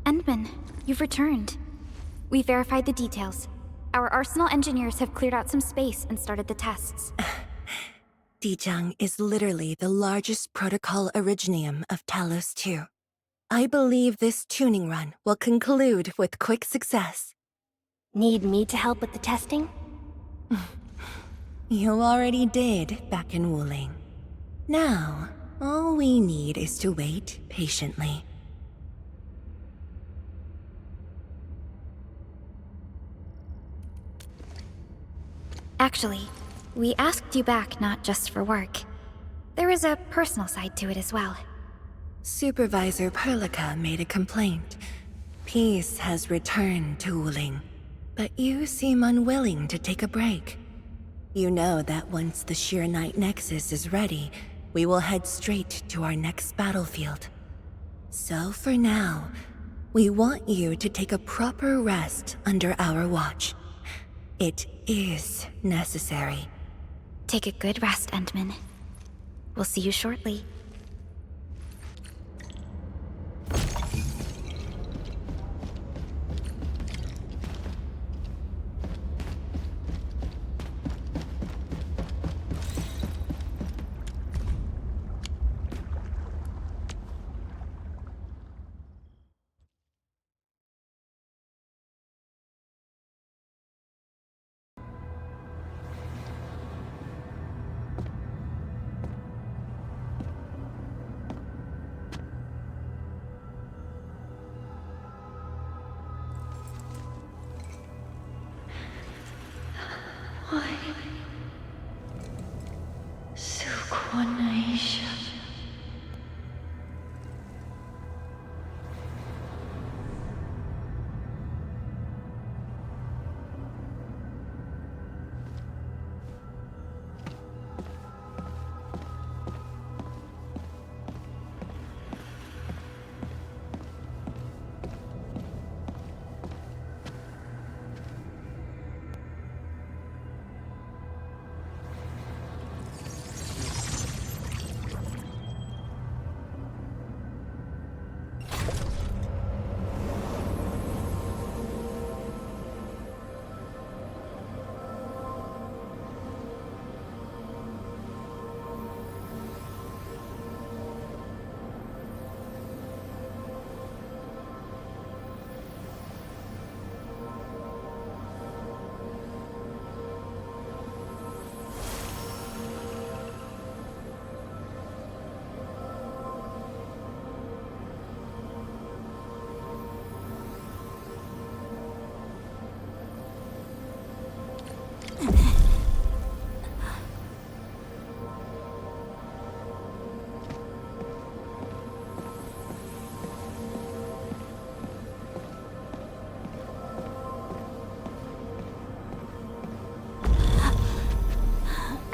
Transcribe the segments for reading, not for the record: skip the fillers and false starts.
Endman, you've returned. We verified the details. Our Arsenal engineers have cleared out some space and started the tests. Dijang is literally the largest protocol originium of Talos 2. I believe this tuning run will conclude with quick success. Need me to help with the testing? You already did back in Wuling. Now, all we need is to wait patiently. Actually, we asked you back not just for work. There is a personal side to it as well. Supervisor Perlica made a complaint. Peace has returned to Wuling, but you seem unwilling to take a break. You know that once the Sheer Night Nexus is ready, we will head straight to our next battlefield. So for now, we want you to take a proper rest under our watch. It is necessary. Take a good rest, Endman. We'll see you shortly.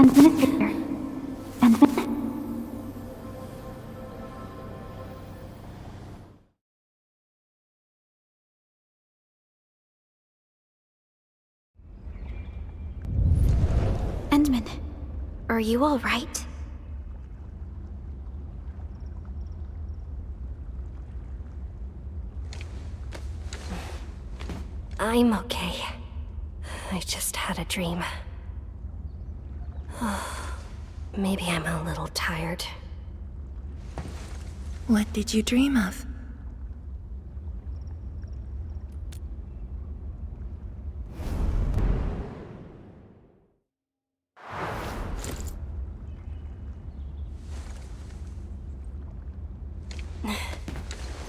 Administrator. Endman, are you all right? I'm okay. I just had a dream. Maybe I'm a little tired. What did you dream of?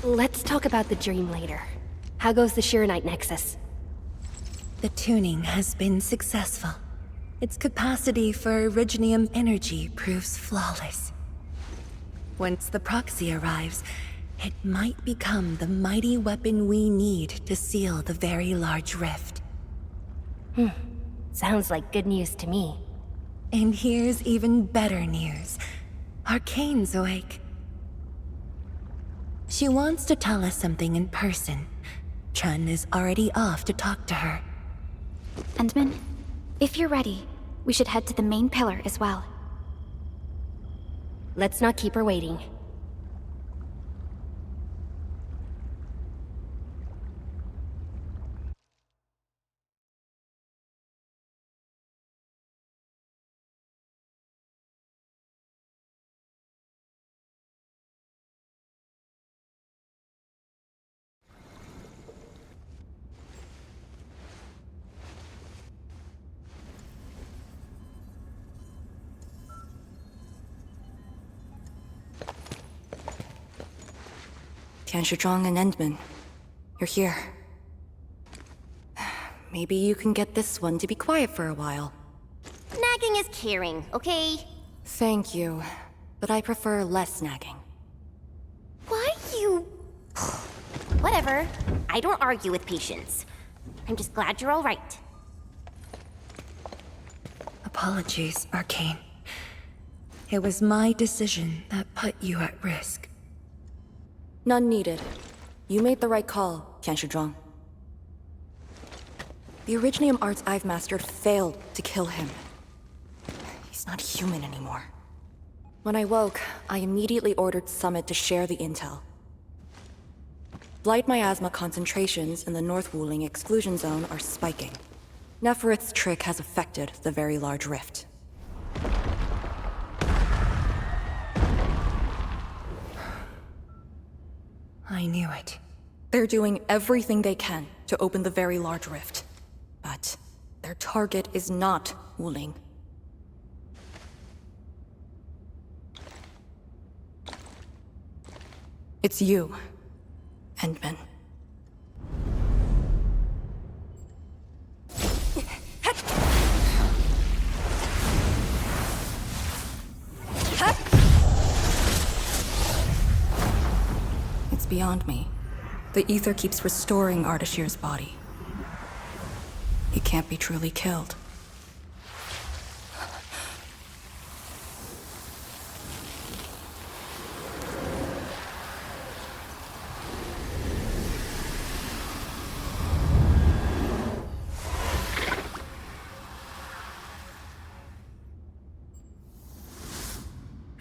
Let's talk about the dream later. How goes the Shiranite Nexus? The tuning has been successful. Its capacity for originium energy proves flawless. Once the proxy arrives, it might become the mighty weapon we need to seal the very large rift. Sounds like good news to me. And here's even better news. Arcane's awake. She wants to tell us something in person. Chun is already off to talk to her. Endman, if you're ready, we should head to the main pillar as well. Let's not keep her waiting. Tianshizhuang and Endman, you're here. Maybe you can get this one to be quiet for a while. Nagging is caring, okay? Thank you, but I prefer less nagging. Why you... Whatever. I don't argue with patience. I'm just glad you're all right. Apologies, Arcane. It was my decision that put you at risk. None needed. You made the right call, Tianshizhuang. The Originium arts I've mastered failed to kill him. He's not human anymore. When I woke, I immediately ordered Summit to share the intel. Blight miasma concentrations in the North Wuling exclusion zone are spiking. Neferith's trick has affected the Very Large Rift. I knew it. They're doing everything they can to open the Very Large Rift. But their target is not Wuling. It's you, Endman. It's beyond me. The ether keeps restoring Ardashir's body. He can't be truly killed.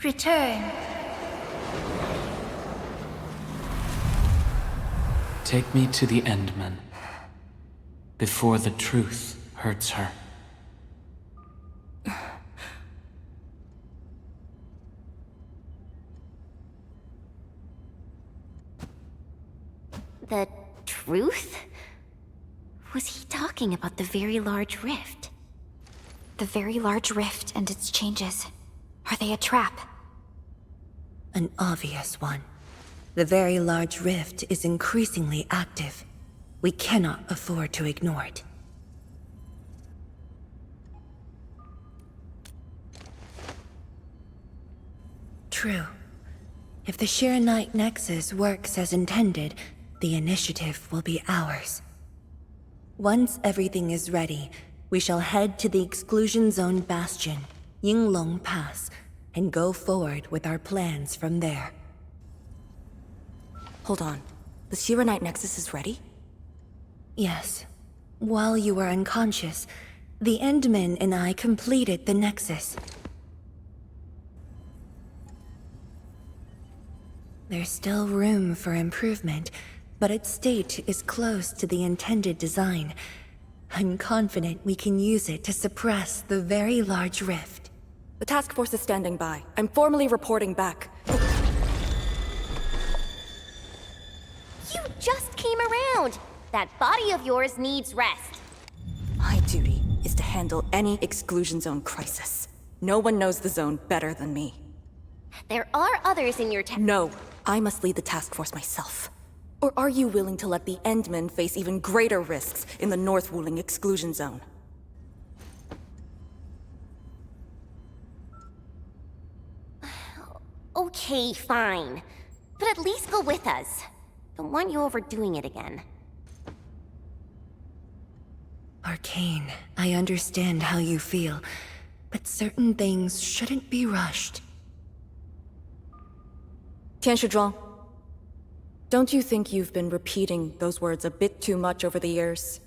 Return. Take me to the Endman, before the truth hurts her. The truth? Was he talking about the Very Large Rift? The Very Large Rift and its changes. Are they a trap? An obvious one. The Very Large Rift is increasingly active. We cannot afford to ignore it. True. If the Shiranite Nexus works as intended, the initiative will be ours. Once everything is ready, we shall head to the Exclusion Zone Bastion, Yinglong Pass, and go forward with our plans from there. Hold on. The Shiranite Nexus is ready? Yes. While you were unconscious, the Endman and I completed the Nexus. There's still room for improvement, but its state is close to the intended design. I'm confident we can use it to suppress the Very Large Rift. The task force is standing by. I'm formally reporting back. came around. That body of yours needs rest. My duty is to handle any exclusion zone crisis. No one knows the zone better than me. There are others in your town. No, I must lead the task force myself. Or are you willing to let the Endmen face even greater risks in the North Wuling exclusion zone? Okay, fine. But at least go with us. Don't want you overdoing it again. Arcane, I understand how you feel, but certain things shouldn't be rushed. Tianshizhuang, don't you think you've been repeating those words a bit too much over the years?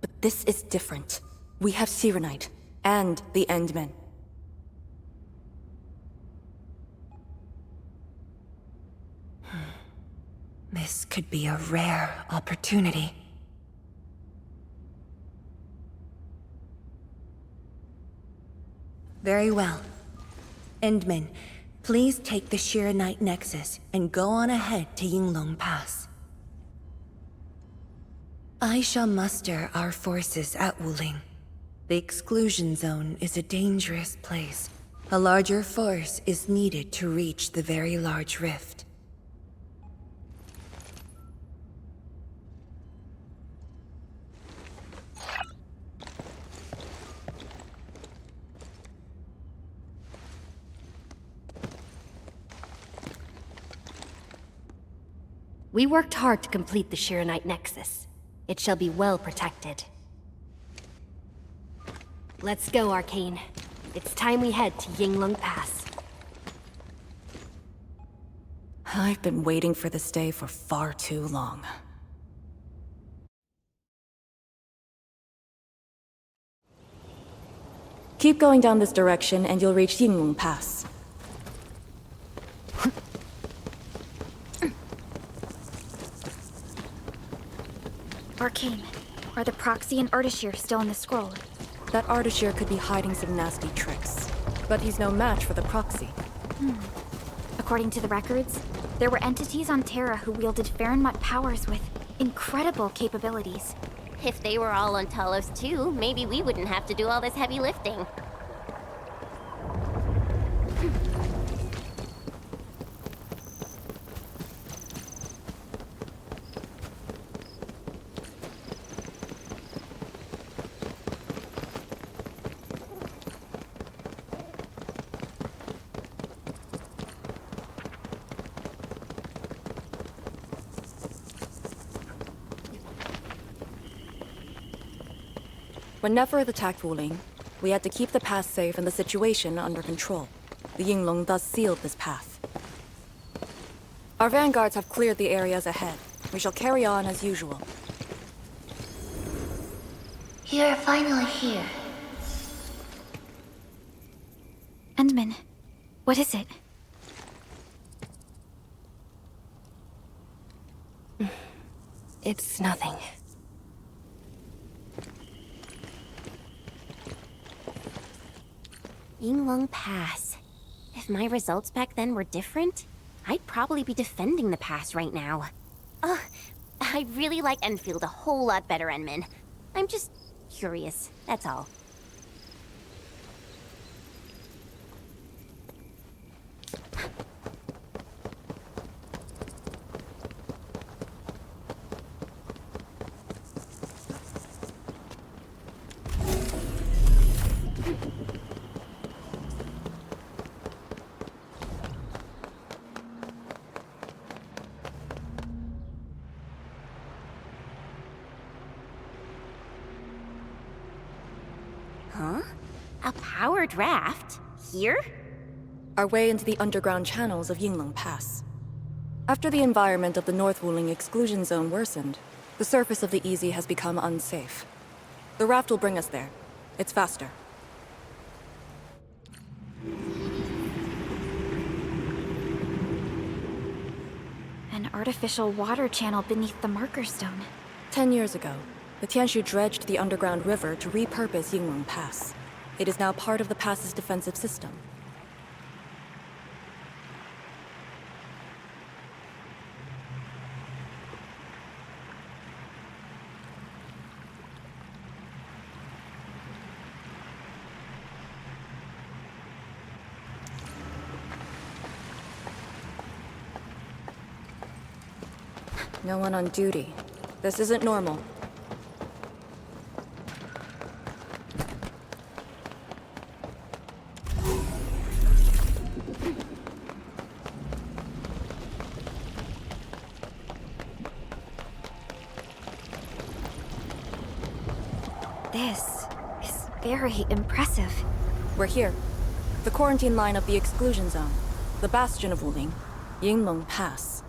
But this is different. We have Sirenite and the Endmen. This could be a rare opportunity. Very well. Endman, please take the Shiranite Nexus and go on ahead to Yinglong Pass. I shall muster our forces at Wuling. The exclusion zone is a dangerous place. A larger force is needed to reach the very large rift. We worked hard to complete the Shiranite Nexus. It shall be well protected. Let's go, Arcane. It's time we head to Yinglong Pass. I've been waiting for this day for far too long. Keep going down this direction and you'll reach Yinglong Pass. Arcane, are the Proxy and Artishir still in the scroll? That Artishir could be hiding some nasty tricks, but he's no match for the Proxy. According to the records, there were entities on Terra who wielded Farenmut powers with incredible capabilities. If they were all on Talos too, maybe we wouldn't have to do all this heavy lifting. When Nefereth attacked Wuling, we had to keep the pass safe and the situation under control. The Yinglong thus sealed this path. Our vanguards have cleared the areas ahead. We shall carry on as usual. You're finally here. Endman, what is it? It's nothing. Yinglong Pass. If my results back then were different, I'd probably be defending the pass right now. I really like Endfield a whole lot better, Endman. I'm just curious, that's all. Huh? A powered raft? Here? Our way into the underground channels of Yinglong Pass. After the environment of the North Wuling exclusion zone worsened, the surface of the Easy has become unsafe. The raft will bring us there. It's faster. An artificial water channel beneath the marker stone. 10 years ago, the Tianshu dredged the underground river to repurpose Yinglong Pass. It is now part of the pass's defensive system. No one on duty. This isn't normal. This is very impressive. We're here. The quarantine line of the exclusion zone. The bastion of Wuling. Yinglong Pass.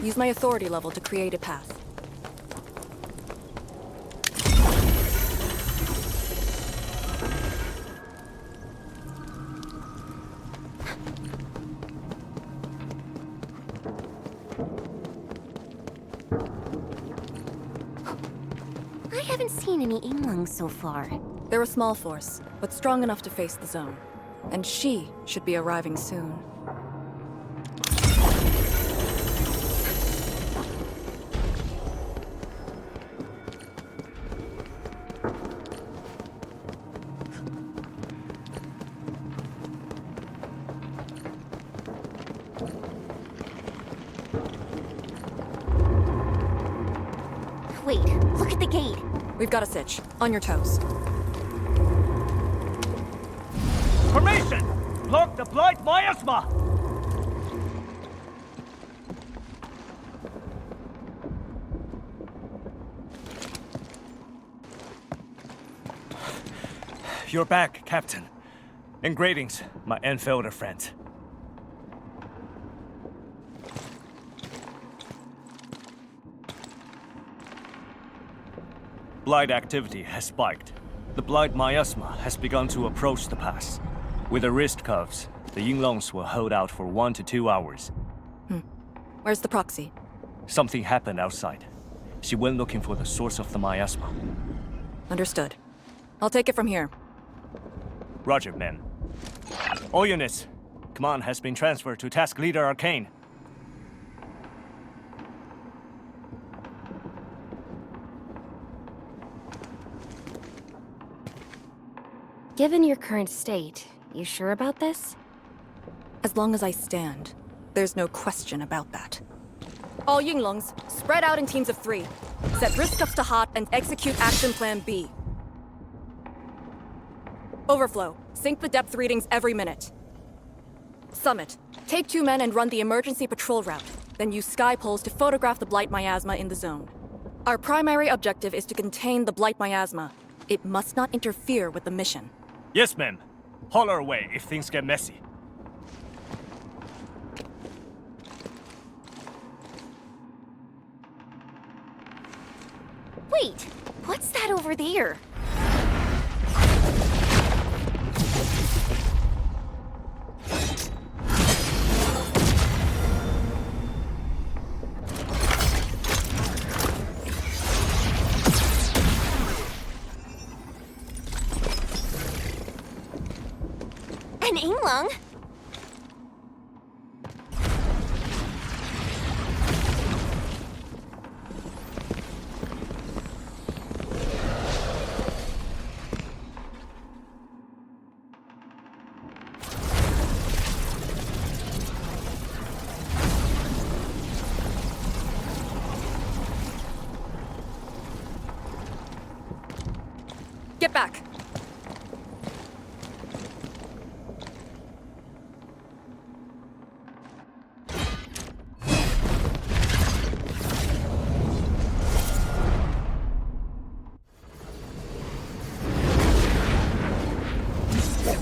Use my authority level to create a path. I haven't seen any Yinglungs so far. They're a small force, but strong enough to face the zone. And she should be arriving soon. Wait, look at the gate. We've got a sitch. On your toes. Formation! Block the Blight Miasma! You're back, Captain. And greetings, my Endfielder friends. Blight activity has spiked. The Blight miasma has begun to approach the pass. With the wrist cuffs, the Yinglongs will hold out for 1 to 2 hours. Where's the proxy? Something happened outside. She went looking for the source of the miasma. Understood. I'll take it from here. Roger, men. All units, command has been transferred to Task Leader Arcane. Given your current state, you sure about this? As long as I stand, there's no question about that. All Yinglongs, spread out in teams of 3. Set wrist cuffs to hot and execute Action Plan B. Overflow, sync the depth readings every minute. Summit, take 2 men and run the emergency patrol route, then use sky poles to photograph the Blight miasma in the zone. Our primary objective is to contain the Blight miasma. It must not interfere with the mission. Yes, ma'am. Holler away if things get messy. Wait, what's that over there? An Yinglong? Get back!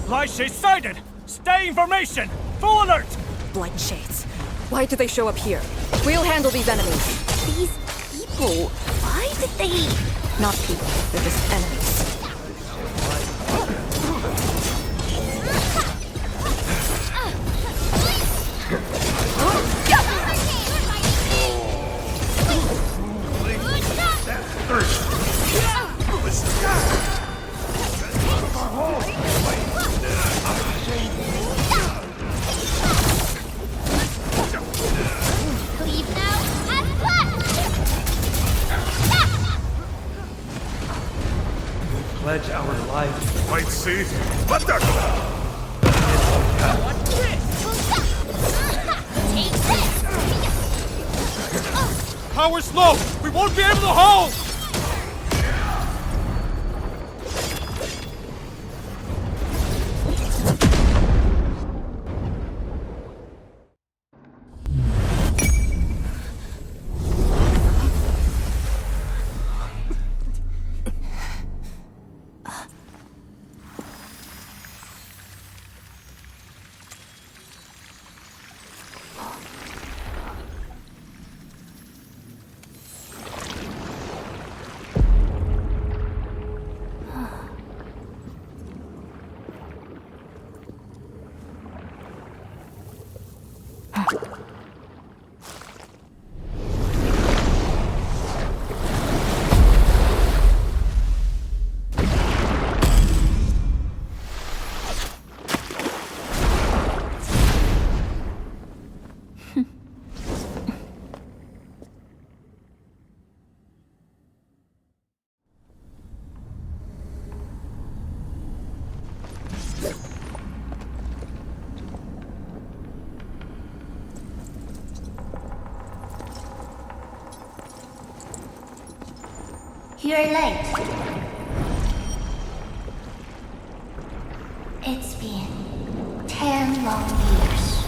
Blight Shades sighted! Stay in formation! Full alert! Blight Shades. Why did they show up here? We'll handle these enemies. These people, why did they... Not people, they're just enemies. mercy, but the... Take this! Power's low! We won't be able to hold! You're late. It's been 10 long years.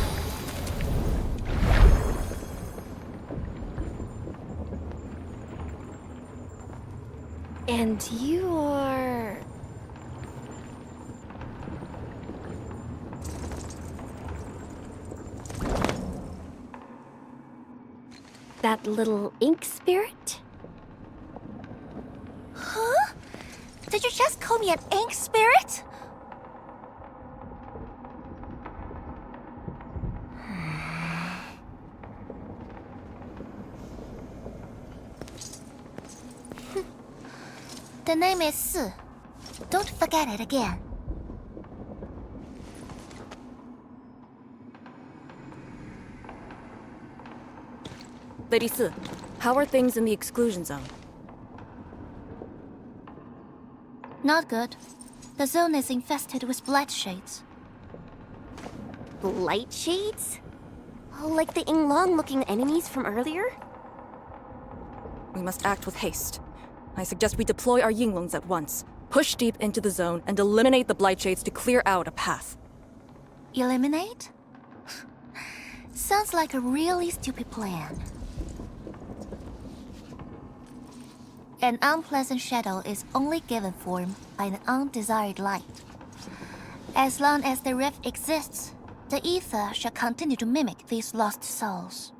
And you are... that little ink spirit? Huh? Did you just call me an ink spirit? The name is Su. Don't forget it again. Lady Su, how are things in the exclusion zone? Not good. The zone is infested with blight shades. Blight shades? Oh, like the Yinglong-looking enemies from earlier? We must act with haste. I suggest we deploy our Yinglongs at once, push deep into the zone, and eliminate the blight shades to clear out a path. Eliminate? Sounds like a really stupid plan. An unpleasant shadow is only given form by an undesired light. As long as the rift exists, the ether shall continue to mimic these lost souls.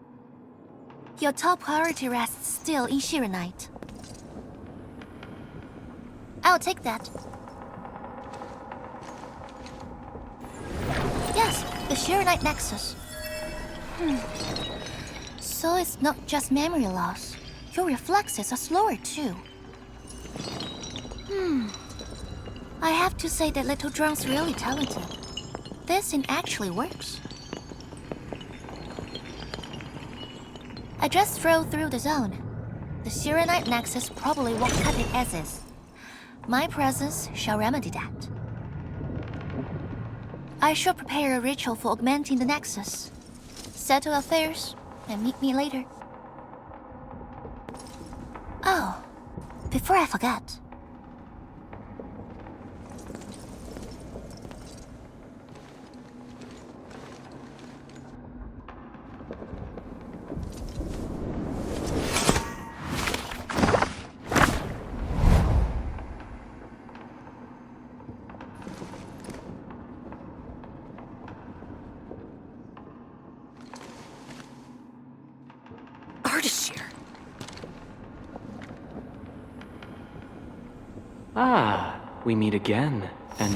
Your top priority rests still in Shiranite. I'll take that. Yes, the Shiranite Nexus. So it's not just memory loss. Your reflexes are slower too. I have to say that Little Drone's really talented. This thing actually works. I just drove through the zone. The Shiranite Nexus probably won't cut it as is. My presence shall remedy that. I shall prepare a ritual for augmenting the Nexus. Settle affairs, and meet me later. Oh, before I forget. Ah, we meet again, and...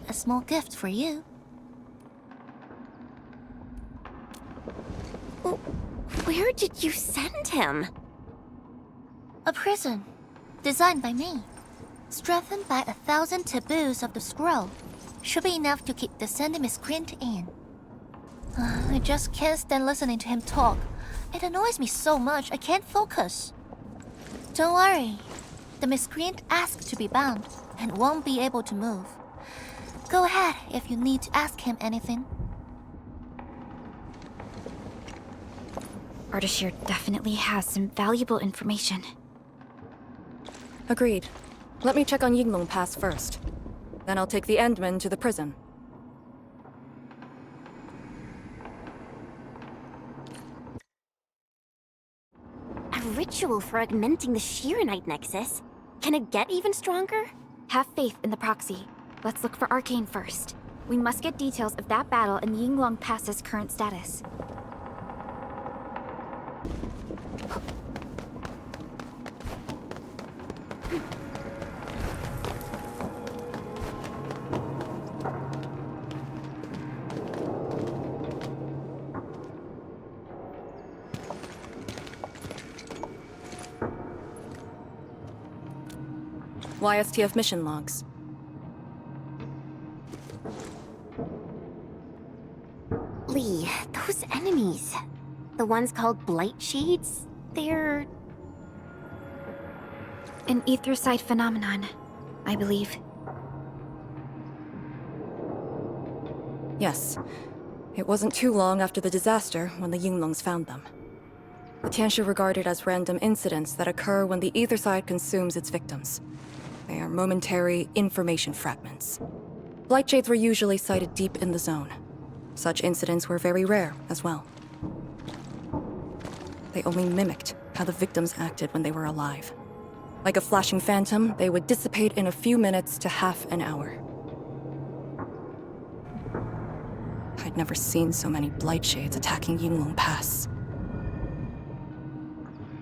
A small gift for you. Where did you send him? A prison, designed by me. Strengthened by 1,000 taboos of the scroll. Should be enough to keep the sending miscreant in. I just can't stand listening to him talk. It annoys me so much I can't focus. Don't worry. The miscreant asked to be bound and won't be able to move. Go ahead if you need to ask him anything. Ardashir definitely has some valuable information. Agreed. Let me check on Yinglong Pass first. Then I'll take the Endmen to the prison. A ritual for augmenting the Shiranite Nexus? Can it get even stronger? Have faith in the proxy. Let's look for Arcane first. We must get details of that battle and Yinglong Pass's current status. YSTF mission logs. Lee, those enemies. The ones called Blight Shades? They're... An etherside phenomenon, I believe. Yes. It wasn't too long after the disaster when the Yinglongs found them. The Tianshi regarded as random incidents that occur when the etherside consumes its victims. They are momentary information fragments. Blight Shades were usually sighted deep in the zone. Such incidents were very rare as well. They only mimicked how the victims acted when they were alive. Like a flashing phantom, they would dissipate in a few minutes to half an hour. I'd never seen so many Blight Shades attacking Yinglong Pass.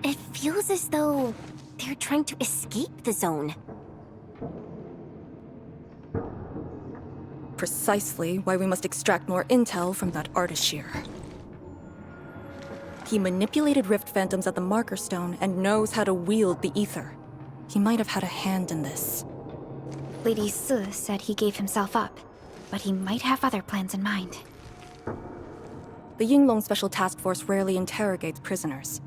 It feels as though they're trying to escape the zone. Precisely why we must extract more intel from that Ardashir. He manipulated Rift Phantoms at the Marker Stone and knows how to wield the ether. He might have had a hand in this. Lady Su said he gave himself up, but he might have other plans in mind. The Yinglong Special Task Force rarely interrogates prisoners.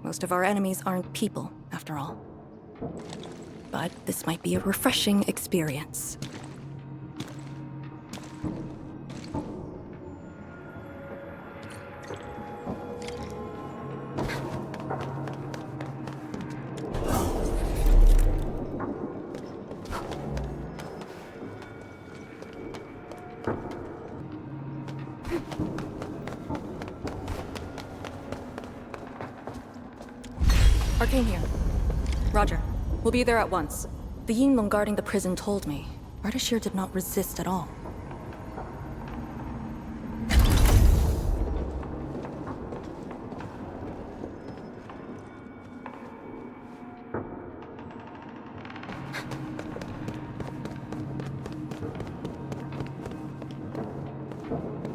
Most of our enemies aren't people, after all. But this might be a refreshing experience. Arcane here. Roger. We'll be there at once. The Yinglong guarding the prison told me Ardashir did not resist at all.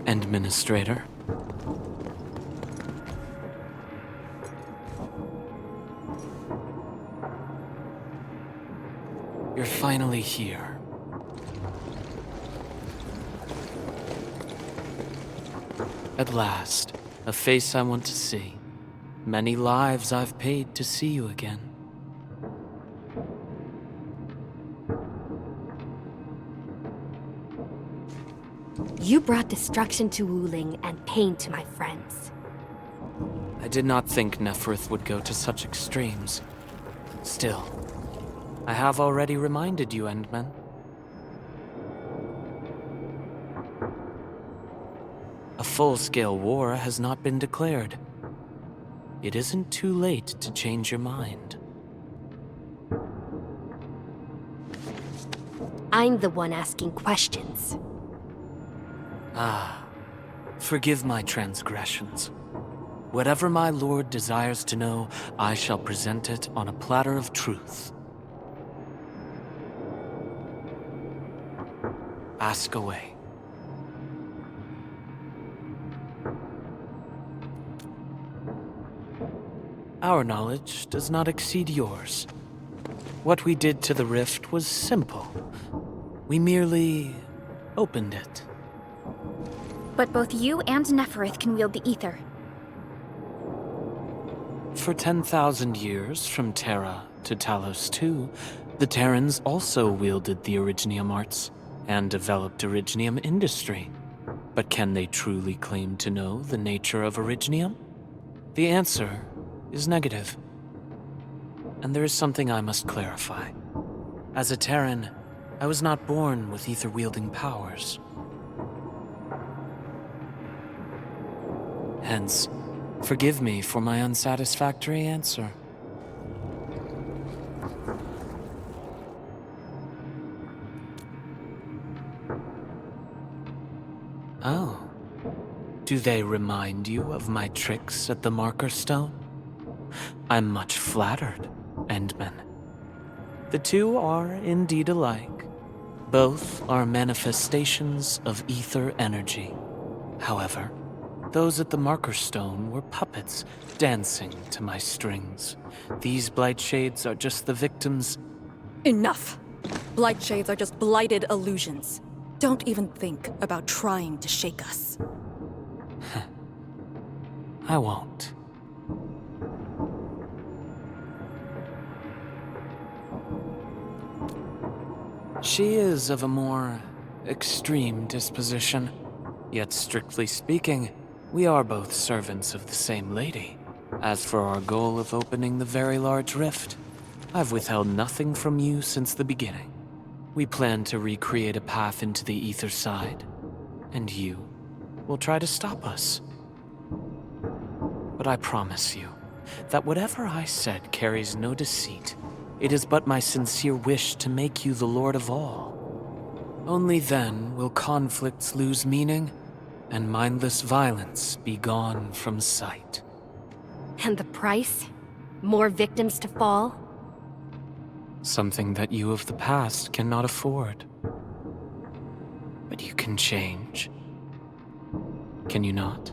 Administrator. You're finally here. At last, a face I want to see. Many lives I've paid to see you again. You brought destruction to Wuling and pain to my friends. I did not think Neferth would go to such extremes. Still, I have already reminded you, Endmen. A full-scale war has not been declared. It isn't too late to change your mind. I'm the one asking questions. Ah, forgive my transgressions. Whatever my lord desires to know, I shall present it on a platter of truth. Ask away. Our knowledge does not exceed yours. What we did to the rift was simple. We merely opened it. But both you and Neferth can wield the ether. for 10,000 years from Terra to Talos II, the Terrans also wielded the Originium arts and developed Originium industry. But can they truly claim to know the nature of Originium? The answer is negative. And there is something I must clarify. As a Terran, I was not born with ether-wielding powers. Hence, forgive me for my unsatisfactory answer. Oh. Do they remind you of my tricks at the Marker Stone? I'm much flattered, Endman. The two are indeed alike. Both are manifestations of ether energy. However, those at the Marker Stone were puppets dancing to my strings. These blight shades are just the victims. Enough! Blight shades are just blighted illusions. Don't even think about trying to shake us. I won't. She is of a more extreme disposition. Yet strictly speaking, we are both servants of the same lady. As for our goal of opening the very large rift, I've withheld nothing from you since the beginning. We plan to recreate a path into the ether side, and you will try to stop us. But I promise you that whatever I said carries no deceit. It is but my sincere wish to make you the Lord of all. Only then will conflicts lose meaning and mindless violence be gone from sight. And the price? More victims to fall? Something that you of the past cannot afford. But you can change. Can you not?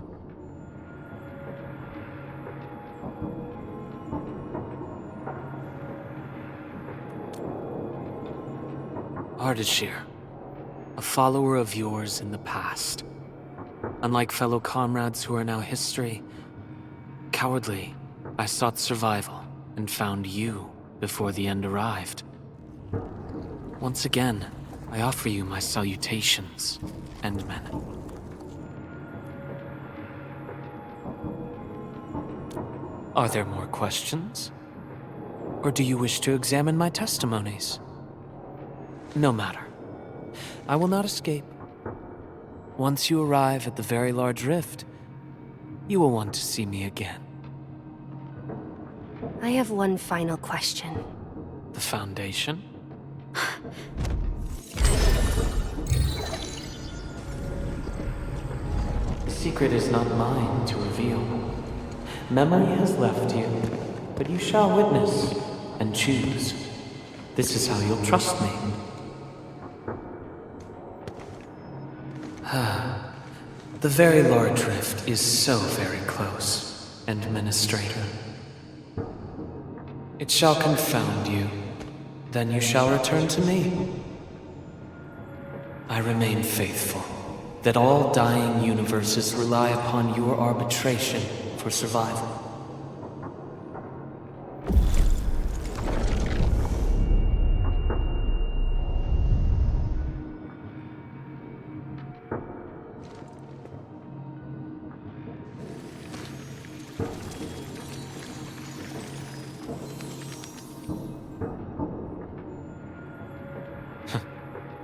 Ardashir, a follower of yours in the past. Unlike fellow comrades who are now history, cowardly, I sought survival and found you before the end arrived. Once again, I offer you my salutations, Endmen. Are there more questions? Or do you wish to examine my testimonies? No matter. I will not escape. Once you arrive at the very large rift, you will want to see me again. I have one final question. The Foundation? The secret is not mine to reveal. Memory has left you, but you shall witness and choose. This is how you'll trust me. The very large rift is so very close, Administrator. It shall confound you. Then you shall return to me. I remain faithful, that all dying universes rely upon your arbitration for survival.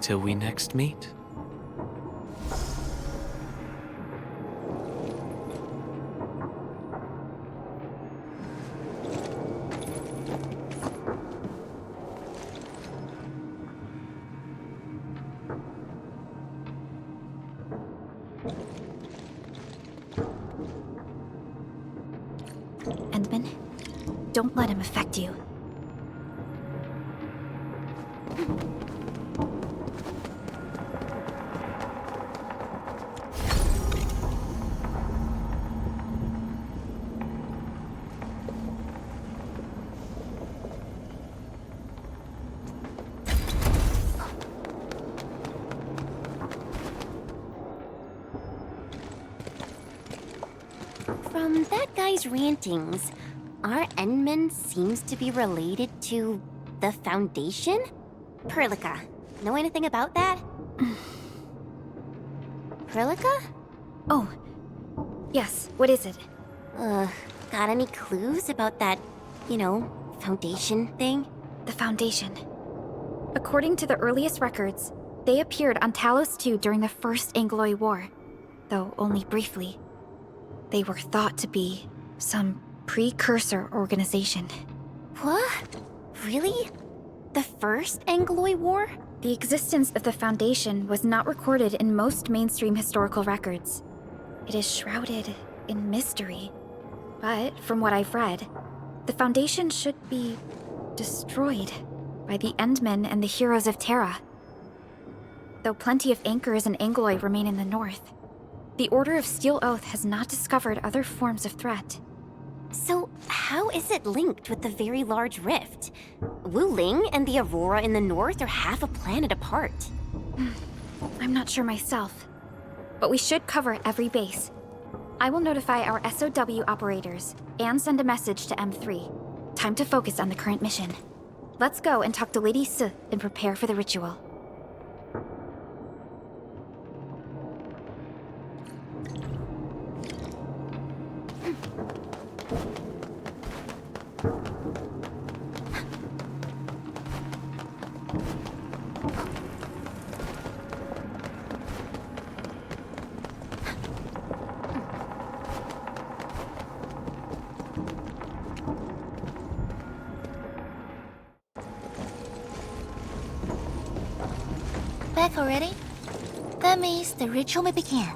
Till we next meet. Endman, don't let him affect you. From that guy's rantings, our Endman seems to be related to the Foundation? Perlica, know anything about that? Perlica? Oh, yes, what is it? Got any clues about that, Foundation thing? The Foundation. According to the earliest records, they appeared on Talos 2 during the First Angloy War, though only briefly. They were thought to be some precursor organization. What? Really? The First Angloy War? The existence of the Foundation was not recorded in most mainstream historical records. It is shrouded in mystery. But from what I've read, the Foundation should be destroyed by the Endmen and the heroes of Terra. Though plenty of anchors and Angloy remain in the north, the Order of Steel Oath has not discovered other forms of threat. So, how is it linked with the Very Large Rift? Wu Ling and the Aurora in the north are half a planet apart. I'm not sure myself, but we should cover every base. I will notify our SOW operators and send a message to M3. Time to focus on the current mission. Let's go and talk to Lady S and prepare for the ritual. Back already? That means the ritual may begin.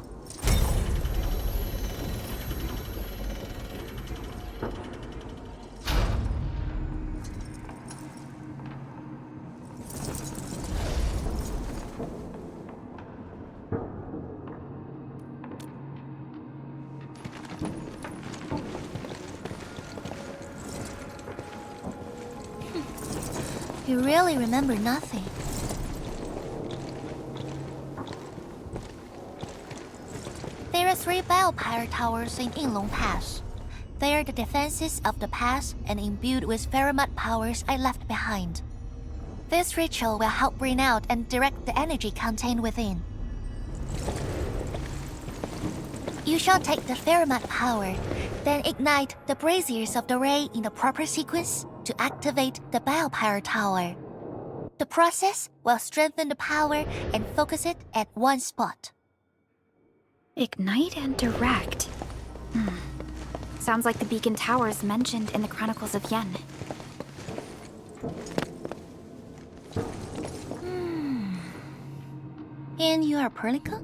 You really remember nothing. There are 3 biopower towers in Yinglong Pass. They are the defenses of the pass and imbued with Pheromat powers I left behind. This ritual will help bring out and direct the energy contained within. You shall take the Pheromat power, then ignite the braziers of the ray in the proper sequence to activate the biopower tower. The process will strengthen the power and focus it at one spot. Ignite and direct. Sounds like the beacon towers mentioned in the Chronicles of Yen. And you are Perlica?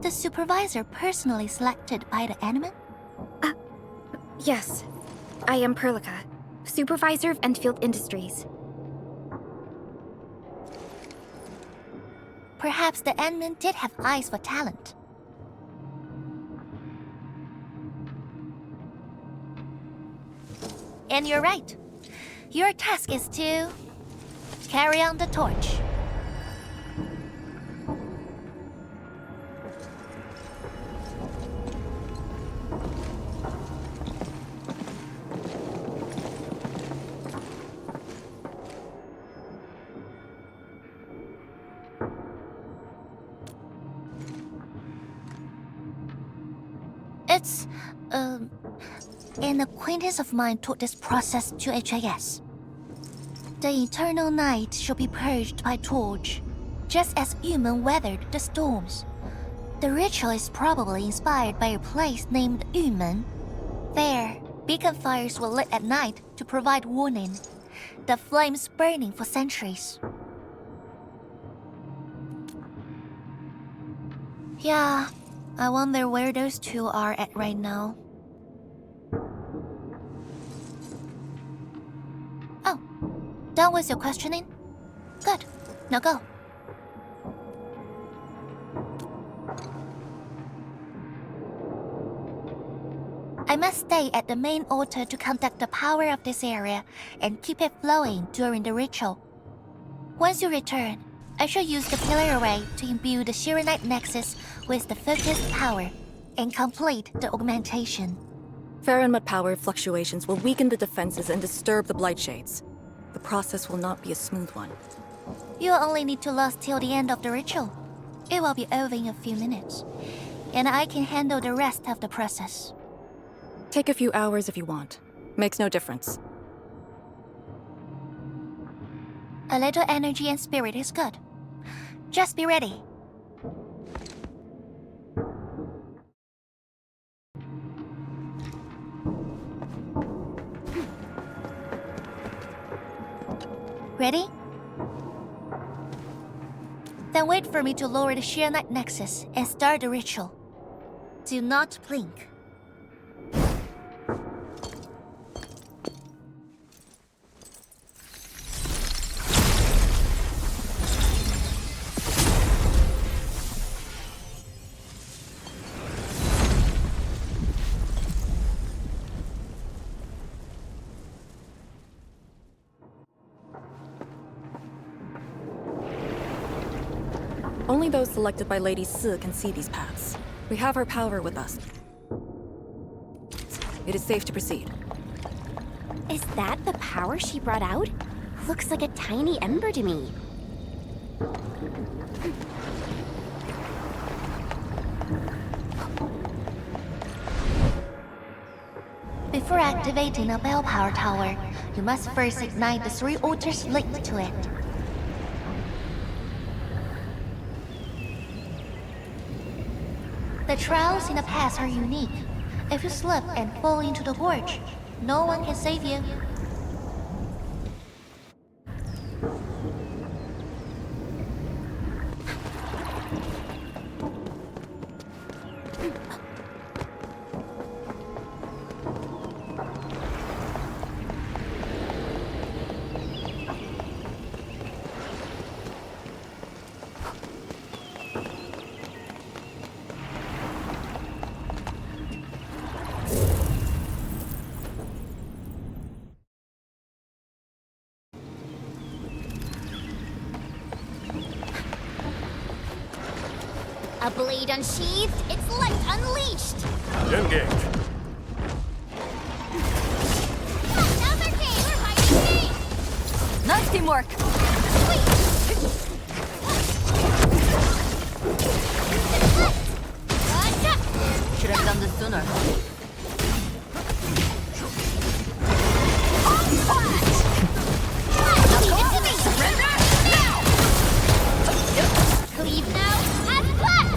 The supervisor personally selected by the Endmen? Yes, I am Perlica, supervisor of Endfield Industries. Perhaps the Endmen did have eyes for talent. And you're right. Your task is to carry on the torch. It's, an acquaintance of mine taught this process to HIS. The eternal night shall be purged by torch, just as Yumen weathered the storms. The ritual is probably inspired by a place named Yumen. There, beacon fires were lit at night to provide warning, the flames burning for centuries. Yeah, I wonder where those two are at right now. Oh, done with your questioning? Good. Now go. I must stay at the main altar to conduct the power of this area and keep it flowing during the ritual. Once you return, I shall use the pillar array to imbue the Shiranite Nexus with the focused power and complete the augmentation. Farenmut power fluctuations will weaken the defenses and disturb the Blight Shades. The process will not be a smooth one. You'll only need to last till the end of the ritual. It will be over in a few minutes. And I can handle the rest of the process. Take a few hours if you want. Makes no difference. A little energy and spirit is good. Just be ready. Ready? Then wait for me to lower the Sheer-Night Nexus and start the ritual. Do not blink. Only those selected by Lady Si can see these paths. We have her power with us. It is safe to proceed. Is that the power she brought out? Looks like a tiny ember to me. Before activating a bell power tower, you must first ignite the 3 altars linked to it. The trials in the past are unique. If you slip and fall into the gorge, no one can save you. A blade unsheathed, its light unleashed! Engage. Another game! We're fighting game! Nice teamwork! Should have done this sooner. Cleave now, and flat!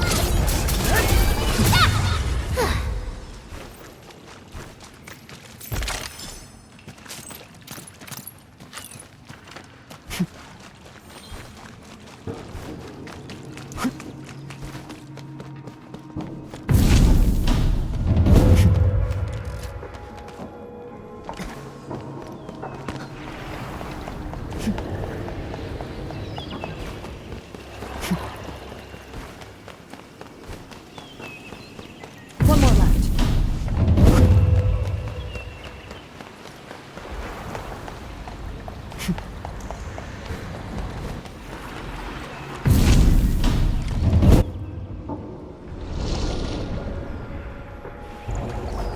One more left.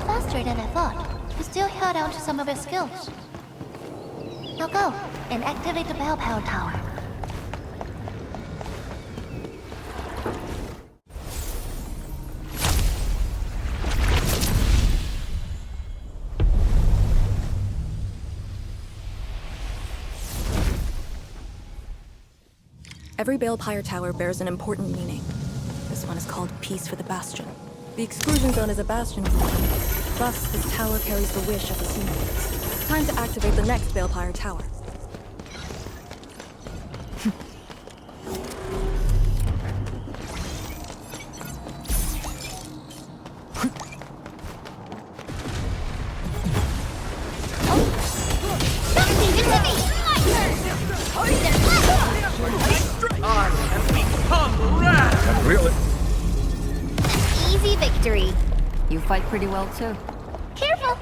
Faster than I thought. You still held on to some of your skills. Now go and activate the bell power tower. Every Balefire tower bears an important meaning. This one is called Peace for the Bastion. The exclusion zone is a bastion of life. Thus, this tower carries the wish of the sea natives. Time to activate the next Balefire tower. Really? Easy victory. You fight pretty well too. Careful!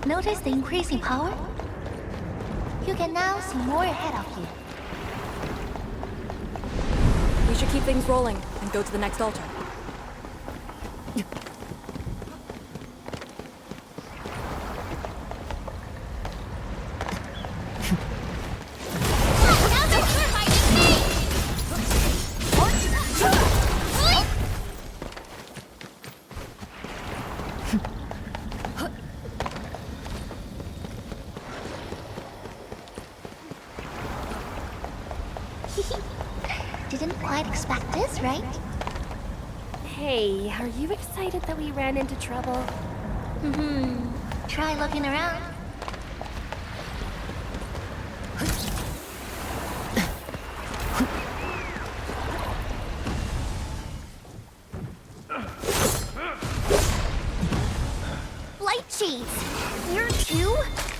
Notice the increasing power? You can now see more ahead of you. We should keep things rolling and go to the next altar. Didn't quite expect this, right? Hey, are you excited that we ran into trouble? Try looking around. Light cheese! You're too?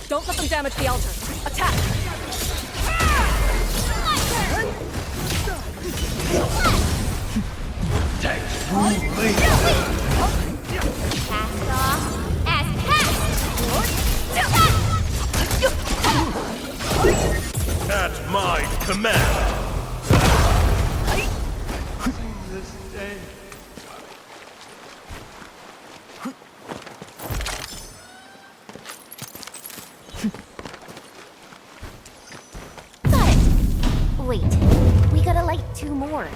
Don't let them damage the altar. Attack! Cast off as cast! At my command. Got it! Wait, we gotta light 2 more.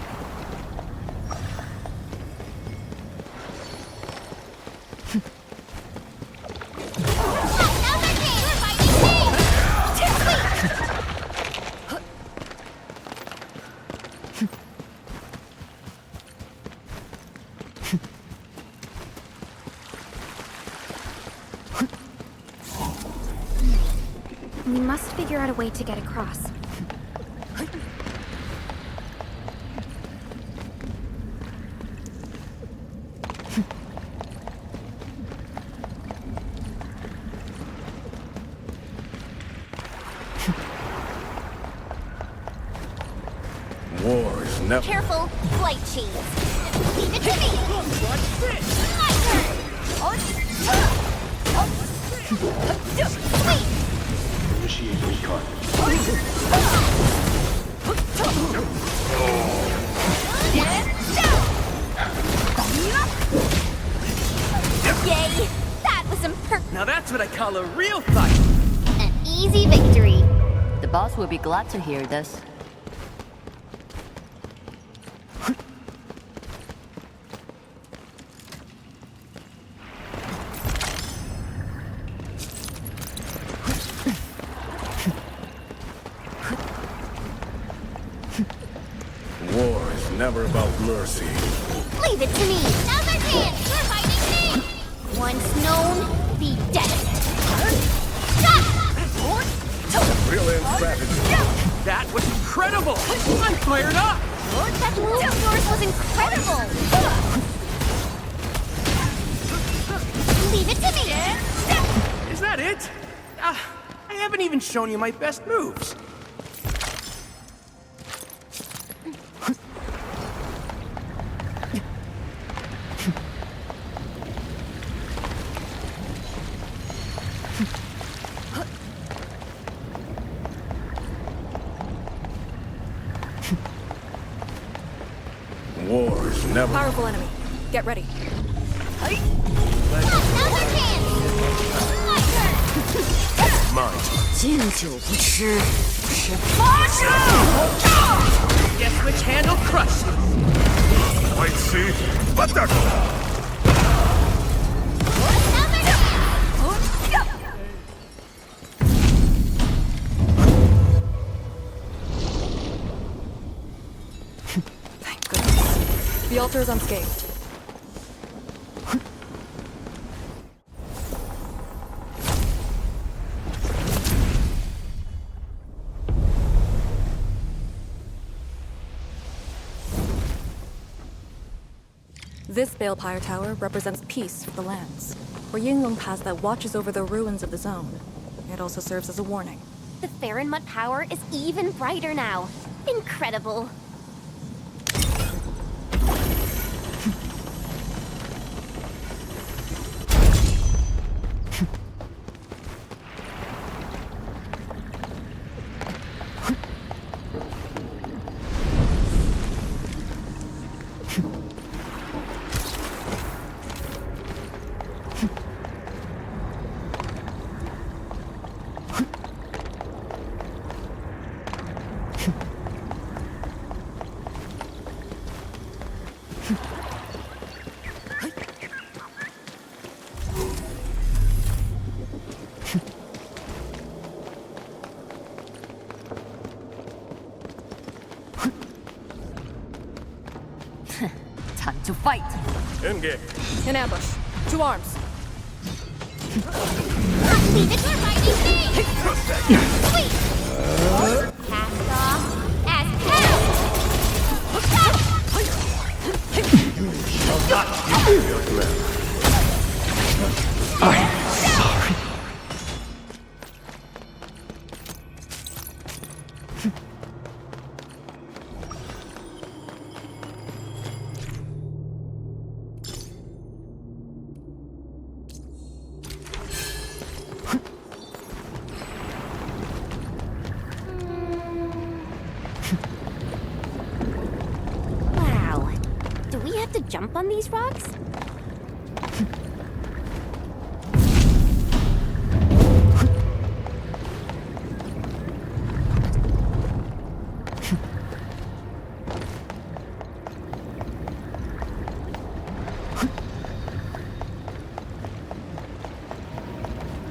We must figure out a way to get across. War is never. Careful, light cheese. Leave it to me! What's this? My turn! Wait! Initiate recon. Yay! That was imperfect. Now that's what I call a real fight! An easy victory. The boss will be glad to hear this. War is never about mercy. Leave it to me. Now's our chance. We're fighting me. Once known, be dead. Brilliant strategy. That was incredible! I'm fired up! That move of yours was incredible. Leave it to me. Is that it? I haven't even shown you my best moves. War is never. Powerful enemy. Get ready. Now's our chance. My turn. Mine. Guess which hand will crush you? Wait, see? Attack! Thank goodness. The altar is unscathed. This Balefire Tower represents peace for the lands. We're Yinglong Pass that watches over the ruins of the zone. It also serves as a warning. The Farenmut power is even brighter now. Incredible. Time to fight! Engage. In ambush. To arms. Leave it to fighting me! Sweet! Cast off as Wow. Do we have to jump on these rocks?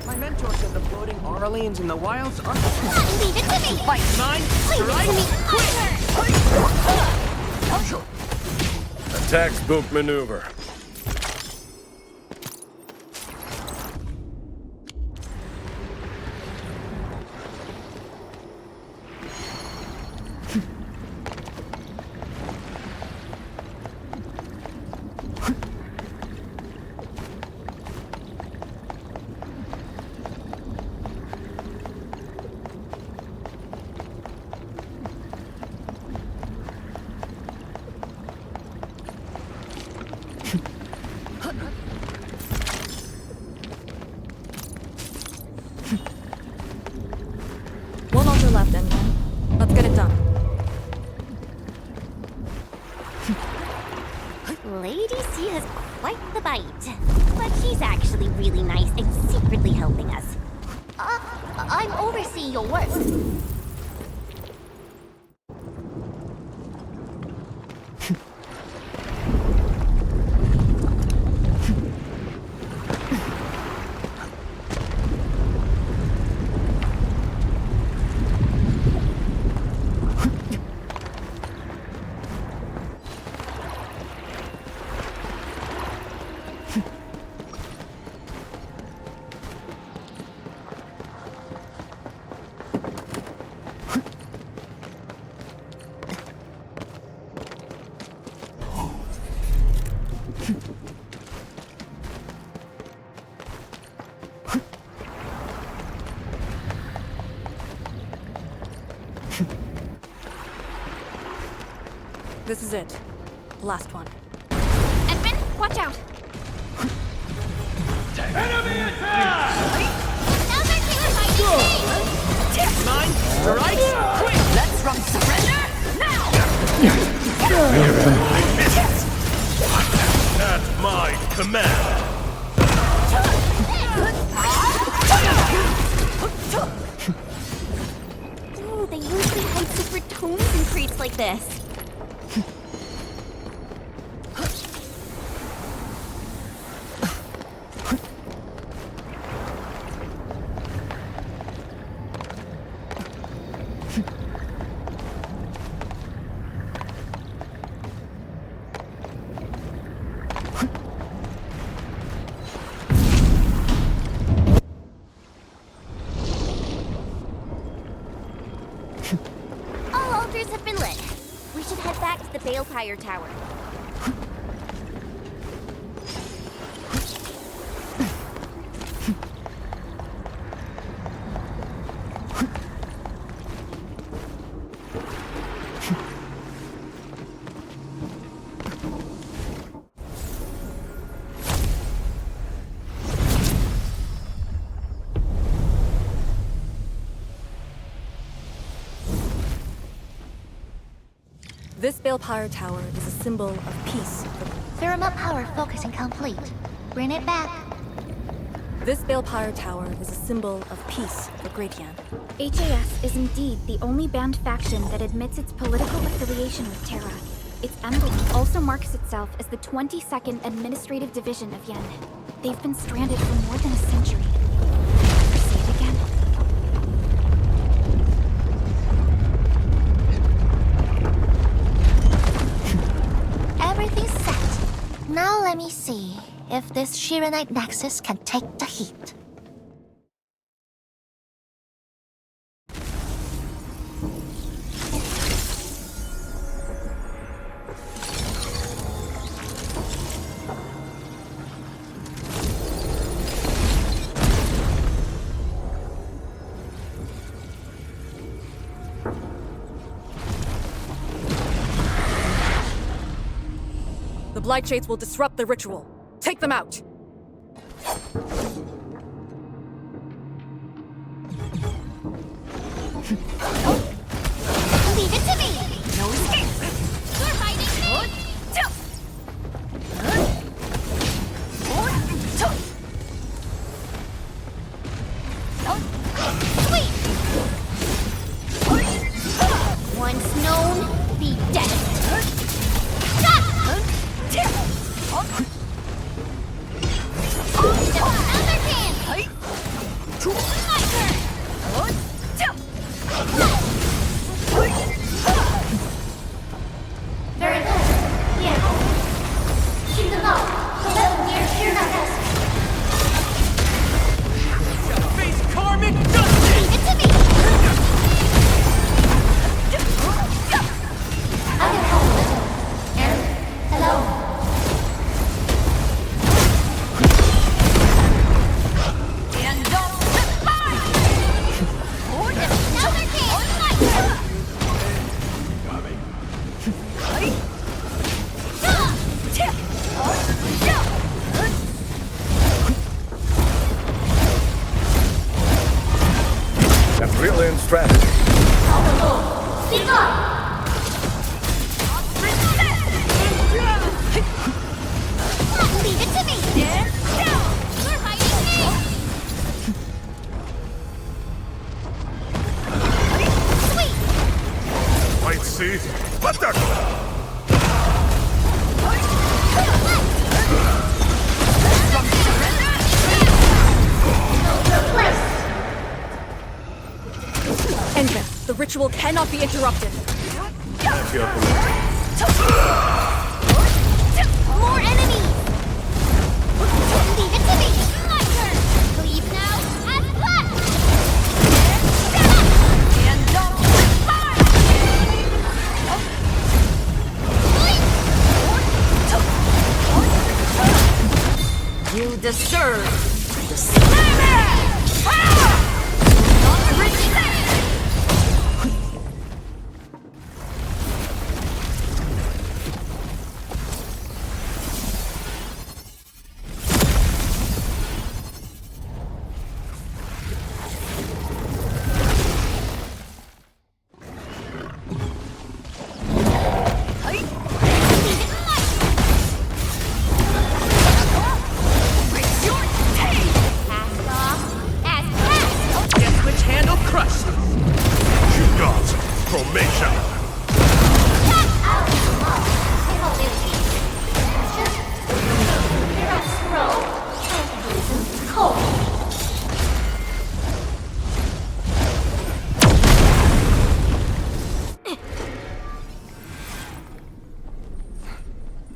My mentor said the floating Aurelians in the wilds aren't leave it to me! fight mine. Leave Right? it to me! Attack spook maneuver. One on your left, Endfield. Let's get it done. Lady C has quite the bite. But she's actually really nice and secretly helping us. I'm overseeing your work. This is it. Last one. Edwin, watch out! Mine. Right? Quick. Let's run surrender now! At my command. Ooh, they usually hide secret tomes in crates like this. All altars have been lit. We should head back to the Balefire Tower. This Balefire Tower is a symbol of peace. Thermal power focusing complete. Bring it back. This Balefire Tower is a symbol of peace for Great Yan. HAS is indeed the only banned faction that admits its political affiliation with Terra. Its emblem also marks itself as the 22nd Administrative Division of Yen. They've been stranded for more than a century. Say it again. Everything's set. Now let me see if this Shiranite Nexus can take the heat. The Blight Shades will disrupt the ritual. Take them out! Leave it to me! No escape! You're fighting me! Sweet! Once known, be dead! Stop! Another chance! My turn! Very good. Yeah. Keep them up. The level near Arknights. Face karmic justice! Leave it to me! I can help a little. And hello. That's brilliant strategy. Speak up! Leave it to me! You're fighting me! Sweet! White seat. Let the... Endfield, the ritual cannot be interrupted. More enemies! Leave it to me! My turn! Leave now, as planned! And don't fire! You deserve the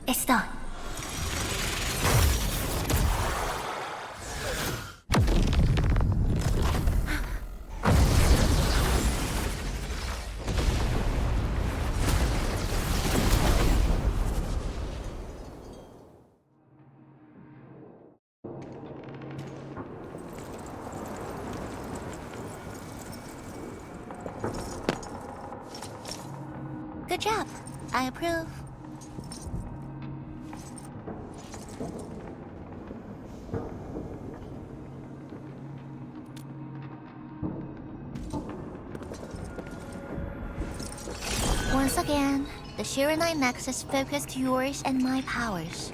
It's done. Good job. I approve. Once again, The Shiranite Nexus focused yours and my powers.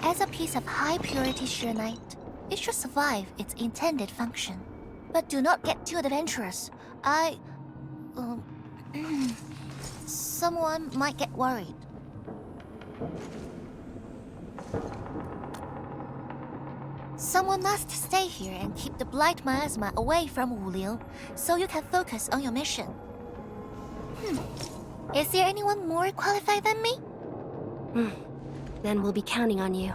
As a piece of high-purity Shiranite, it should survive its intended function. But do not get too adventurous. Someone might get worried. Someone must stay here and keep the Blight Miasma away from Wuliu, so you can focus on your mission. Is there anyone more qualified than me? Then we'll be counting on you.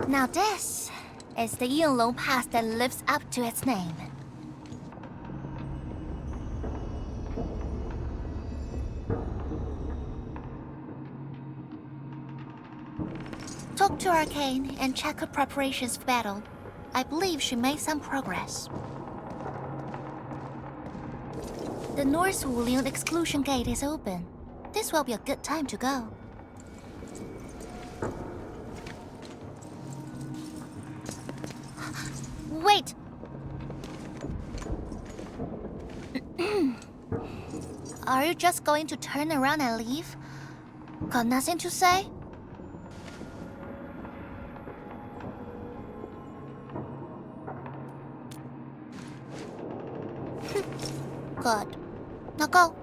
Now this is the Yinglong Pass that lives up to its name. Talk to Arcane and check her preparations for battle. I believe she made some progress. The North Wulian exclusion gate is open. This will be a good time to go. Wait! Are you just going to turn around and leave? Got nothing to say? Good. Now go.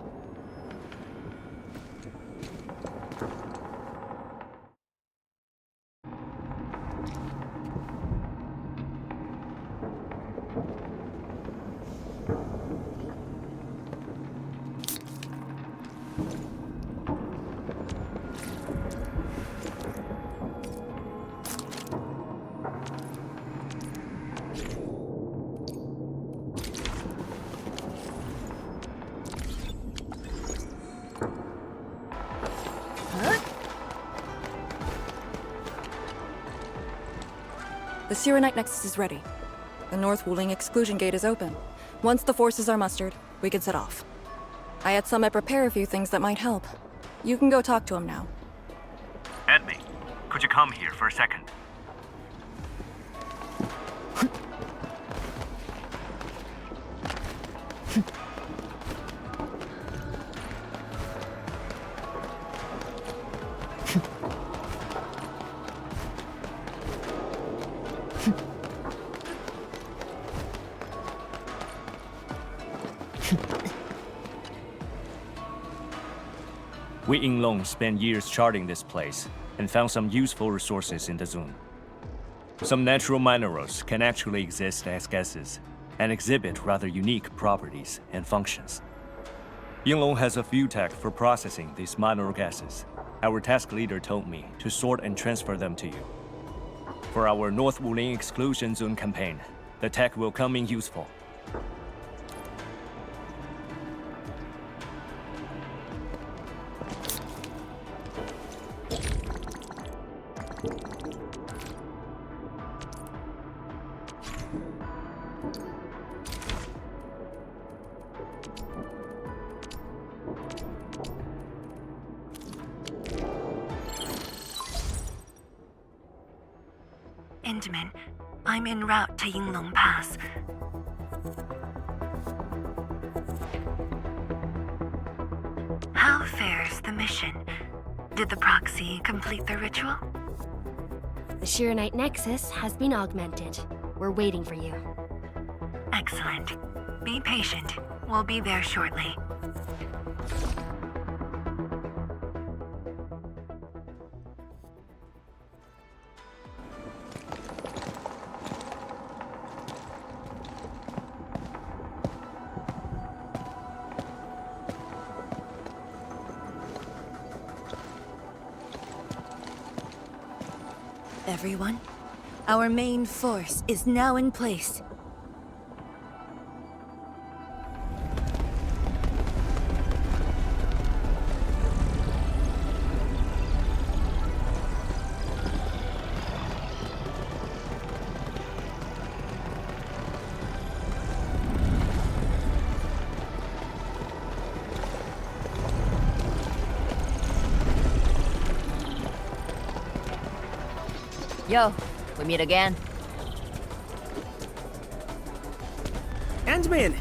The Shiranite Nexus is ready. The North Wuling exclusion gate is open. Once the forces are mustered, we can set off. I had Summit prepare a few things that might help. You can go talk to him now. Edme, could you come here for a second? We Yinglong spent years charting this place and found some useful resources in the zone. Some natural minerals can actually exist as gases and exhibit rather unique properties and functions. Yinglong has a few tech for processing these mineral gases. Our task leader told me to sort and transfer them to you. For our North Wuling exclusion zone campaign, the tech will come in useful. Endman, I'm en route to Yinglong Pass. How fares the mission? Did the proxy complete the ritual? The Shiranite Nexus has been augmented. We're waiting for you. Excellent. Be patient. We'll be there shortly. Everyone, our main force is now in place. Yo, we meet again. Endman!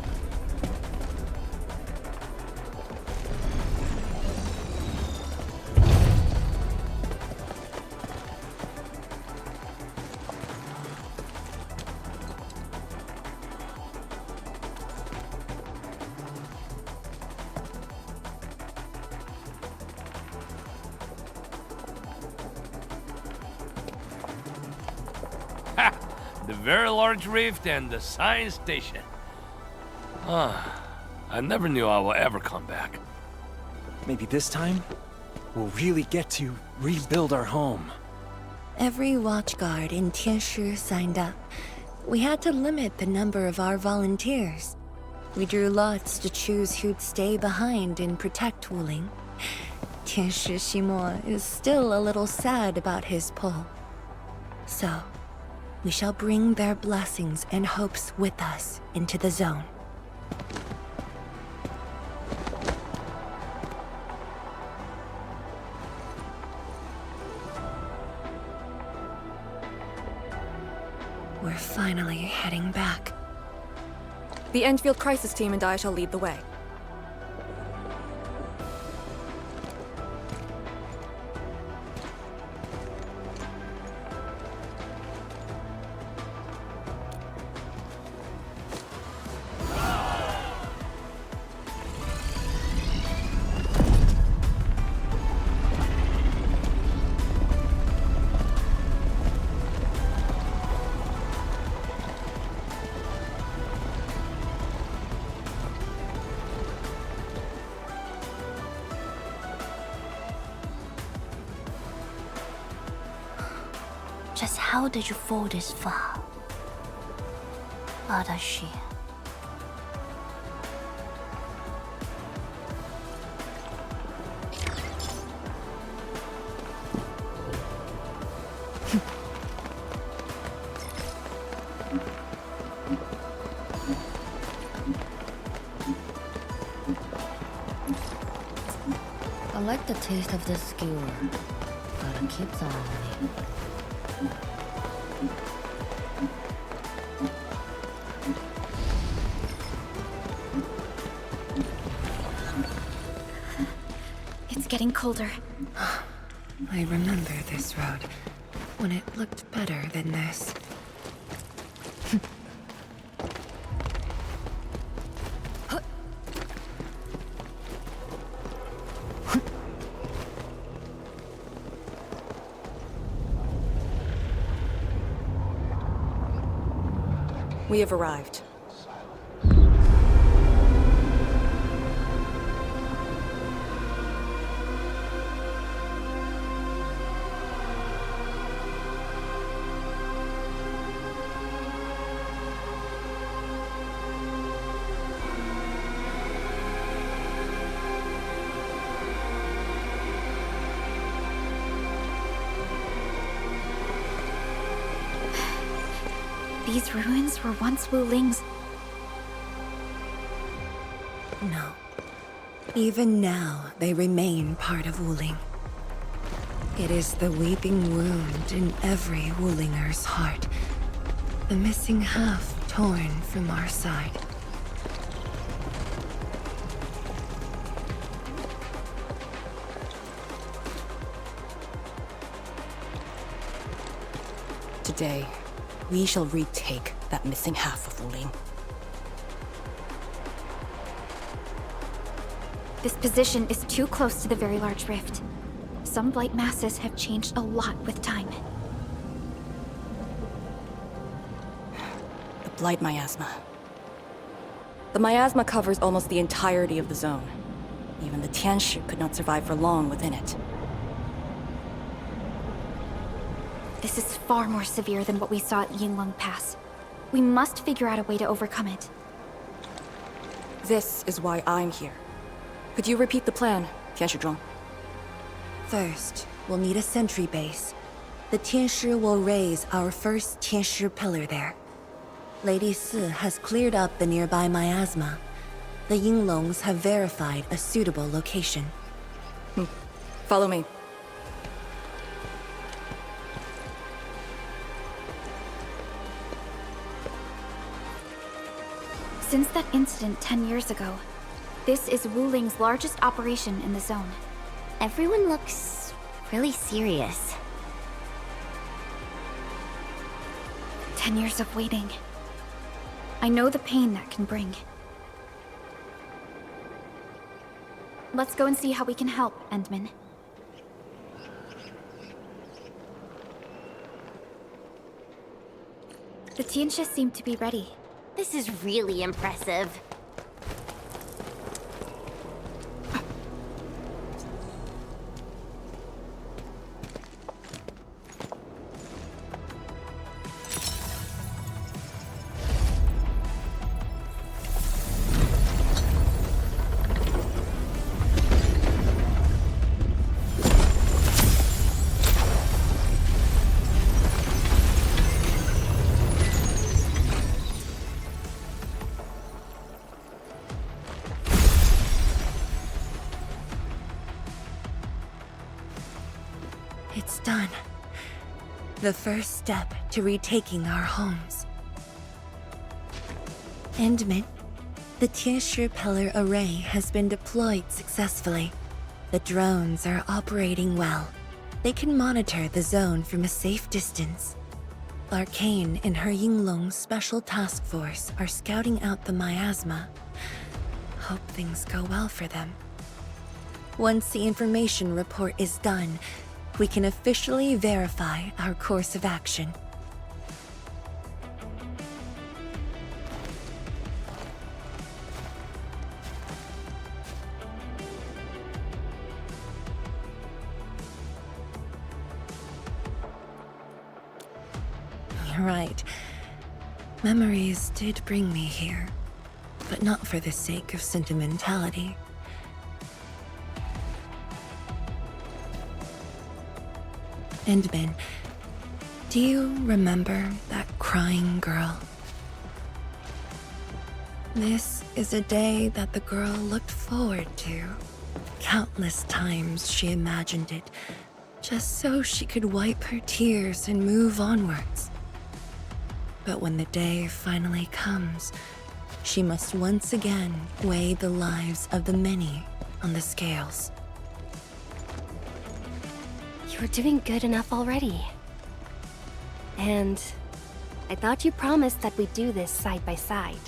The very large rift and the science station. I never knew I would ever come back. Maybe this time, we'll really get to rebuild our home. Every watchguard in Tianshi signed up. We had to limit the number of our volunteers. We drew lots to choose who'd stay behind and protect Wuling. Tianshi Ximo is still a little sad about his pull. So, we shall bring their blessings and hopes with us into the zone. We're finally heading back. The Endfield crisis team and I shall lead the way. Just how did you fall this far? Adashi. I like the taste of this skewer, but it keeps on me. It's getting colder. I remember this road, when it looked better than this. We have arrived. These ruins were once Wuling's. No. Even now, they remain part of Wuling. It is the weeping wound in every Wulinger's heart. The missing half torn from our side. Today, we shall retake that missing half of Wuling. This position is too close to the very large rift. Some blight masses have changed a lot with time. The Blight Miasma. The miasma covers almost the entirety of the zone. Even the Tianshi could not survive for long within it. This is far more severe than what we saw at Yinglong Pass. We must figure out a way to overcome it. This is why I'm here. Could you repeat the plan, Tianshi? First, we'll need a sentry base. The Tianshi will raise our first Tianshi pillar there. Lady Si has cleared up the nearby miasma. The Yinglongs have verified a suitable location. Follow me. Since that incident 10 years ago, this is Wuling's largest operation in the zone. Everyone looks really serious. 10 years of waiting. I know the pain that can bring. Let's go and see how we can help, Endman. The Tianxia seem to be ready. This is really impressive. It's done. The first step to retaking our homes. Endman, the Tianxia Pillar Array has been deployed successfully. The drones are operating well. They can monitor the zone from a safe distance. Arcane and her Yinglong Special Task Force are scouting out the miasma. Hope things go well for them. Once the information report is done, we can officially verify our course of action. You're right. Memories did bring me here, but not for the sake of sentimentality. Endman, do you remember that crying girl? This is a day that the girl looked forward to. Countless times she imagined it, just so she could wipe her tears and move onwards. But when the day finally comes, she must once again weigh the lives of the many on the scales. You're doing good enough already. And I thought you promised that we'd do this side by side.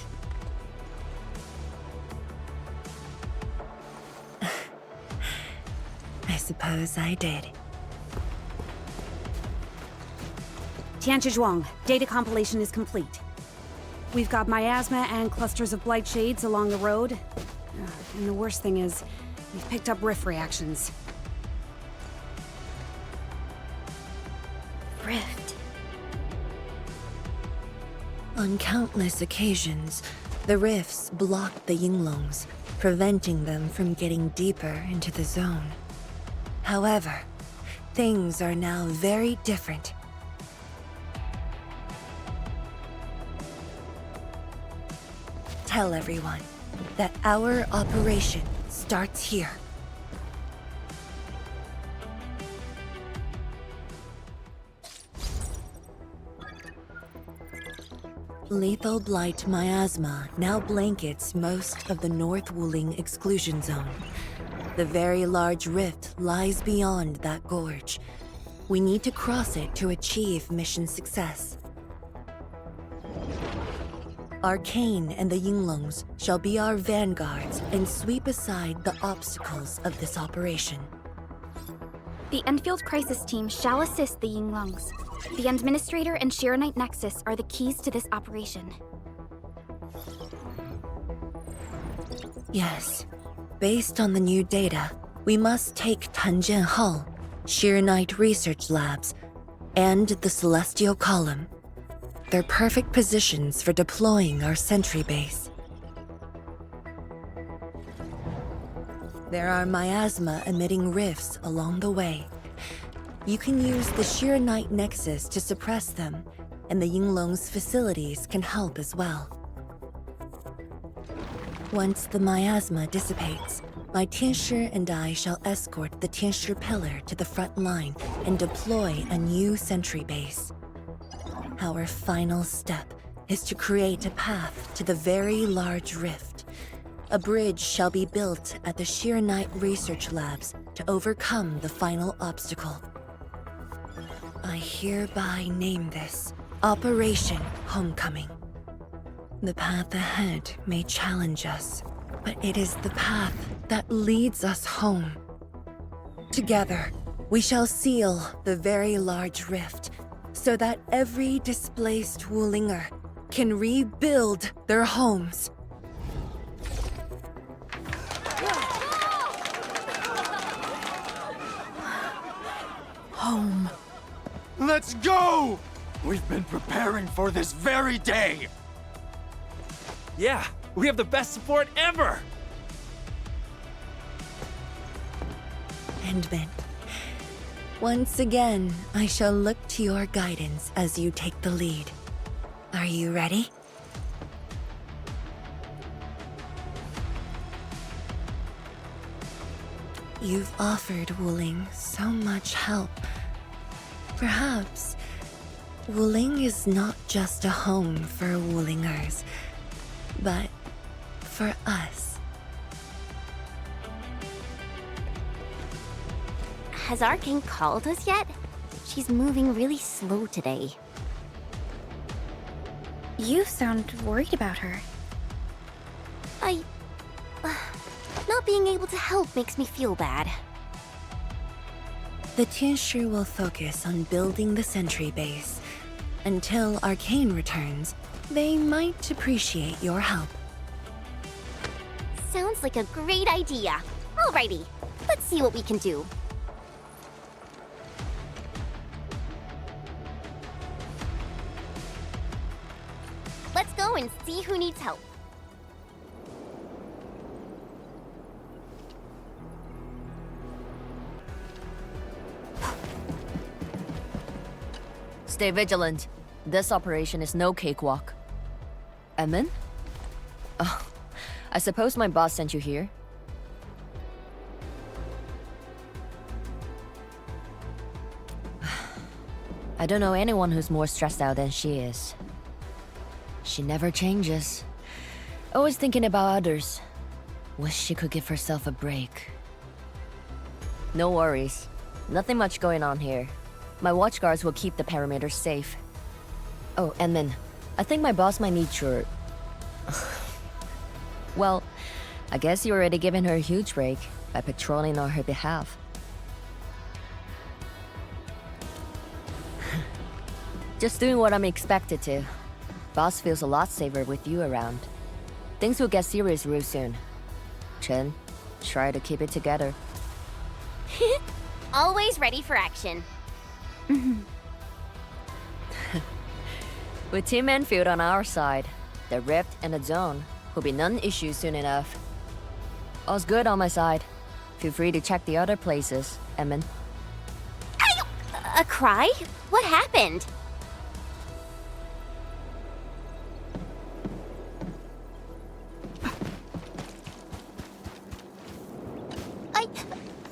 I suppose I did. Tianxia Zhuang, data compilation is complete. We've got miasma and clusters of blight shades along the road. And the worst thing is, we've picked up rift reactions. Rift. On countless occasions, the rifts blocked the Yinglongs, preventing them from getting deeper into the zone. However, things are now very different. Tell everyone that our operation starts here. Lethal Blight miasma now blankets most of the North Wuling exclusion zone. The very large rift lies beyond that gorge. We need to cross it to achieve mission success. Arcane and the Yinglongs shall be our vanguards and sweep aside the obstacles of this operation. The Endfield Crisis Team shall assist the Yinglongs. The Administrator and Shiranite Nexus are the keys to this operation. Yes. Based on the new data, we must take Tanjian Hall, Shiranite Research Labs, and the Celestial Column. They're perfect positions for deploying our sentry base. There are miasma-emitting rifts along the way. You can use the Shiranite Nexus to suppress them, and the Yinglong's facilities can help as well. Once the miasma dissipates, my Tianxia and I shall escort the Tianxia Pillar to the front line and deploy a new sentry base. Our final step is to create a path to the very large rift. A bridge shall be built at the Shiranite Research Labs to overcome the final obstacle. I hereby name this Operation Homecoming. The path ahead may challenge us, but it is the path that leads us home. Together, we shall seal the very large rift, so that every displaced Wulinger can rebuild their homes. Home. Let's go! We've been preparing for this very day! Yeah, we have the best support ever! Endman, once again, I shall look to your guidance as you take the lead. Are you ready? You've offered Wuling so much help. Perhaps Wuling is not just a home for Wulingers, but for us. Has our king called us yet? She's moving really slow today. You sound worried about her. Not being able to help makes me feel bad. The Tianshu will focus on building the sentry base. Until Arcane returns, they might appreciate your help. Sounds like a great idea. Alrighty, let's see what we can do. Let's go and see who needs help. Stay vigilant. This operation is no cakewalk. Emin? Oh, I suppose my boss sent you here? I don't know anyone who's more stressed out than she is. She never changes. Always thinking about others. Wish she could give herself a break. No worries. Nothing much going on here. My watchguards will keep the perimeter safe. Oh, and then, I think my boss might need your... Well, I guess you already given her a huge break by patrolling on her behalf. Just doing what I'm expected to. Boss feels a lot safer with you around. Things will get serious real soon. Chen, try to keep it together. Always ready for action. With Team Endfield on our side, the Rift and the Zone will be non-issue soon enough. All's good on my side. Feel free to check the other places, Emin. A cry? What happened?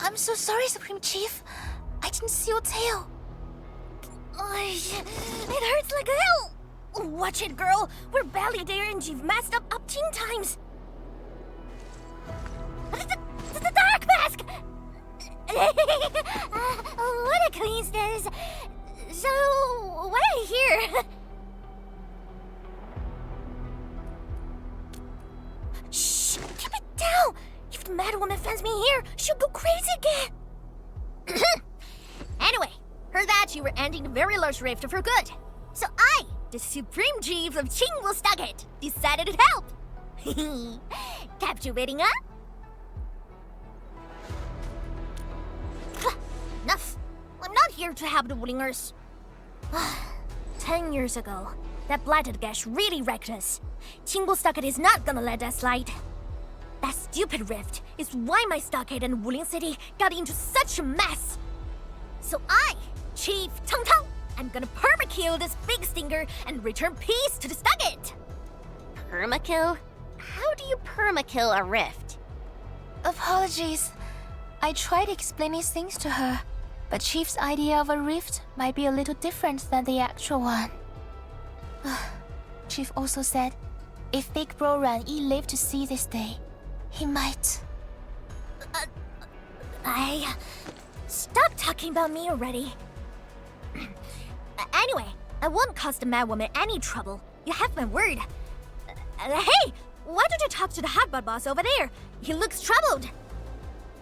I'm so sorry, Supreme Chief. I didn't see your tail. It hurts like hell. Watch it, girl. We're barely there and you've messed up 10 times. The dark mask! What a coincidence. So, what I hear? Shh! Keep it down! If the Mad Woman finds me here, she'll go crazy again! Anyway, heard that you were ending the very large rift for good. So I, the Supreme Chief of Qingwu, decided to help. Captivating, huh? Enough. I'm not here to help the Wulingers. 10 years ago, that blighted gash really wrecked us. Qingwu is not gonna let that slide. That stupid rift is why my stockade and Wuling City got into such a mess. So I, Chief Tang Tang, am gonna permakill this big stinger and return peace to the stockade. Permakill? How do you permakill a rift? Apologies. I tried explaining things to her, but Chief's idea of a rift might be a little different than the actual one. Chief also said, if Big Bro Ran Yi lived to see this day, he might... Stop talking about me already. Anyway, I won't cause the Mad Woman any trouble. You have my word. Hey! Why don't you talk to the Hotbot boss over there? He looks troubled.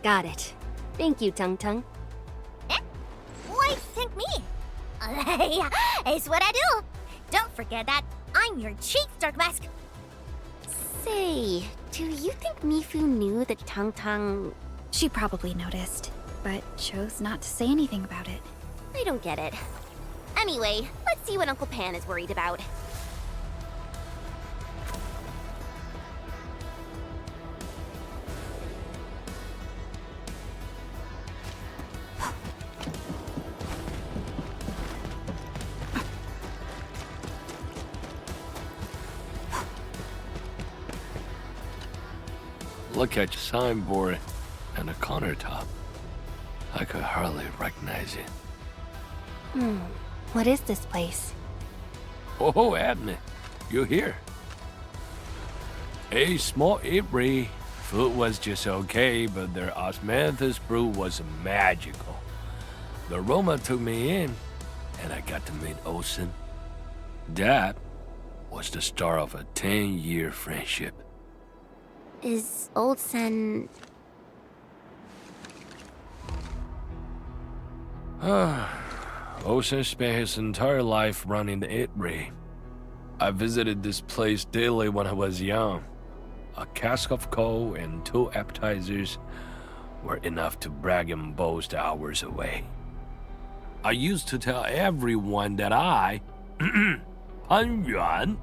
Got it. Thank you, Tung Tung. Eh? Why thank me? It's what I do. Don't forget that I'm your chief, Dark Mask. Say, do you think Mifu knew that Tang Tang... She probably noticed, but chose not to say anything about it. I don't get it. Anyway, let's see what Uncle Pan is worried about. Look at your signboard and the countertop. I could hardly recognize it. What is this place? Oh, Admin, you're here. A small eatery. Food was just okay, but their osmanthus brew was magical. The aroma took me in, and I got to meet Olsen. That was the start of a 10-year friendship. Is Old Sen... Olsen spent his entire life running the eatery. I visited this place daily when I was young. A cask of coal and 2 appetizers were enough to brag and boast hours away. I used to tell everyone that I, Pan Yuan,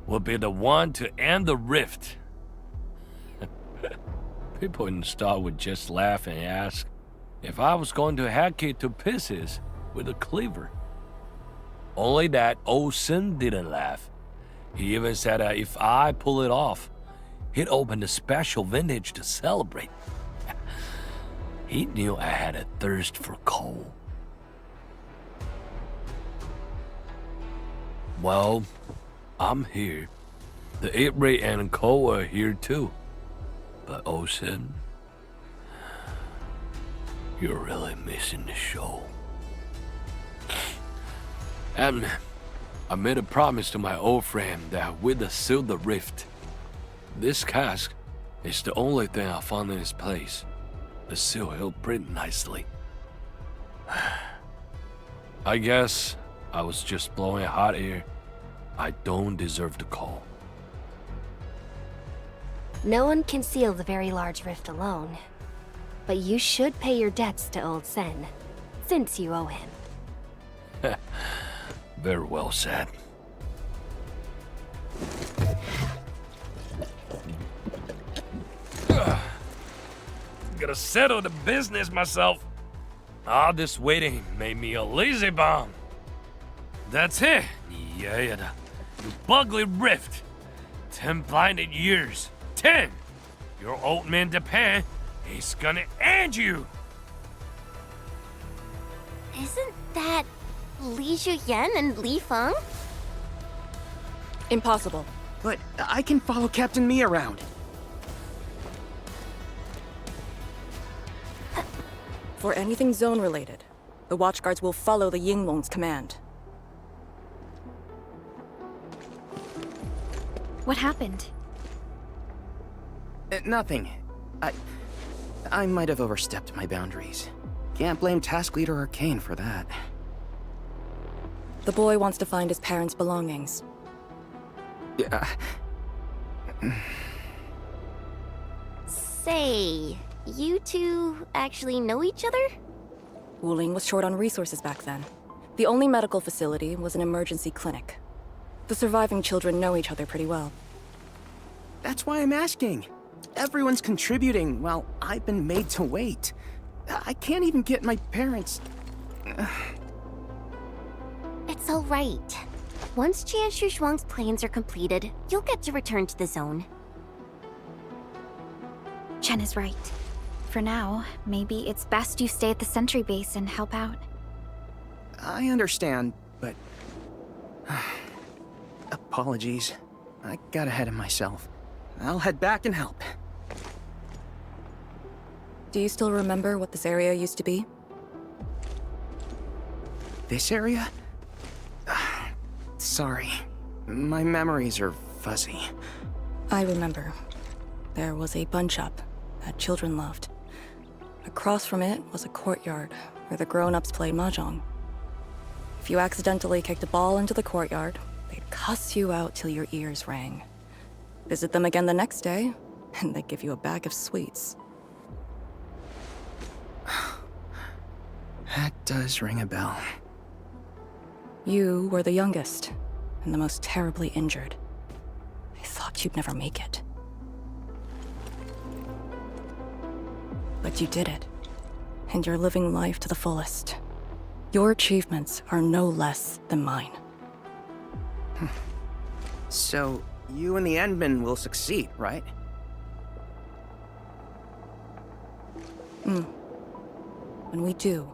would be the one to end the rift. People in the store would just laugh and ask if I was going to hack it to pieces with a cleaver. Only that Olsen didn't laugh. He even said that if I pull it off, he'd open a special vintage to celebrate. He knew I had a thirst for coal. Well, I'm here. The eatery and coal are here too. But Olsen, you're really missing the show. And I made a promise to my old friend that we'd seal the rift. This cask is the only thing I found in this place. The seal held pretty nicely. I guess I was just blowing hot air. I don't deserve the call. No one can seal the very large rift alone. But you should pay your debts to Old Sen, since you owe him. Very well said. Gotta settle the business myself. All this waiting made me a lazy bum. That's it. Yeah, the ugly rift. 10 blinded years. 10. Your old man Japan, he's gonna end you. Isn't that Li Zhuyen and Li Feng? Impossible. But I can follow Captain Mi around. For anything zone-related, the Watchguards will follow the Yinglong's command. What happened? Nothing. I might have overstepped my boundaries. Can't blame Task Leader Arcane for that. The boy wants to find his parents' belongings. Yeah. Say, you two actually know each other? Wuling was short on resources back then. The only medical facility was an emergency clinic. The surviving children know each other pretty well. That's why I'm asking. Everyone's contributing while I've been made to wait. I can't even get my parents... It's all right. Once Jianshu Zhuang's plans are completed, you'll get to return to the zone. Chen is right. For now, maybe it's best you stay at the sentry base and help out. I understand, but... Apologies. I got ahead of myself. I'll head back and help. Do you still remember what this area used to be? This area? Sorry. My memories are fuzzy. I remember. There was a bun shop that children loved. Across from it was a courtyard where the grown-ups played mahjong. If you accidentally kicked a ball into the courtyard, they'd cuss you out till your ears rang. Visit them again the next day, and they'd give you a bag of sweets. That does ring a bell. You were the youngest, and the most terribly injured. They thought you'd never make it. But you did it, and you're living life to the fullest. Your achievements are no less than mine. So, you and the Endmen will succeed, right? When we do,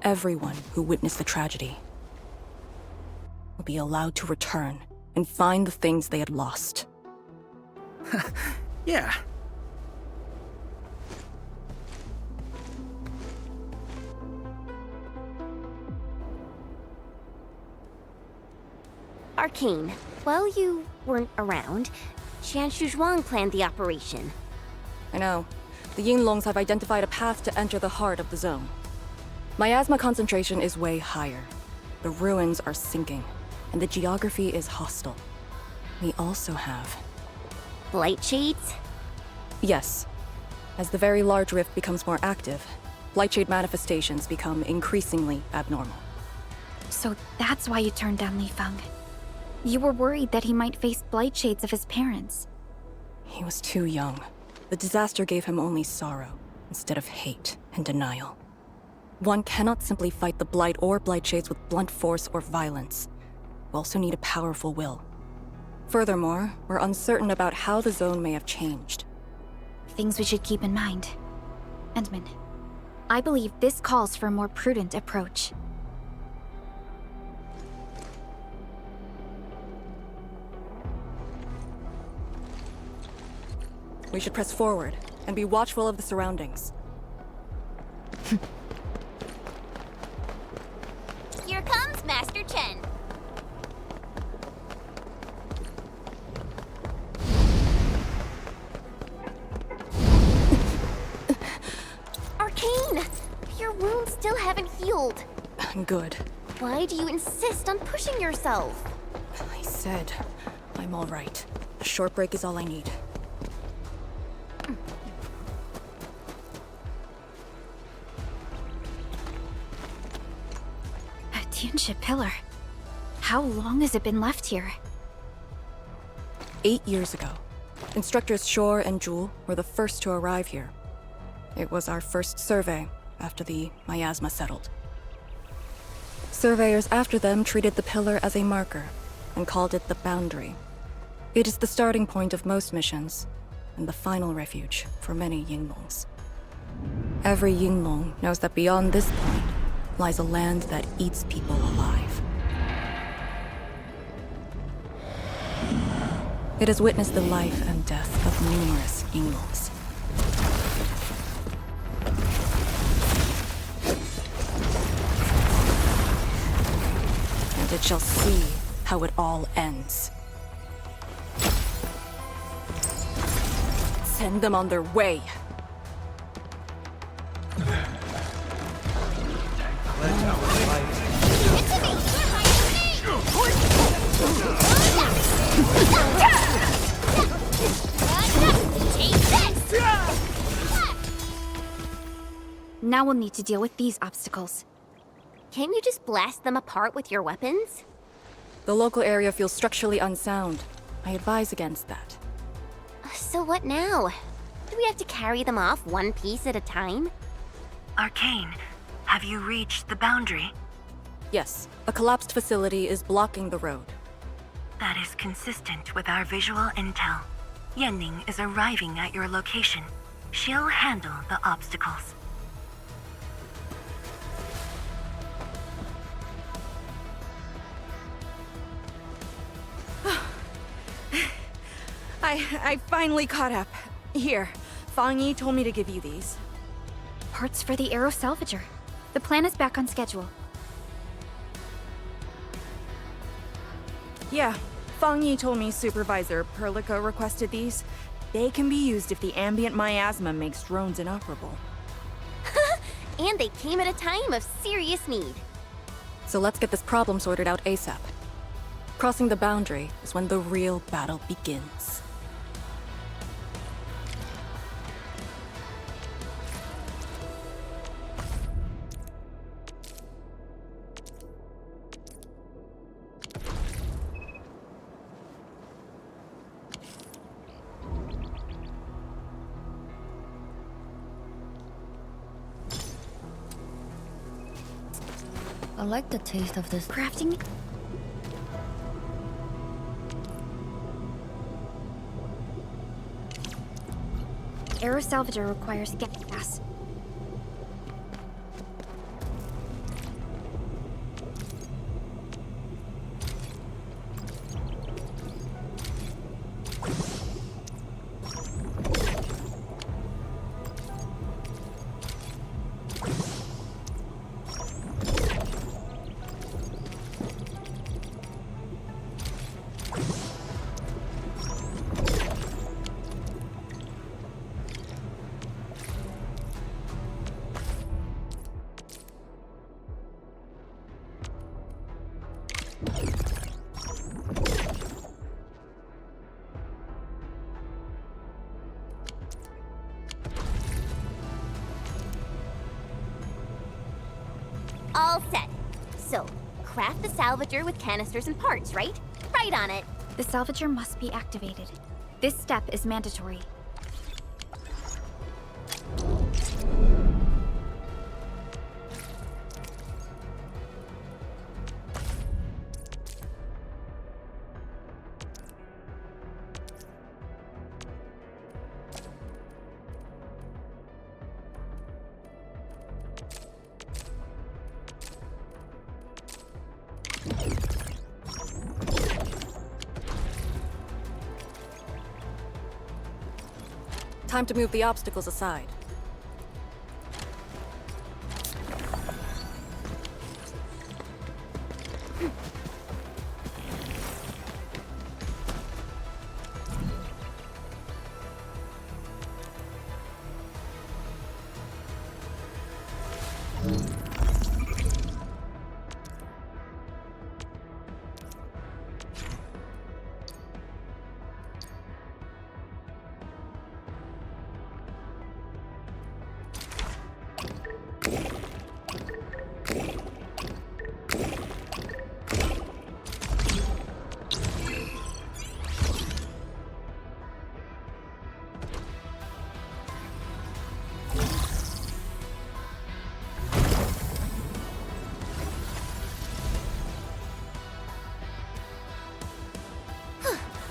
everyone who witnessed the tragedy will be allowed to return and find the things they had lost. Yeah. Arcane, while you weren't around, Qianshu Zhuang planned the operation. I know. The Yinglongs have identified a path to enter the heart of the zone. Miasma concentration is way higher. The ruins are sinking, and the geography is hostile. We also have... Blight shades? Yes. As the very large rift becomes more active, Blightshade manifestations become increasingly abnormal. So that's why you turned down Li Feng. You were worried that he might face blight shades of his parents. He was too young. The disaster gave him only sorrow, instead of hate and denial. One cannot simply fight the Blight or Blightshades with blunt force or violence. We also need a powerful will. Furthermore, we're uncertain about how the zone may have changed. Things we should keep in mind. Endman, I believe this calls for a more prudent approach. We should press forward and be watchful of the surroundings. Here comes Master Chen. Arcane! Your wounds still haven't healed. Good. Why do you insist on pushing yourself? I said, I'm all right. A short break is all I need. A Tianxia pillar. How long has it been left here? 8 years ago, instructors Shore and Jewel were the first to arrive here. It was our first survey after the miasma settled. Surveyors after them treated the pillar as a marker and called it the boundary. It is the starting point of most missions and the final refuge for many Yinglongs. Every Yinglong knows that beyond this point lies a land that eats people alive. It has witnessed the life and death of numerous Yinglongs. And it shall see how it all ends. Send them on their way. Now we'll need to deal with these obstacles. Can't you just blast them apart with your weapons? The local area feels structurally unsound. I advise against that. So what now? Do we have to carry them off one piece at a time? Arcane, have you reached the boundary? Yes, a collapsed facility is blocking the road. That is consistent with our visual intel. Yenning is arriving at your location. She'll handle the obstacles. I finally caught up. Here, Fang Yi told me to give you these. Parts for the Aero Salvager. The plan is back on schedule. Yeah, Fang Yi told me Supervisor Perlica requested these. They can be used if the ambient miasma makes drones inoperable. And they came at a time of serious need. So let's get this problem sorted out ASAP. Crossing the boundary is when the real battle begins. I like the taste of this. Crafting? Aero salvager requires gas. All set. So, craft the salvager with canisters and parts, right? Right on it. The salvager must be activated. This step is mandatory. Time to move the obstacles aside.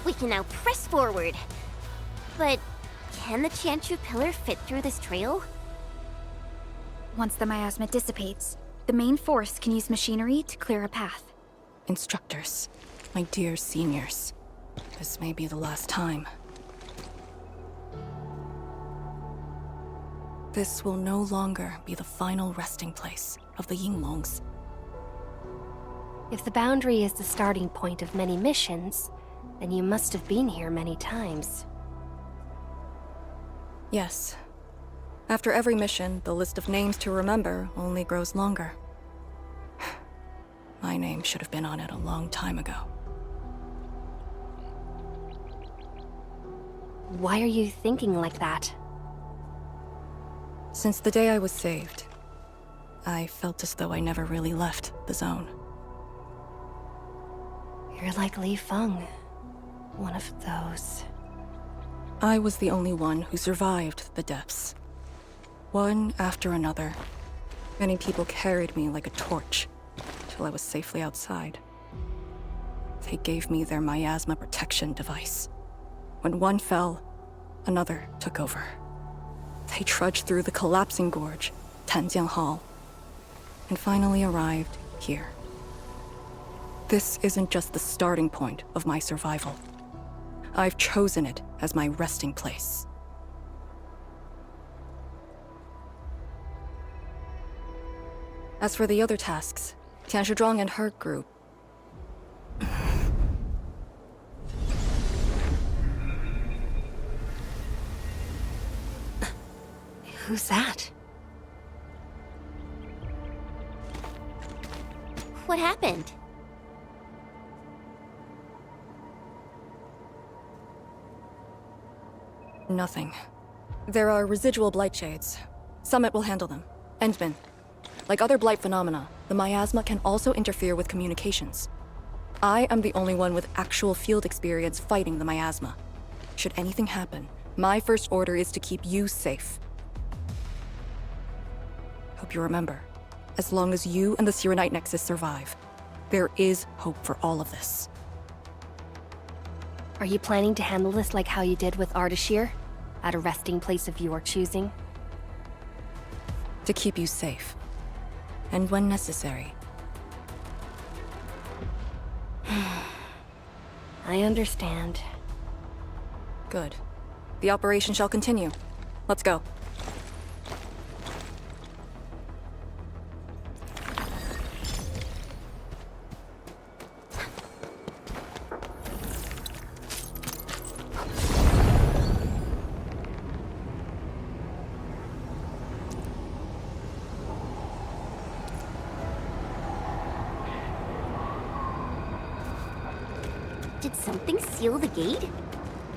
We can now press forward. But can the Tianchu pillar fit through this trail? Once the miasma dissipates, the main force can use machinery to clear a path. Instructors, my dear seniors, this may be the last time. This will no longer be the final resting place of the Yinglongs. If the boundary is the starting point of many missions, then you must have been here many times. Yes. After every mission, the list of names to remember only grows longer. My name should have been on it a long time ago. Why are you thinking like that? Since the day I was saved, I felt as though I never really left the zone. You're like Li Feng. One of those. I was the only one who survived the depths. One after another, many people carried me like a torch till I was safely outside. They gave me their miasma protection device. When one fell, another took over. They trudged through the collapsing gorge, Tanjiang Hall, and finally arrived here. This isn't just the starting point of my survival. I've chosen it as my resting place. As for the other tasks, Tianshizhuang and her group. Who's that? What happened? Nothing. There are residual blight shades. Summit will handle them. Endman. Like other blight phenomena, the miasma can also interfere with communications. I am the only one with actual field experience fighting the miasma. Should anything happen, my first order is to keep you safe. Hope you remember, as long as you and the Sirenite Nexus survive, there is hope for all of this. Are you planning to handle this like how you did with Ardashir? At a resting place of your choosing? To keep you safe. And when necessary. I understand. Good. The operation shall continue. Let's go. Did something seal the gate?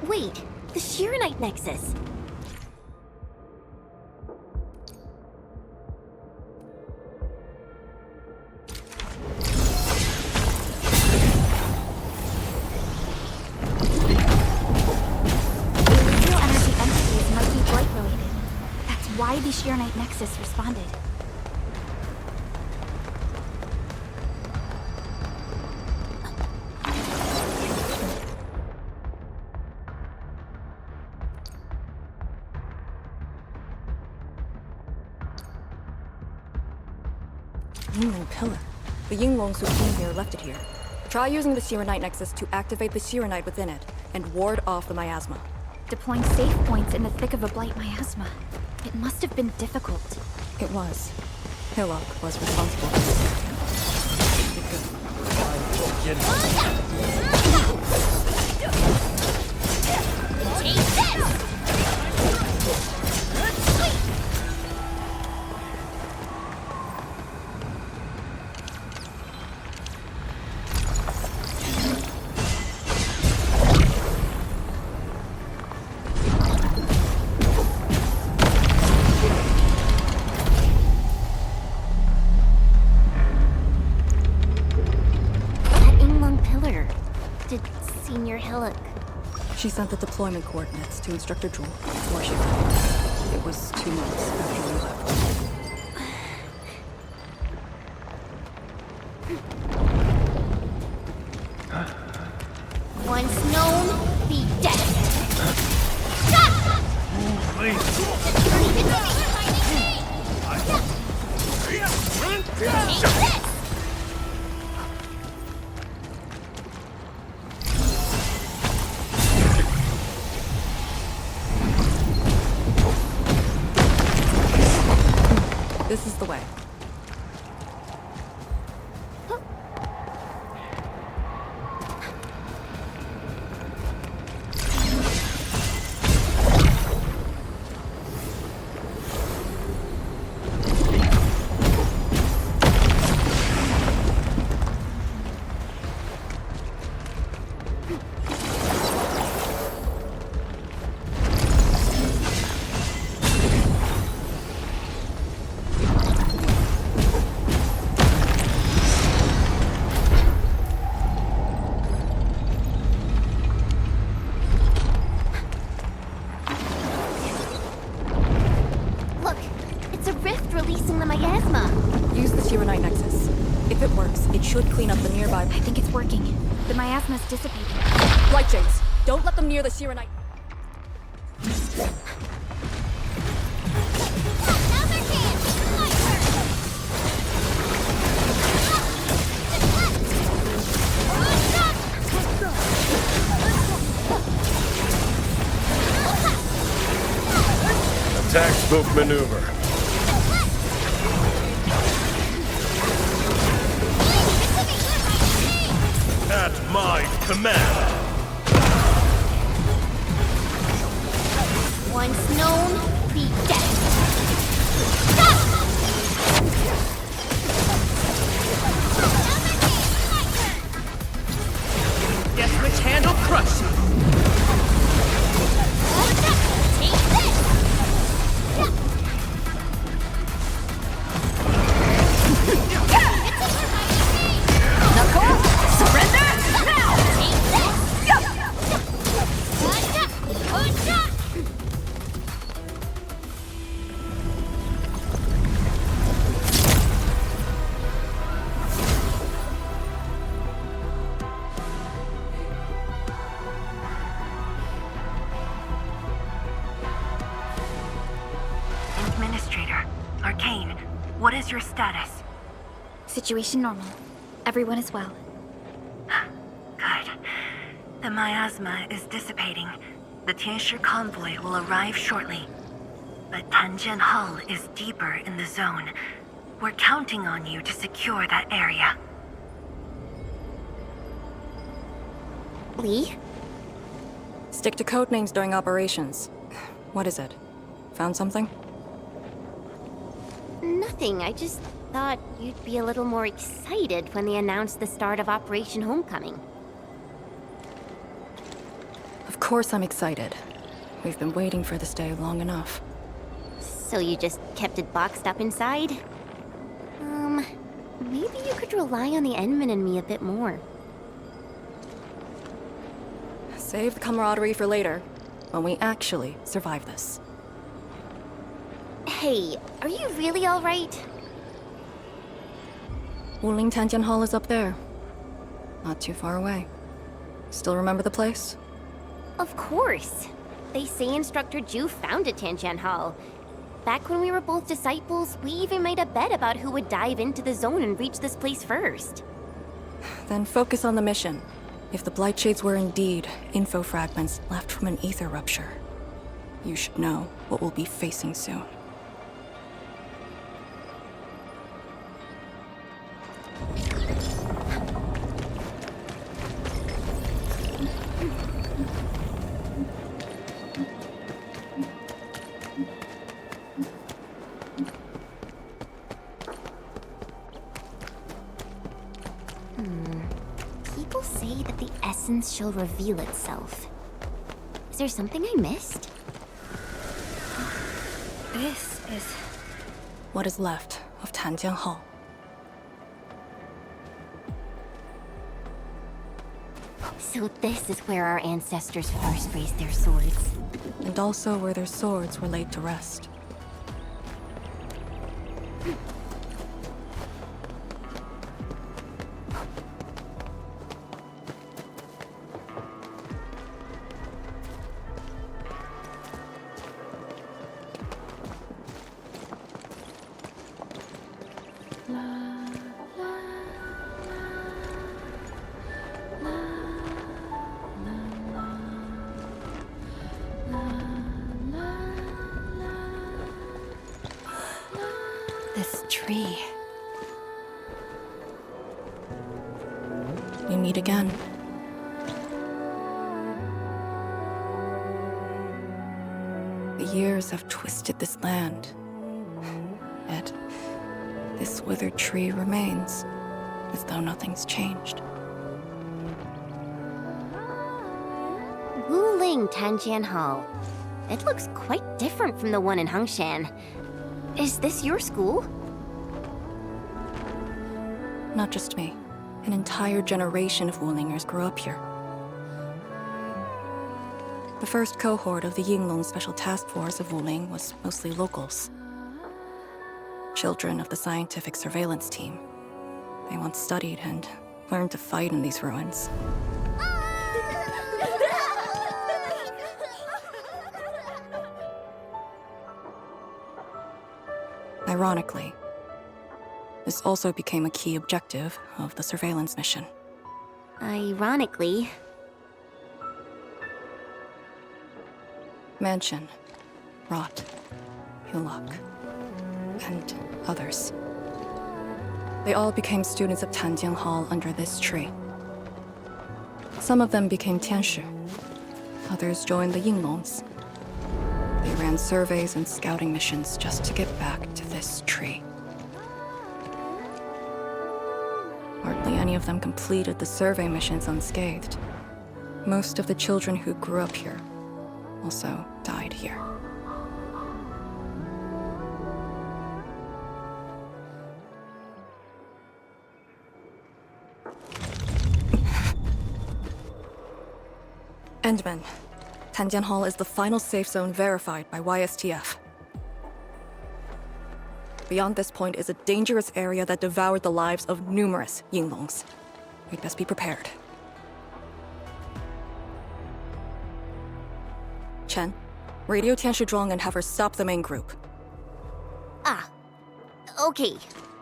Wait, the Shirenite Nexus. Why the Shirenite Nexus responded. Yingling Pillar. The Yinglongs who came here left it here. Try using the Shirenite Nexus to activate the Shirenite within it and ward off the miasma. Deploying safe points in the thick of a blight miasma. It must have been difficult. It was. Hillock was responsible. She sent the deployment coordinates to Instructor Drool before she left. It was 2 months after we left. Once known, be dead. This is the way. Should clean up the nearby. I think it's working. The miasma's dissipating. Light shades! Don't let them near the Shirenite. Attack spook maneuver. At my command. Once known, be dead. Stop! What's your status? Situation normal. Everyone is well. Good. The miasma is dissipating. The Tianshi convoy will arrive shortly. But Tanjian Hall is deeper in the zone. We're counting on you to secure that area. Lee? Stick to codenames during operations. What is it? Found something? Nothing. I just thought you'd be a little more excited when they announced the start of Operation Homecoming. Of course I'm excited. We've been waiting for this day long enough. So you just kept it boxed up inside? Maybe you could rely on the Endman and me a bit more. Save the camaraderie for later, when we actually survive this. Hey, are you really alright? Wuling Tanjian Hall is up there. Not too far away. Still remember the place? Of course. They say Instructor Ju founded Tanjian Hall. Back when we were both disciples, we even made a bet about who would dive into the zone and reach this place first. Then focus on the mission. If the Blight Shades were indeed info fragments left from an ether rupture, you should know what we'll be facing soon. People say that the essence shall reveal itself. Is there something I missed? This is... What is left of Tanjian Hall. So this is where our ancestors first raised their swords. And also where their swords were laid to rest. This tree. We meet again. The years have twisted this land. Yet, this withered tree remains, as though nothing's changed. Wuling Tanjian Hall. It looks quite different from the one in Hongshan. Is this your school? Not just me. An entire generation of Wulingers grew up here. The first cohort of the Yinglong Special Task Force of Wuling was mostly locals. Children of the scientific surveillance team. They once studied and learned to fight in these ruins. Ironically, this also became a key objective of the surveillance mission. Ironically. Mansion, Rot, Hulok, and others. They all became students of Tanjian Hall under this tree. Some of them became Tianshi. Others joined the Yinglongs. They ran surveys and scouting missions just to get back to this tree. Hardly any of them completed the survey missions unscathed. Most of the children who grew up here also died here. Endman. Tanjian Hall is the final safe zone verified by YSTF. Beyond this point is a dangerous area that devoured the lives of numerous Yinglongs. We'd best be prepared. Chen, radio Tianshi Zhuang and have her stop the main group. Ah. Okay,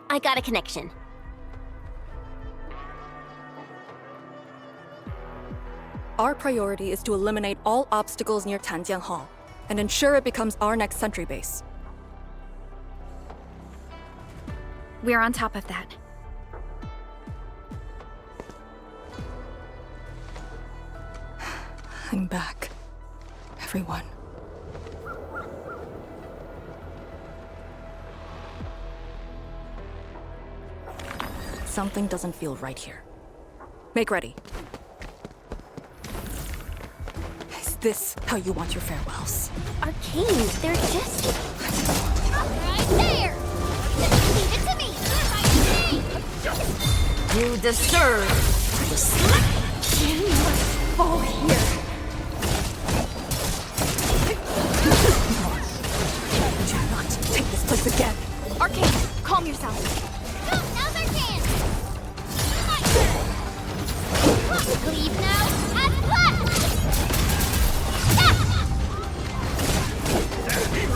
I got a connection. Our priority is to eliminate all obstacles near Tanjiang Hall and ensure it becomes our next sentry base. We're on top of that. I'm back. Everyone. Something doesn't feel right here. Make ready. Is this how you want your farewells? Arcane, they're just... Right there! Leave it to me! You deserve to slap. You must fall here. Do not take this place again. Arcane, calm yourself. Now's our chance! Leave now, as planned! Take this!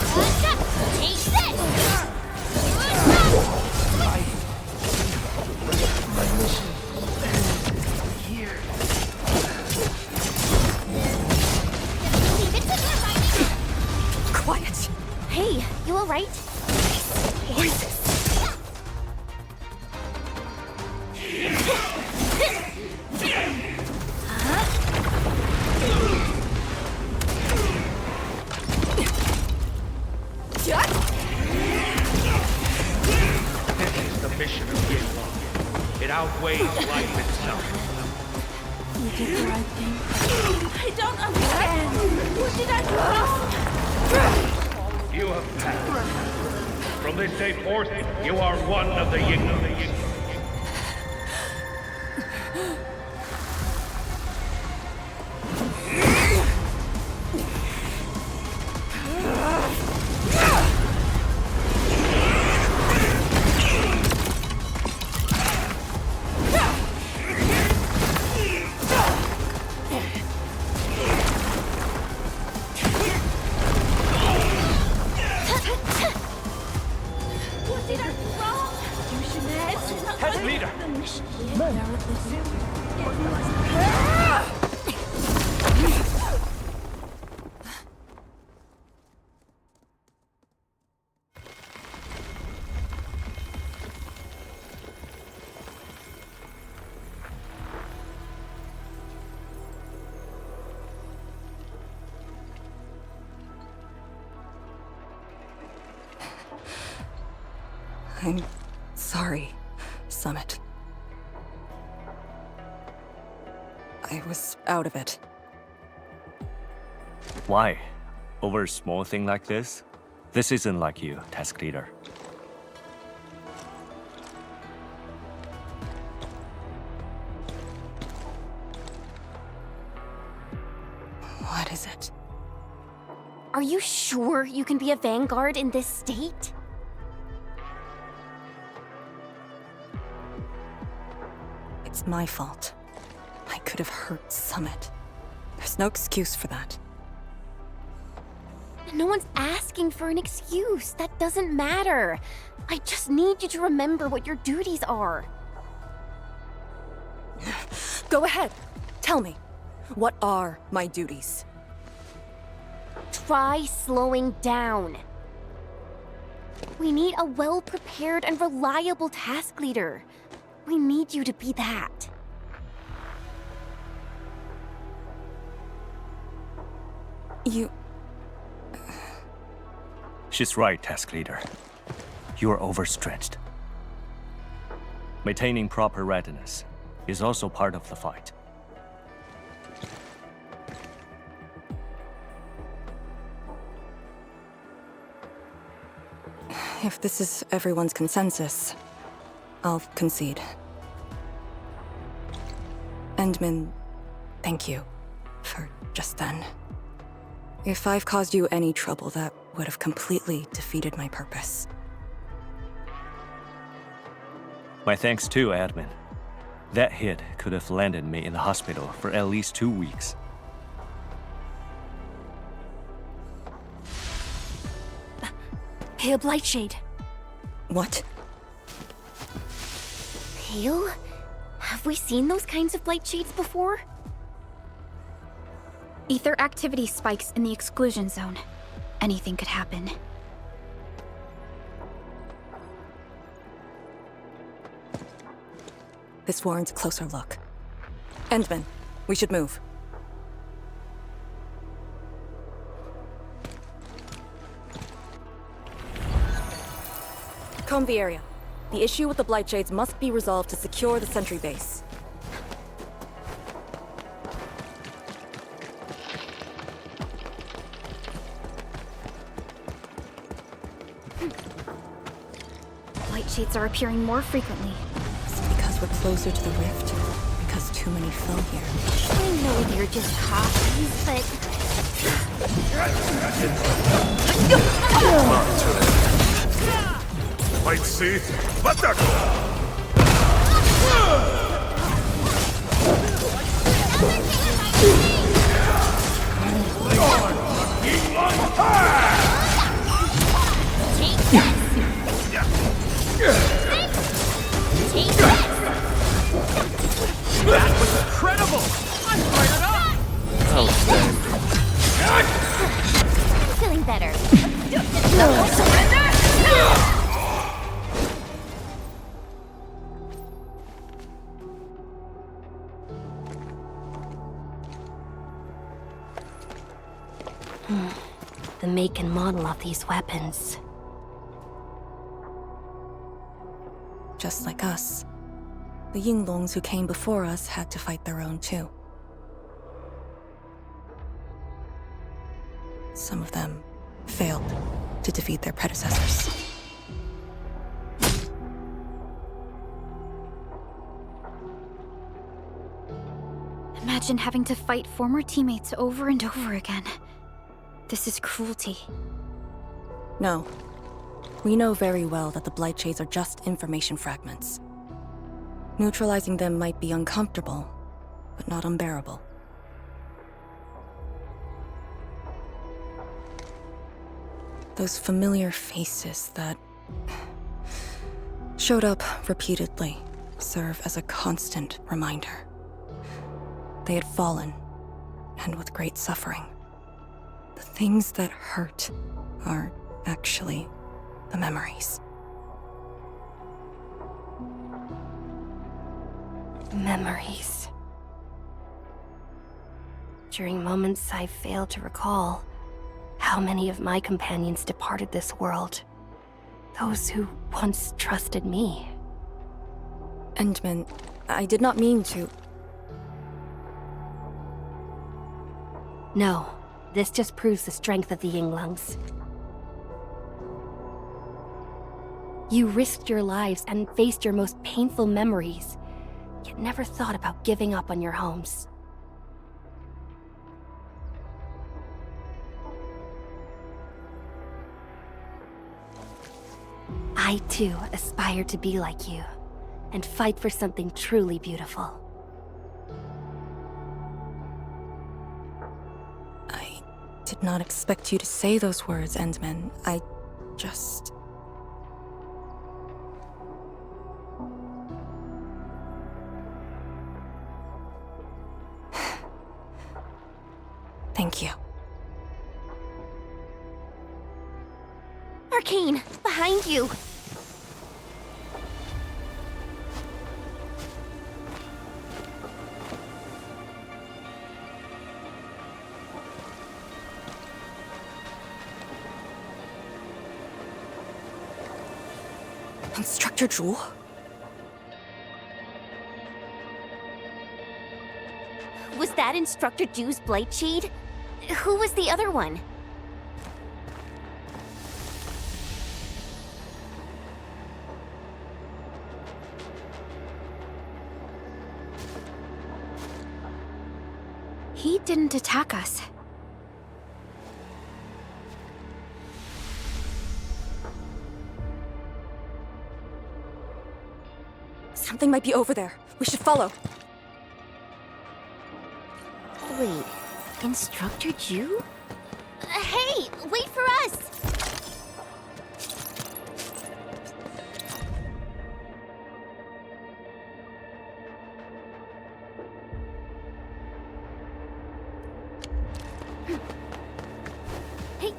My mission here. Leave it to me! Quiet! Hey, you alright? Voices! This is the mission of Yinglong. It outweighs life itself. You did the right thing. I don't understand. What did I do? You have passed. From this day forth, you are one of the Yinglong. I'm sorry, Summit. I was out of it. Why? Over a small thing like this? This isn't like you, task leader. What is it? Are you sure you can be a vanguard in this state? It's my fault. I could have hurt Summit. There's no excuse for that. No one's asking for an excuse. That doesn't matter. I just need you to remember what your duties are. Go ahead. Tell me. What are my duties? Try slowing down. We need a well-prepared and reliable task leader. We need you to be that. You... She's right, task leader. You are overstretched. Maintaining proper readiness is also part of the fight. If this is everyone's consensus, I'll concede. Endman, thank you for just then. If I've caused you any trouble, that would have completely defeated my purpose. My thanks too, admin. That hit could have landed me in the hospital for at least 2 weeks. Hey, Blightshade. What? tail? Have we seen those kinds of blight shades before? Ether activity spikes in the exclusion zone. Anything could happen. This warrants a closer look. Endman, we should move. Comb the area. The issue with the Blight Shades must be resolved to secure the sentry base. Light shades are appearing more frequently. Is it because we're closer to the rift? Because too many fell here? I know they're just copies, but... Might see. Let that go! That was incredible! I'm fired up! Well said. I'm feeling better. No surrender! The make and model of these weapons. Just like us. The Yinglongs who came before us had to fight their own too. Some of them failed to defeat their predecessors. Imagine having to fight former teammates over and over again. This is cruelty. No. We know very well that the Blight Shades are just information fragments. Neutralizing them might be uncomfortable, but not unbearable. Those familiar faces that showed up repeatedly serve as a constant reminder. They had fallen, and with great suffering. The things that hurt are actually the memories. Memories. During moments I failed to recall, how many of my companions departed this world. Those who once trusted me. Endman, I did not mean to... No, this just proves the strength of the Yinglongs. You risked your lives and faced your most painful memories, yet never thought about giving up on your homes. I too aspire to be like you, and fight for something truly beautiful. I did not expect you to say those words, Endman. I just... Thank you. Arcane, behind you! Instructor Jewel? Was that Instructor Jew's Blight Shade? Who was the other one? He didn't attack us. Something might be over there. We should follow. Wait, Instructor Jew? Hey, wait for us! Hey.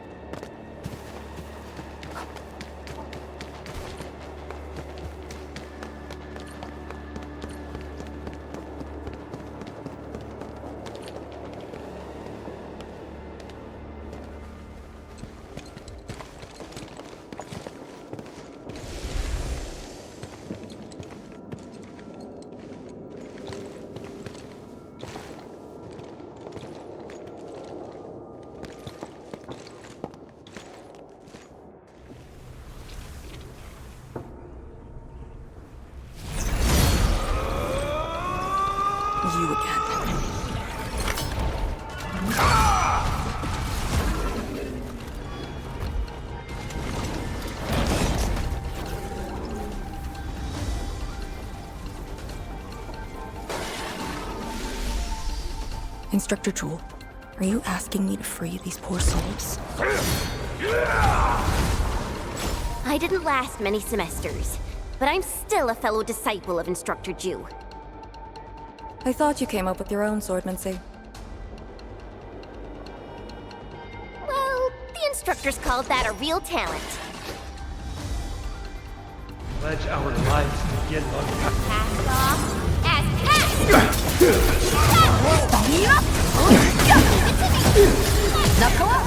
You again. Instructor Jewel, are you asking me to free these poor souls? I didn't last many semesters, but I'm still a fellow disciple of Instructor Ju. I thought you came up with your own swordmancy. Well, the instructors called that a real talent. Pledge our lives to Yinlong. Cast off as cast! Knuckle up!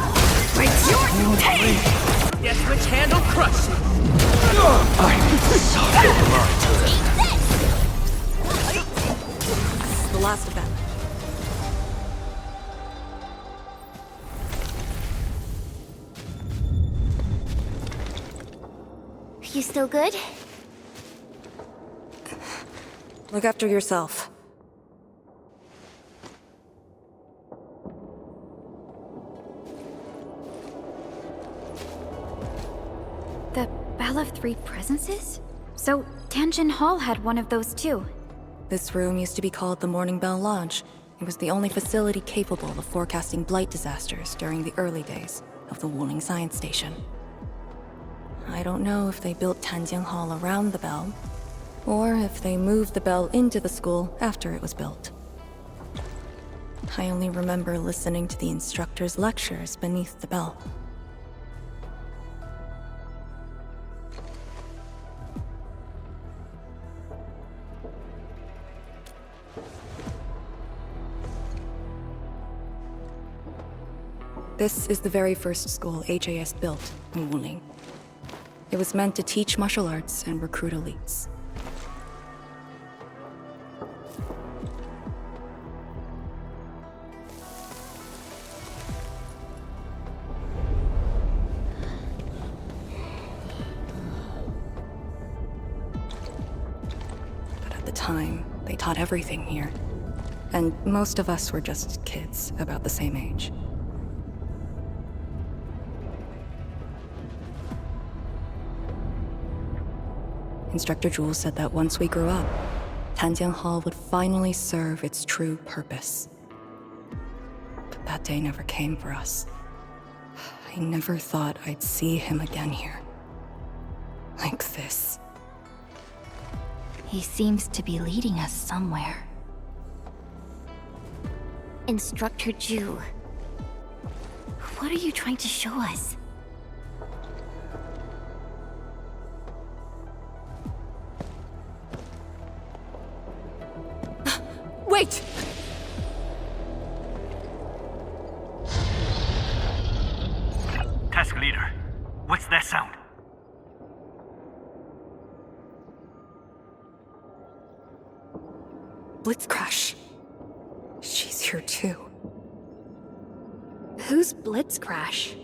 It's your turn! Guess which hand will crush you? I'm so alert. This is the last of them. You still good? Look after yourself. The Bell of Three Presences? So, Tanjin Hall had one of those too. This room used to be called the Morning Bell Lodge. It was the only facility capable of forecasting blight disasters during the early days of the Wuling Science Station. I don't know if they built Tanjin Hall around the bell, or if they moved the bell into the school after it was built. I only remember listening to the instructor's lectures beneath the bell. This is the very first school HAS built in Wuling. It was meant to teach martial arts and recruit elites. But at the time, they taught everything here. And most of us were just kids about the same age. Instructor Jewel said that once we grew up, Tanjian Hall would finally serve its true purpose. But that day never came for us. I never thought I'd see him again here. Like this. He seems to be leading us somewhere. Instructor Ju, what are you trying to show us? Wait! Task leader, what's that sound? Blitzcrash. She's here too. Who's Blitzcrash?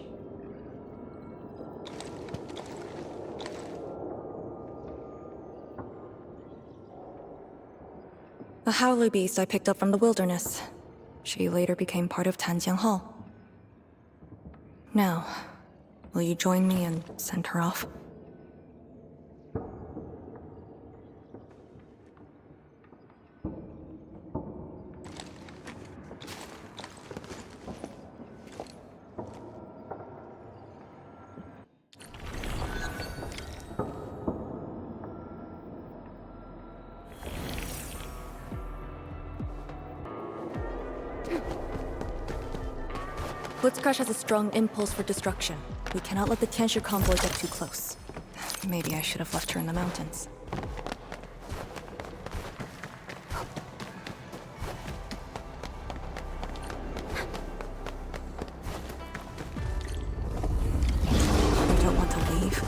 A howler beast I picked up from the wilderness. She later became part of Tanjian Hall. Now, will you join me and send her off? Blitzcrash has a strong impulse for destruction. We cannot let the Tianshi convoy get too close. Maybe I should have left her in the mountains. I don't want to leave.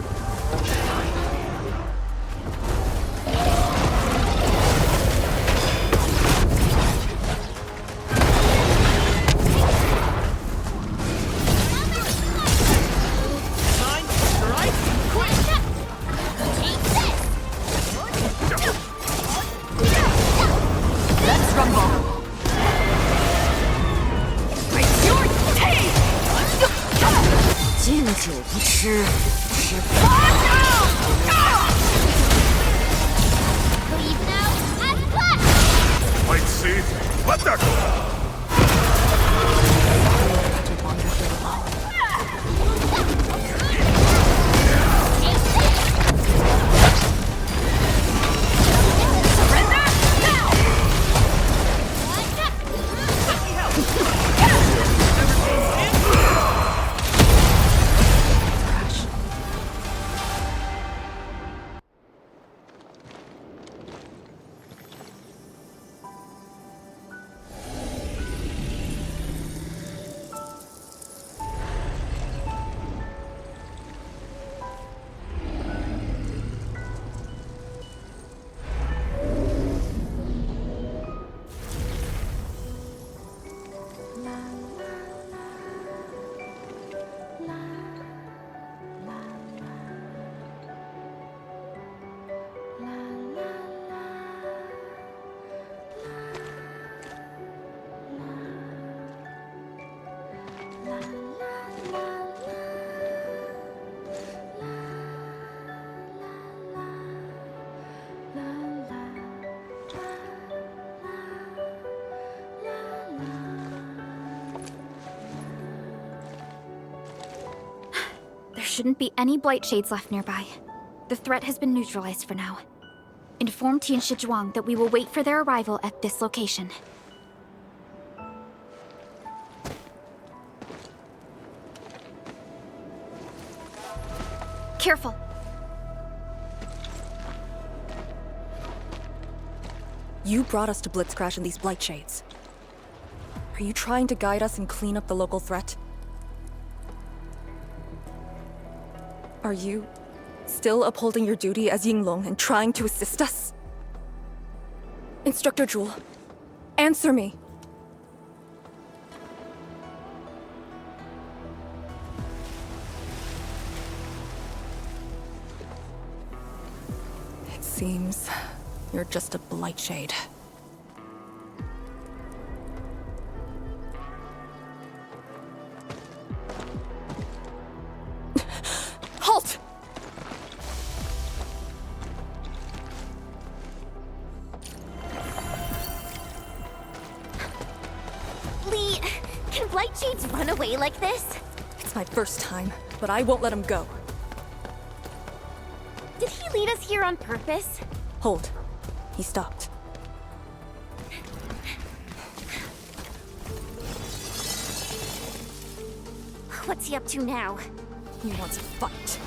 Might see. Let that go! There shouldn't be any blight shades left nearby. The threat has been neutralized for now. Inform Tianshi Zhuang that we will wait for their arrival at this location. Careful. You brought us to Blitzcrash and these blight shades. Are you trying to guide us and clean up the local threat? Are you still upholding your duty as Yinglong and trying to assist us? Instructor Jewel, answer me. It seems you're just a blight shade. Halt! Lee, can blight shades run away like this? It's my first time, but I won't let him go. Did he lead us here on purpose? Hold. He stopped. What's he up to now? He wants a fight.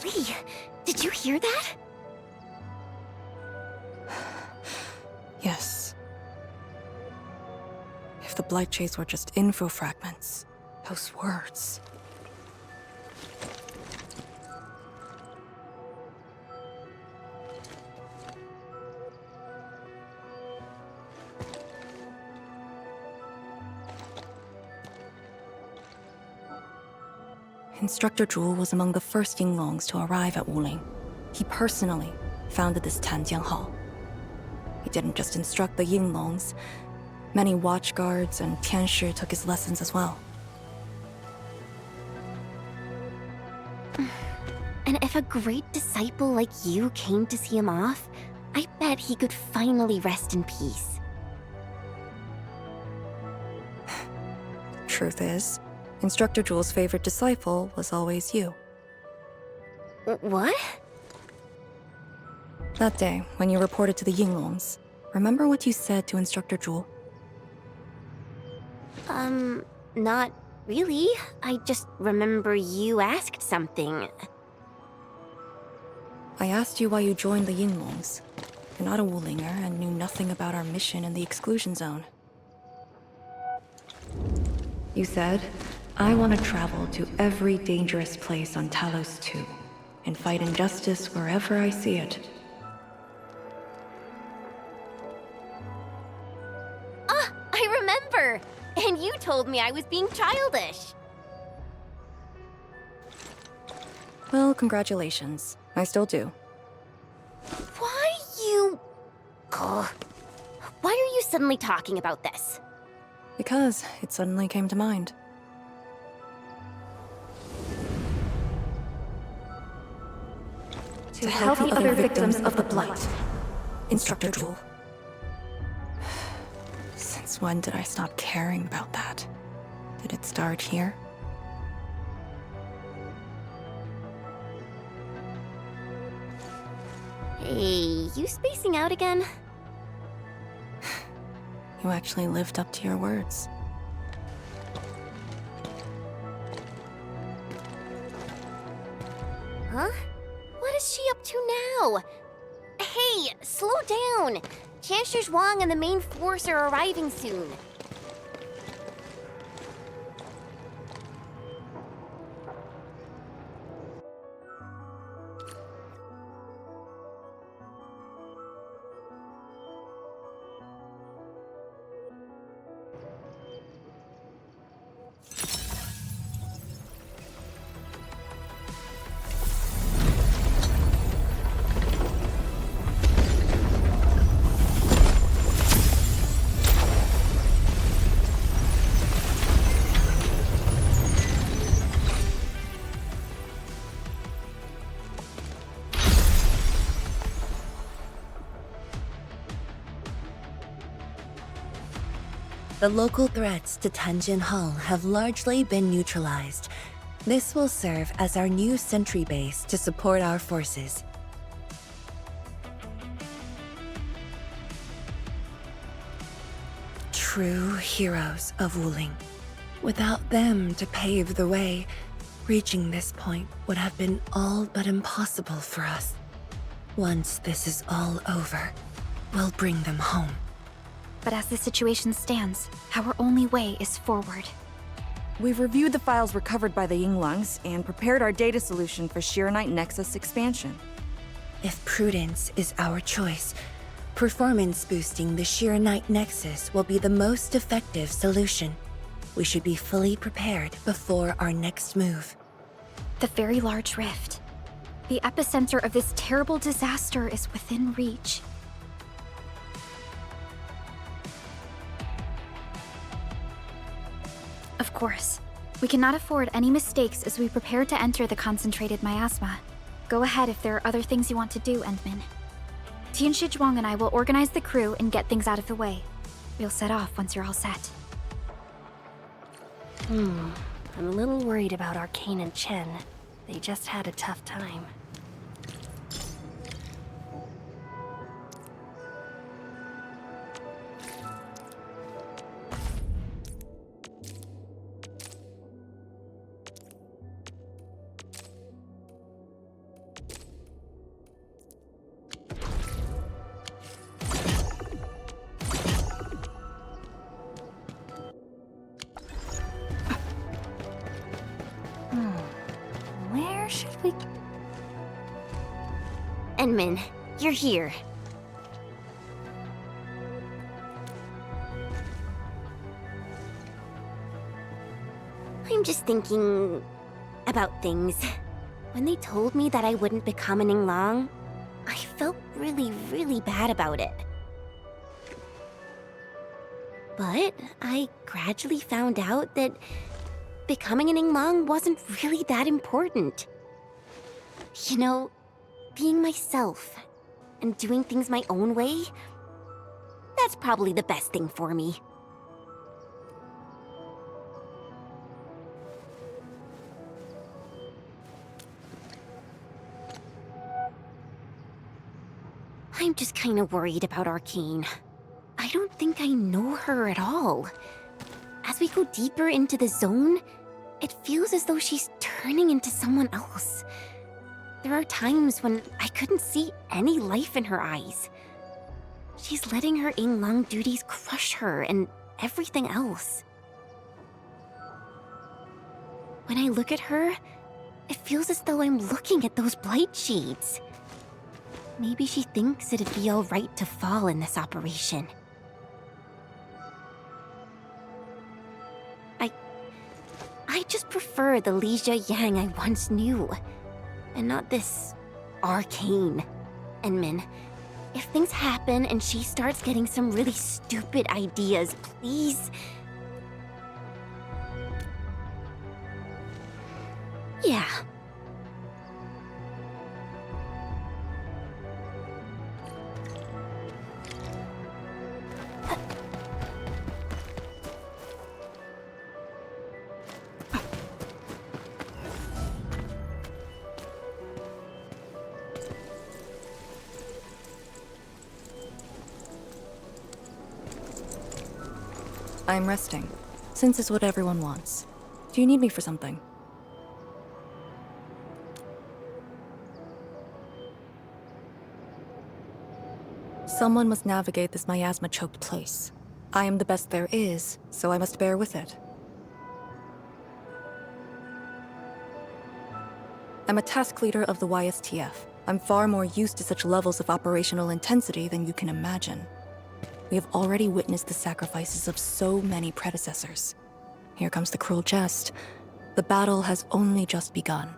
Lee, did you hear that? Yes. If the Blight Shades were just info fragments, those words. Instructor Zhu was among the first Yinglongs to arrive at Wuling. He personally founded this Tanjiang Hall. He didn't just instruct the Yinglongs. Many watchguards and Tianshi took his lessons as well. And if a great disciple like you came to see him off, I bet he could finally rest in peace. Truth is, Instructor Zhu's favorite disciple was always you. What? That day, when you reported to the Yinglongs, remember what you said to Instructor Zhu? Not really. I just remember you asked something. I asked you why you joined the Yinglongs. You're not a Wulinger and knew nothing about our mission in the exclusion zone. You said, I want to travel to every dangerous place on Talos 2 and fight injustice wherever I see it. Ah, I remember! And you told me I was being childish. Well, congratulations. I still do. Why you... Ugh. Why are you suddenly talking about this? Because it suddenly came to mind. To help the other victims of the Blight. Instructor Zhu. Since when did I stop caring about that? Did it start here? Hey, you spacing out again? You actually lived up to your words. Huh? What is she up to now? Hey, slow down! Chancellor Zhuang and the main force are arriving soon. The local threats to Tanjin Hall have largely been neutralized. This will serve as our new sentry base to support our forces. True heroes of Wuling. Without them to pave the way, reaching this point would have been all but impossible for us. Once this is all over, we'll bring them home. But as the situation stands, our only way is forward. We've reviewed the files recovered by the Yinglongs and prepared our data solution for Shiranite Nexus expansion. If prudence is our choice, performance boosting the Shiranite Nexus will be the most effective solution. We should be fully prepared before our next move. The very large rift. The epicenter of this terrible disaster is within reach. Of course, we cannot afford any mistakes as we prepare to enter the concentrated miasma. Go ahead if there are other things you want to do, Endman. Tianshi Zhuang and I will organize the crew and get things out of the way. We'll set off once you're all set. I'm a little worried about Arcane and Chen. They just had a tough time. Enmin, you're here. I'm just thinking about things. When they told me that I wouldn't become an Yinglang, I felt really, really bad about it. But I gradually found out that becoming an Yinglang wasn't really that important. You know, being myself and doing things my own way, that's probably the best thing for me. I'm just kind of worried about Arcane. I don't think I know her at all. As we go deeper into the zone, it feels as though she's turning into someone else. There are times when I couldn't see any life in her eyes. She's letting her Yinglang duties crush her and everything else. When I look at her, it feels as though I'm looking at those blight shades. Maybe she thinks it'd be alright to fall in this operation. I just prefer the Lizha Yang I once knew, and not this Arcane. Enmin, if things happen and she starts getting some really stupid ideas, please... Yeah. I'm resting, since it's what everyone wants. Do you need me for something? Someone must navigate this miasma-choked place. I am the best there is, so I must bear with it. I'm a task leader of the YSTF. I'm far more used to such levels of operational intensity than you can imagine. We have already witnessed the sacrifices of so many predecessors. Here comes the cruel jest. The battle has only just begun.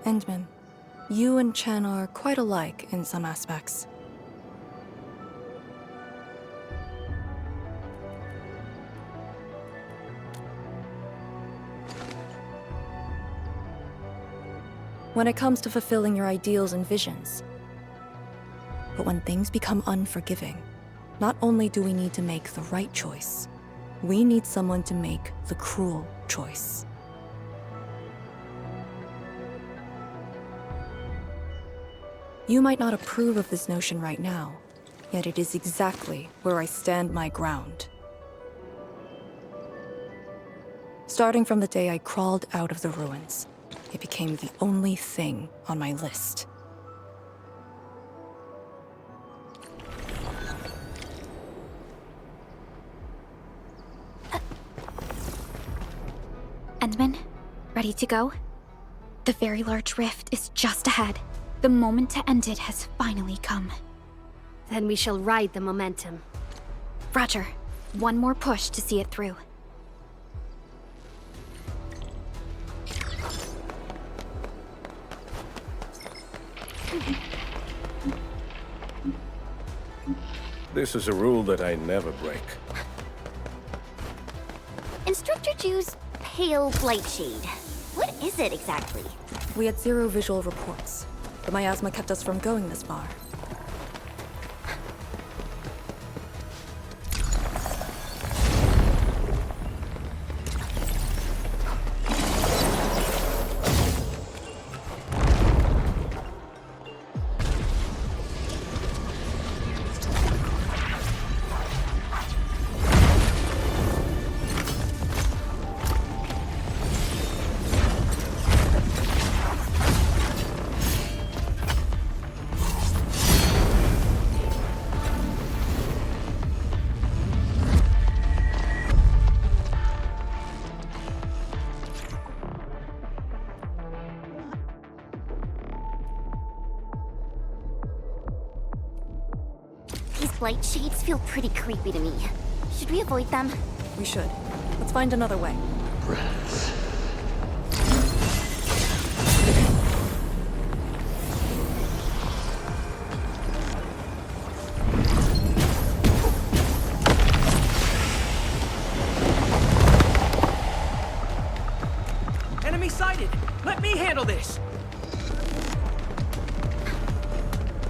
Endman, you and Chen are quite alike in some aspects. When it comes to fulfilling your ideals and visions. But when things become unforgiving, not only do we need to make the right choice, we need someone to make the cruel choice. You might not approve of this notion right now, yet it is exactly where I stand my ground. Starting from the day I crawled out of the ruins, it became the only thing on my list. Endman, ready to go? The very large rift is just ahead. The moment to end it has finally come. Then we shall ride the momentum. Roger. One more push to see it through. This is a rule that I never break. Instructor Ju's pale blight shade. What is it exactly? We had zero visual reports. The miasma kept us from going this far. Blight shades feel pretty creepy to me. Should we avoid them? We should. Let's find another way. Enemy sighted! Let me handle this!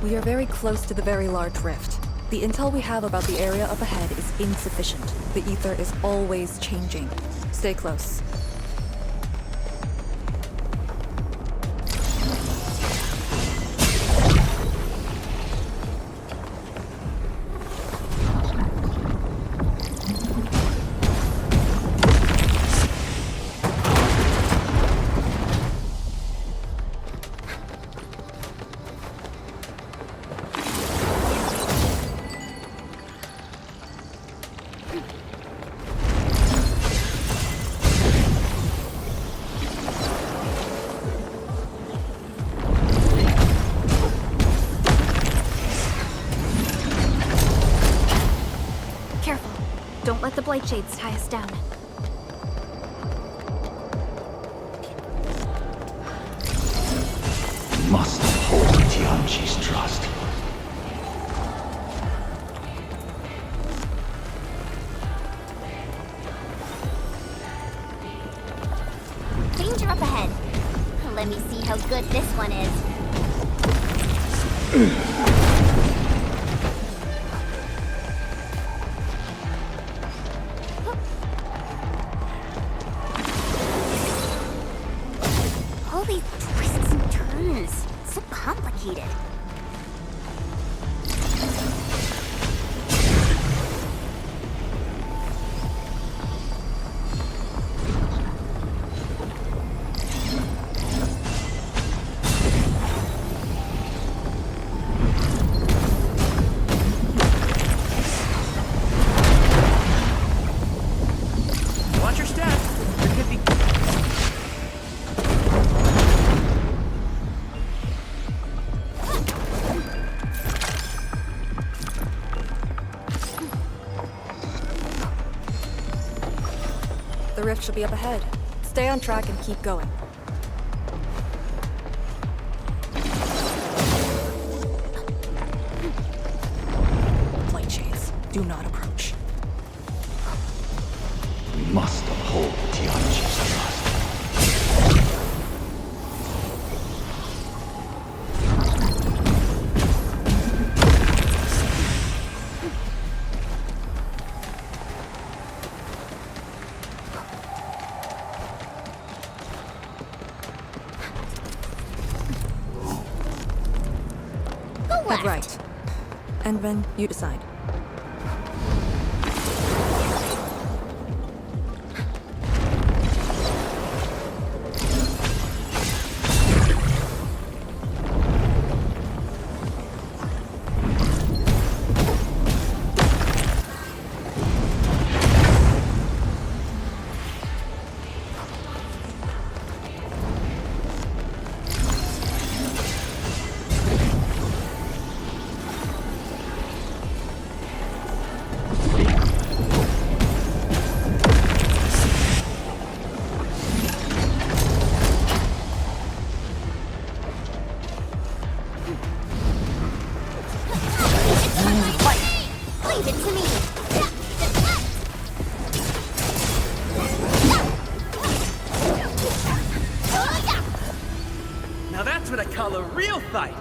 We are very close to the very large rift. The intel we have about the area up ahead is insufficient. The ether is always changing. Stay close. Don't let the Blight Shades tie us down. Must uphold Tianqi's trust. Danger up ahead. Let me see how good this one is. All these twists and turns. So complicated. Watch your step. There could be... The rift should be up ahead. Stay on track and keep going. Blight Shades, do not approach. We must uphold Tianqi's trust. Head right. Endman, you decide. Leave it to me. Now that's what I call a real fight.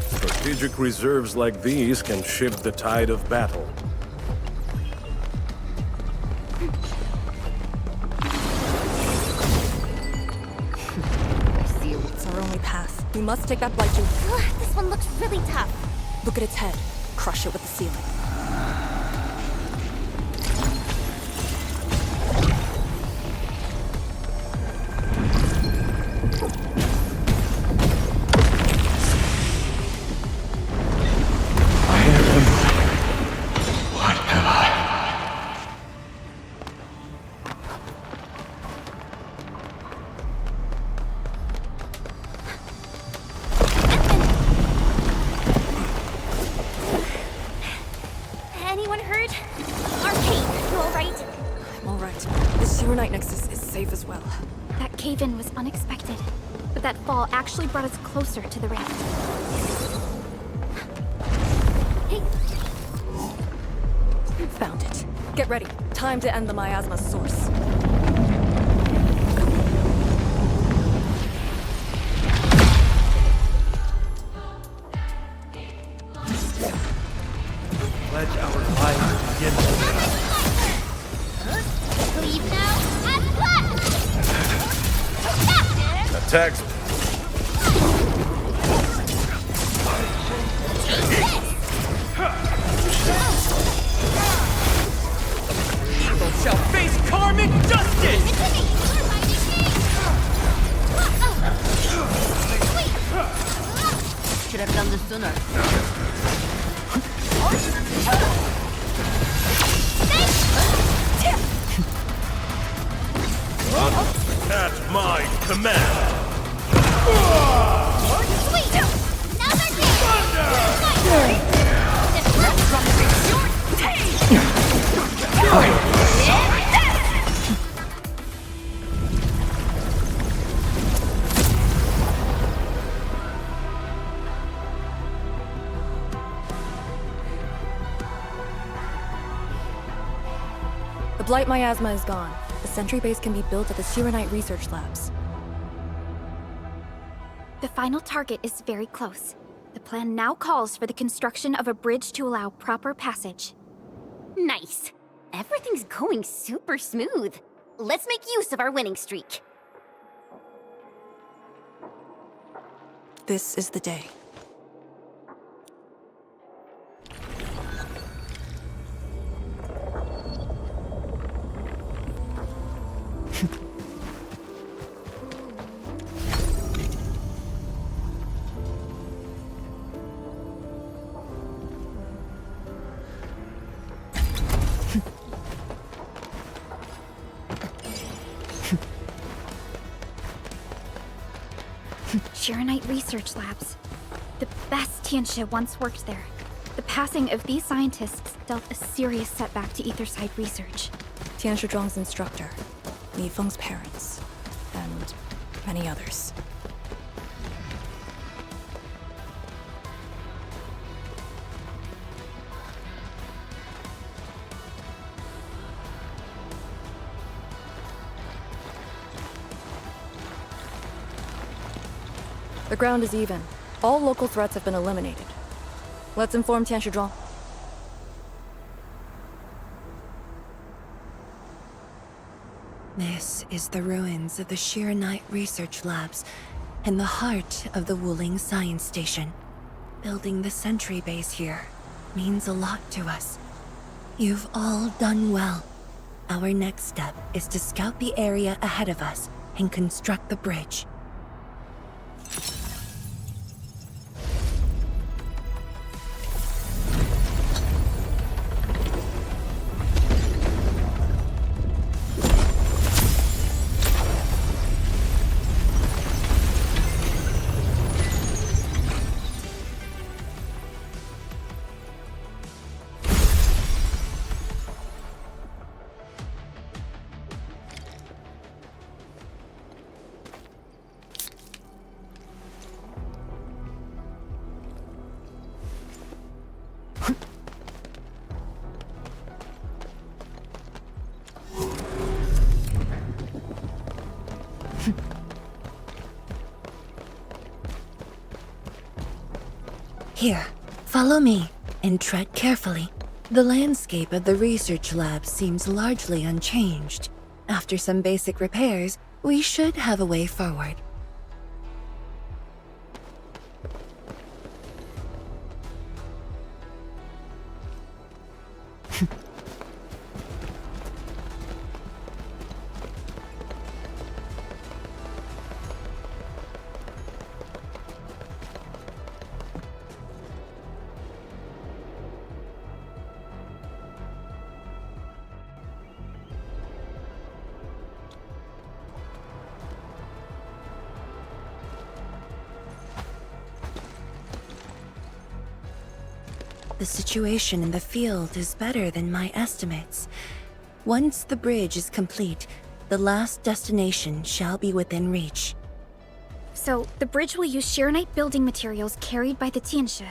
Strategic reserves like these can shift the tide of battle. It's our only path. We must take that Blight Shade. This one looks really tough. Look at its head. Crush it with the ceiling. That cave-in was unexpected, but that fall actually brought us closer to the rift. Hey! Found it. Get ready. Time to end the miasma source. Pledge our lives to begin. Leave now and left! Attacks. Evil shall face karmic justice! Should have done this sooner. At my command! Sweet! Now they're here! The Blight miasma is gone. The sentry base can be built at the Sirenite research labs. The final target is very close. The plan now calls for the construction of a bridge to allow proper passage. Nice. Everything's going super smooth. Let's make use of our winning streak. This is the day. Shirenite Research Labs. The best Tianxia once worked there. The passing of these scientists dealt a serious setback to Etherside research. Tianxia Zhuang's instructor, Li Feng's parents, and many others. The ground is even. All local threats have been eliminated. Let's inform Tianxia Zhuang. This is the ruins of the Shirenite Research Labs, in the heart of the Wuling Science Station. Building the sentry base here means a lot to us. You've all done well. Our next step is to scout the area ahead of us and construct the bridge. Here, follow me, and tread carefully. The landscape of the research lab seems largely unchanged. After some basic repairs, we should have a way forward. The situation in the field is better than my estimates. Once the bridge is complete, The last destination shall be within reach. So, the bridge will use Shirenite building materials carried by the Tianshi.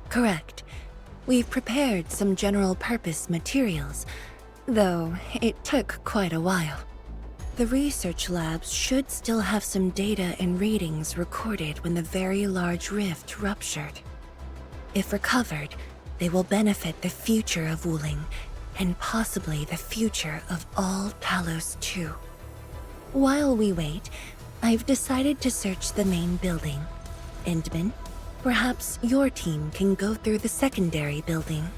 Correct. We've prepared some general-purpose materials, though it took quite a while. The research labs should still have some data and readings recorded when the very large rift ruptured. If recovered, they will benefit the future of Wuling, and possibly the future of all Talos too. While we wait, I've decided to search the main building. Endman, perhaps your team can go through the secondary building.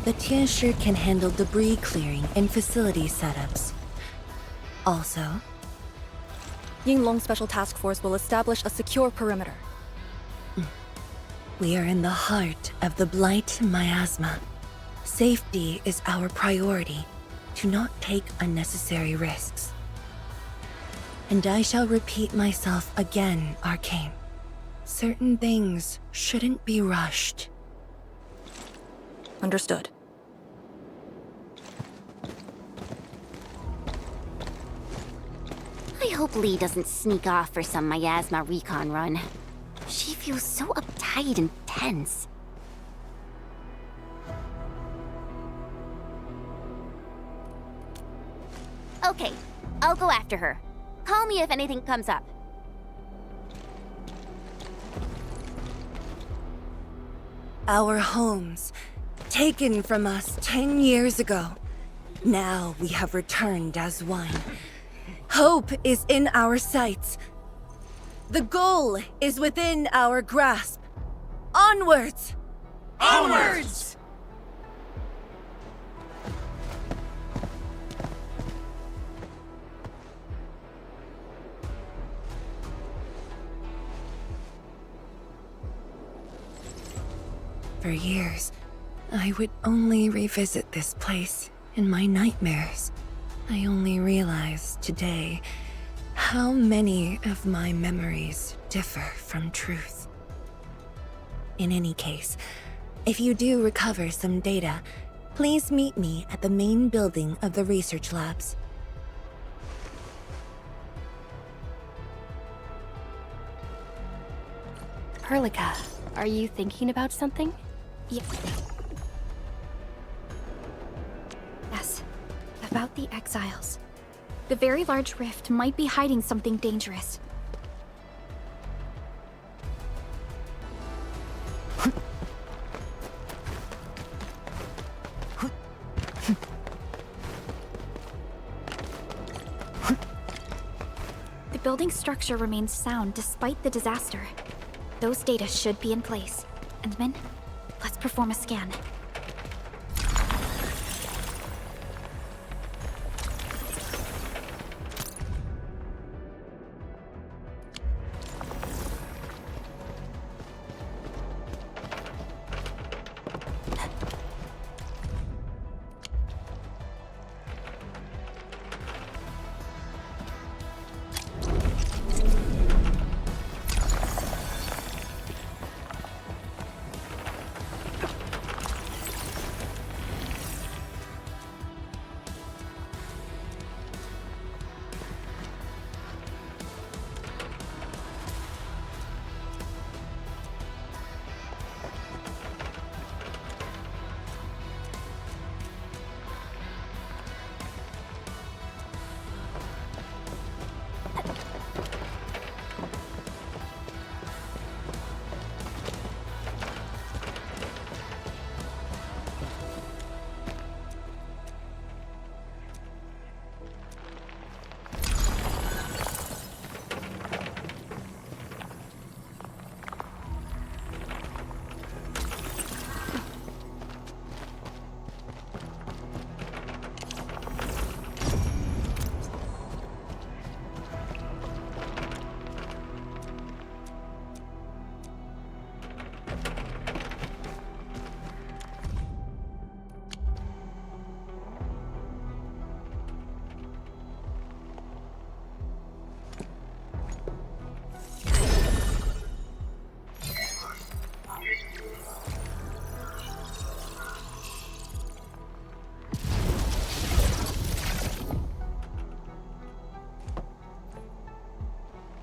The Tianshi can handle debris clearing and facility setups. Also, Yinglong Special Task Force will establish a secure perimeter. we are in the heart of the Blight miasma. Safety is our priority. Do not take unnecessary risks. And I shall repeat myself again, Arcane. Certain things shouldn't be rushed. Understood. I hope Lee doesn't sneak off for some miasma recon run. She feels so uptight and tense. Okay, I'll go after her. Call me if anything comes up. Our homes, taken from us 10 years ago. Now we have returned as one. Hope is in our sights. The goal is within our grasp. Onwards! Onwards! For years, I would only revisit this place in my nightmares. I only realized today how many of my memories differ from truth. In any case, if you do recover some data, please meet me at the main building of the research labs. Perlica, are you thinking about something? Yes, about the exiles. The very large rift might be hiding something dangerous. The building structure remains sound despite the disaster. Those data should be in place. Endman, let's perform a scan.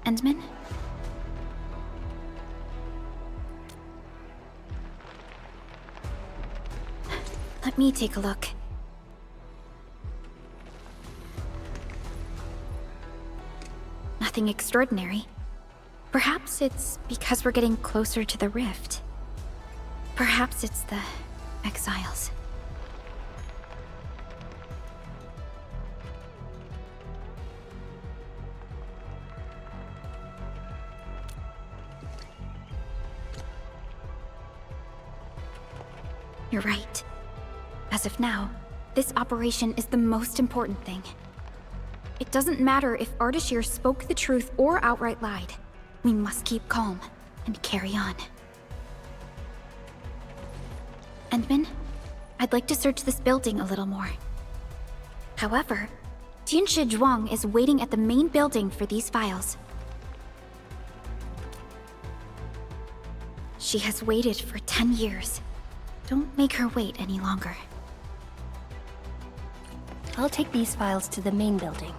Endman? Let me take a look. Nothing extraordinary. Perhaps it's because we're getting closer to the rift. Perhaps it's the exiles. You're right. As of now, this operation is the most important thing. It doesn't matter if Ardashir spoke the truth or outright lied. We must keep calm and carry on. Endman, I'd like to search this building a little more. However, Tianshi Zhuang is waiting at the main building for these files. She has waited for 10 years. Don't make her wait any longer. I'll take these files to the main building.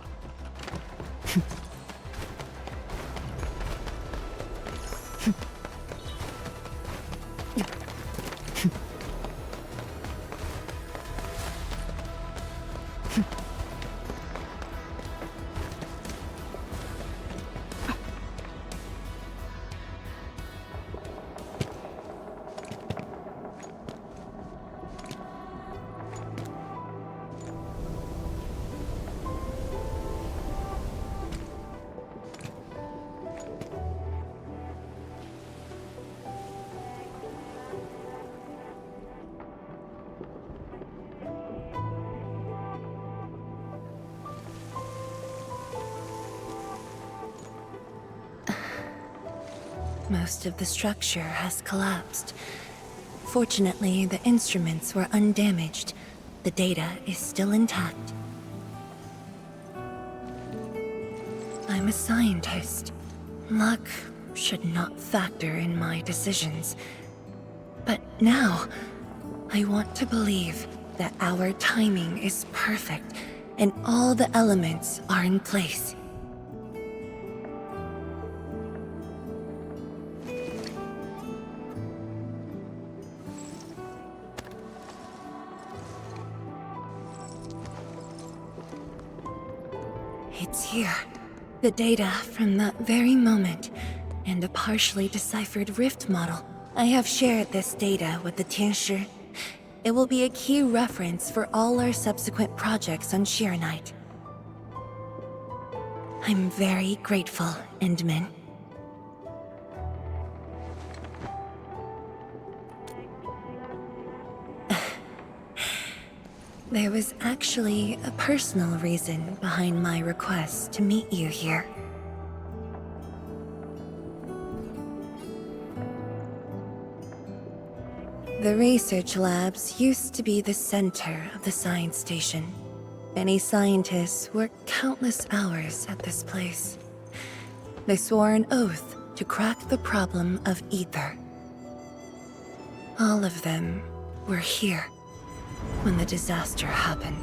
Most of the structure has collapsed. Fortunately, the instruments were undamaged. The data is still intact. I'm a scientist. Luck should not factor in my decisions. But now, I want to believe that our timing is perfect and all the elements are in place. It's here. The data from that very moment, and a partially deciphered rift model. I have shared this data with the Tianshi. It will be a key reference for all our subsequent projects on Shiranite. I'm very grateful, Endman. There was actually a personal reason behind my request to meet you here. The research labs used to be the center of the science station. Many scientists worked countless hours at this place. They swore an oath to crack the problem of ether. All of them were here when the disaster happened.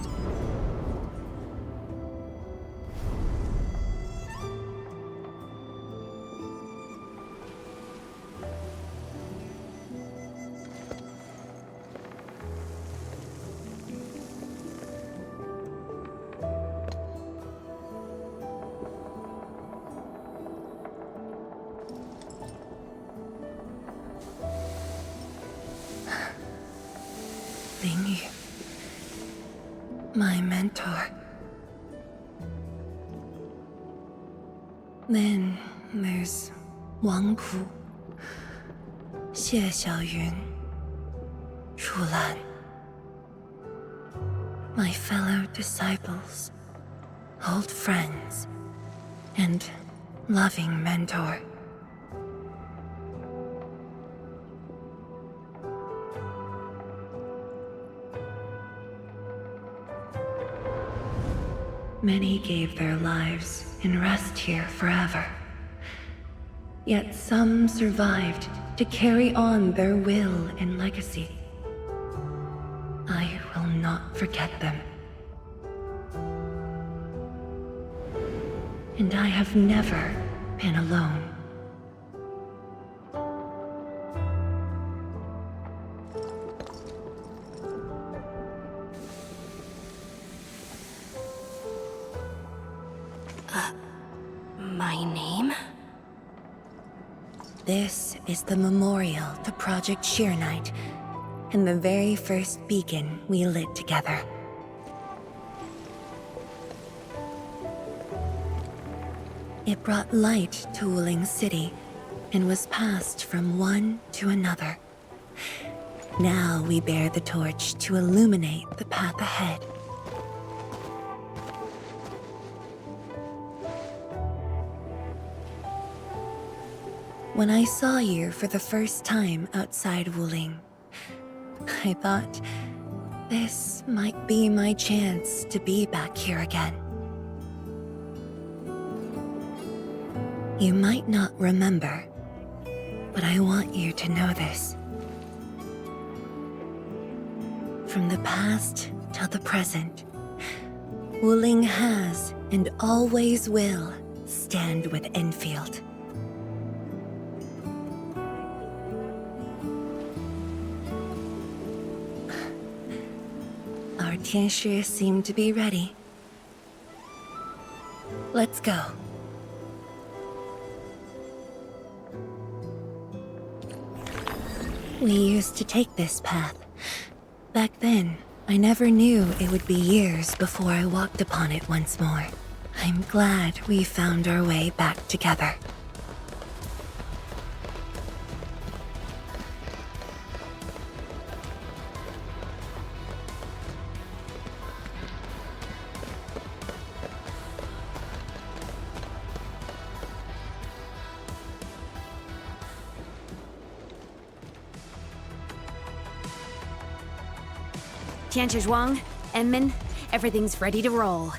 Ling Yu, my mentor. Then there's Wang Pu, Xie Xiaoyun, Shu Lan. My fellow disciples, old friends, and loving mentor. Many gave their lives in rest here forever. Yet some survived to carry on their will and legacy. I will not forget them. And I have never and alone. My name? This is the memorial to Project Sheer Knight, and the very first beacon we lit together. It brought light to Wuling City, and was passed from one to another. Now we bear the torch to illuminate the path ahead. When I saw you for the first time outside Wuling, I thought this might be my chance to be back here again. You might not remember, but I want you to know this. From the past till the present, Wuling has and always will stand with Endfield. Our Tianshi seem to be ready. Let's go. We used to take this path. Back then, I never knew it would be years before I walked upon it once more. I'm glad we found our way back together. Tianchi, Enman, everything's ready to roll.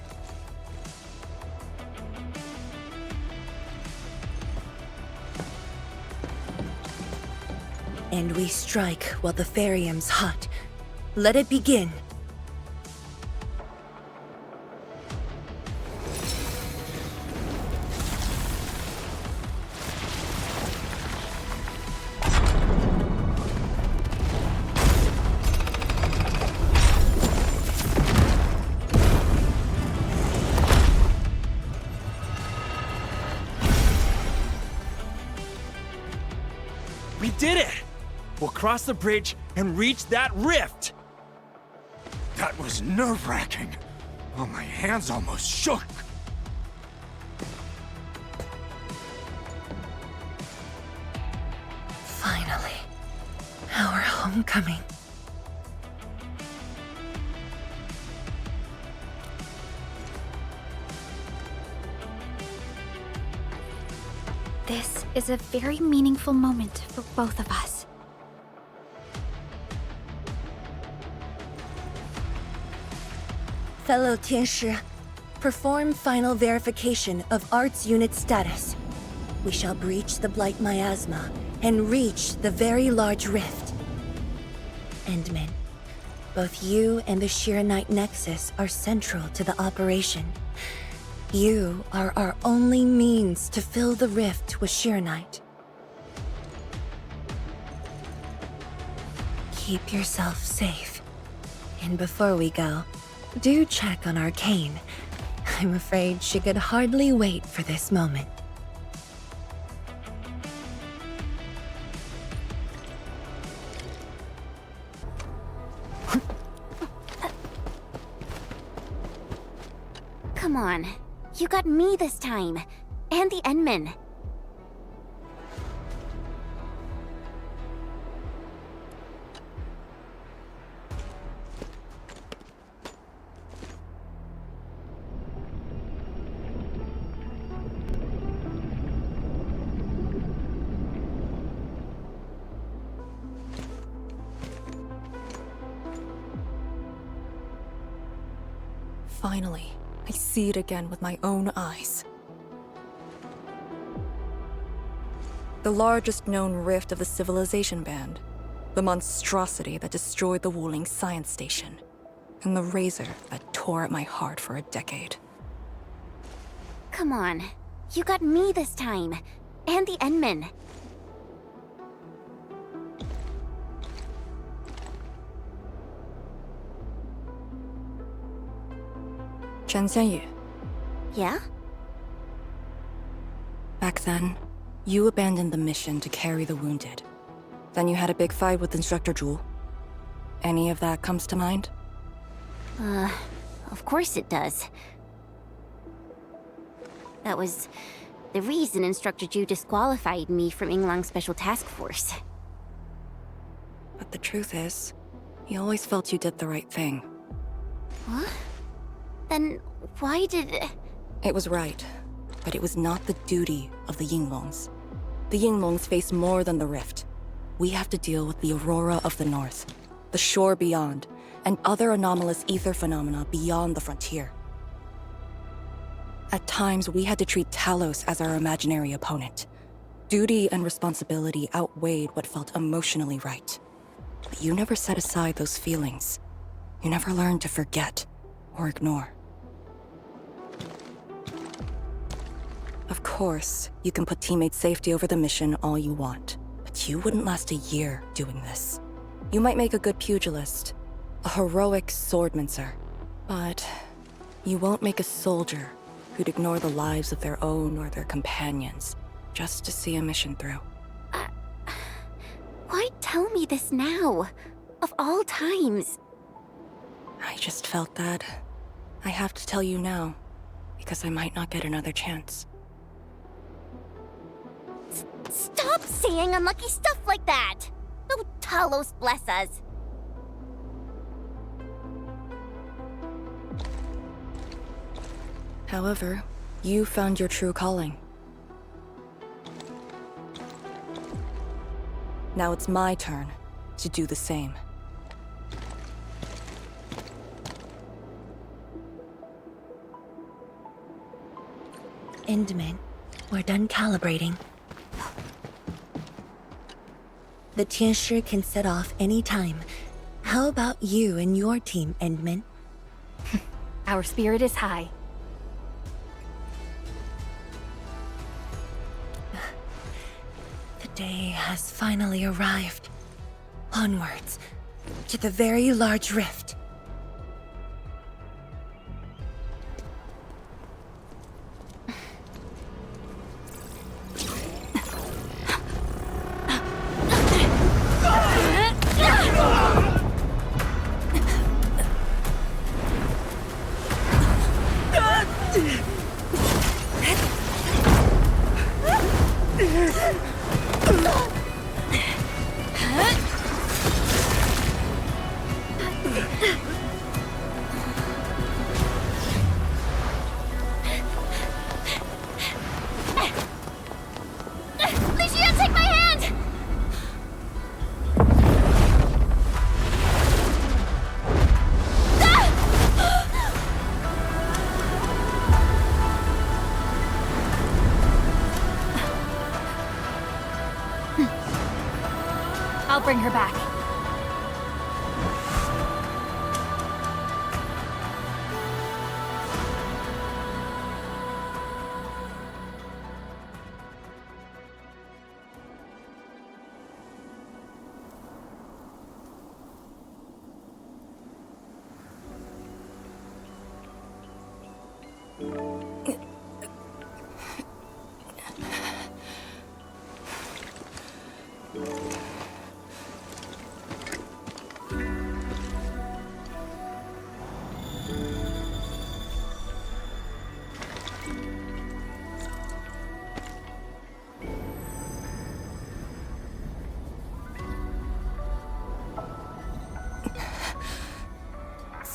And we strike while the Therium's hot. Let it begin. We did it! We'll cross the bridge and reach that rift! That was nerve-wracking. Oh, my hands almost shook. Finally, our homecoming. This is a very meaningful moment for both of us. Fellow Tianshi, perform final verification of Arts Unit status. We shall breach the Blight Miasma and reach the very large rift. Endman, both you and the Sheer Knight Nexus are central to the operation. You are our only means to fill the rift with Sheer Knight. Keep yourself safe. And before we go, do check on Arcane. I'm afraid she could hardly wait for this moment. Come on. You got me this time. And the Endman. Finally, I see it again with my own eyes. The largest known rift of the Civilization Band. The monstrosity that destroyed the Wuling Science Station. And the razor that tore at my heart for a decade. Come on. You got me this time. And the Endmen. Chen Xianyu. Yeah? Back then, you abandoned the mission to carry the wounded. Then you had a big fight with Instructor Zhu. Any of that comes to mind? Of course it does. That was the reason Instructor Zhu disqualified me from Yinglang's Special Task Force. But the truth is, he always felt you did the right thing. What? Then why did... It was right, but it was not the duty of the Yinglongs. The Yinglongs face more than the rift. We have to deal with the Aurora of the North, the shore beyond, and other anomalous ether phenomena beyond the frontier. At times, we had to treat Talos as our imaginary opponent. Duty and responsibility outweighed what felt emotionally right. But you never set aside those feelings. You never learned to forget or ignore. Of course, you can put teammates' safety over the mission all you want, but you wouldn't last a year doing this. You might make a good pugilist, a heroic swordmancer, but you won't make a soldier who'd ignore the lives of their own or their companions just to see a mission through. Why tell me this now? Of all times. I just felt that I have to tell you now, because I might not get another chance. Stop saying unlucky stuff like that! Oh, Talos bless us. However, you found your true calling. Now it's my turn to do the same. Endman, we're done calibrating. The Tianshi can set off any time. How about you and your team, Endman? Our spirit is high. The day has finally arrived. Onwards, to the very large rift. I'll bring her back.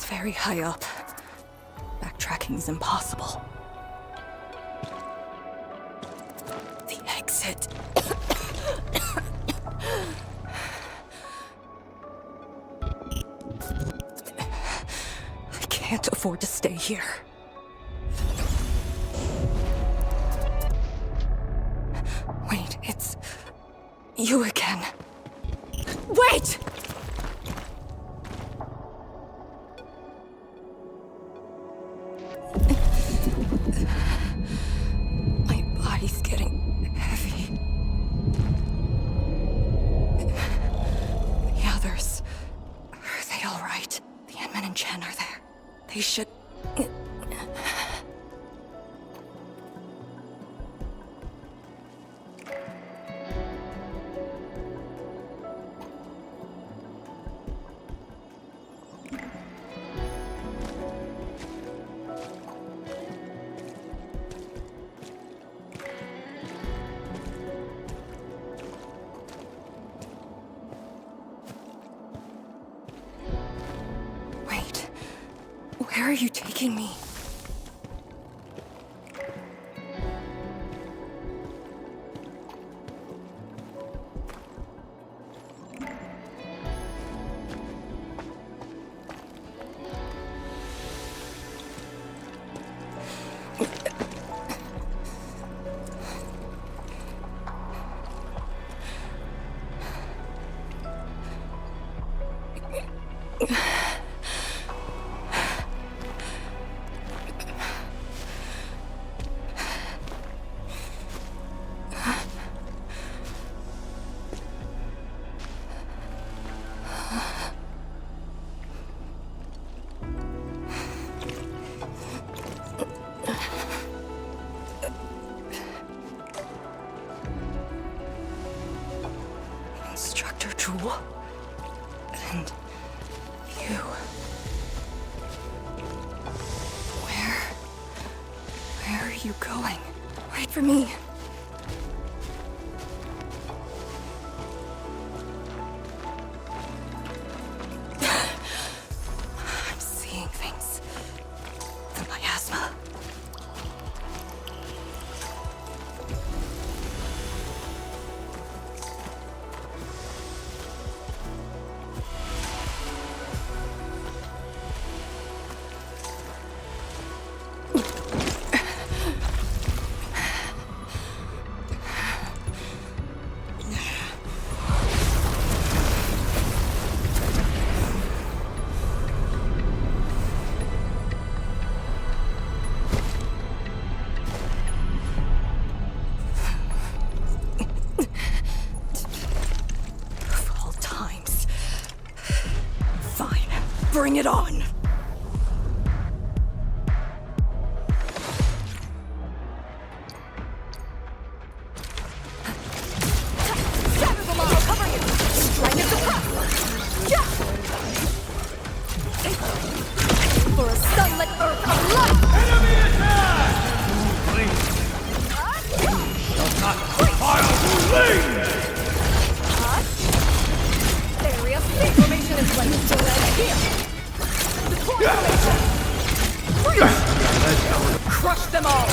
Very high up. Backtracking is impossible. The exit. I can't afford to stay here. Wait, it's you again. Wait! They should... Wait, where are you taking me? Instructor Jewel. And you. Where are you going? Wait for me. I'm seeing things. The miasma. Of all times. Fine. Bring it on! For a sunlit earth of light! Enemy attack! Area of speed formation is ready to land here! Deploy formation! Crush them all!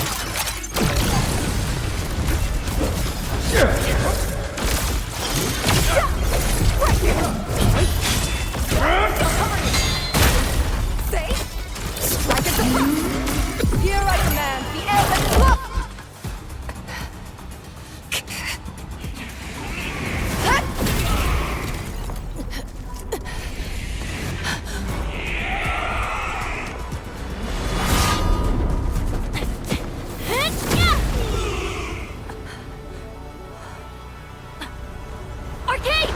Say, strike at the front! Here I command the air look! Arcade!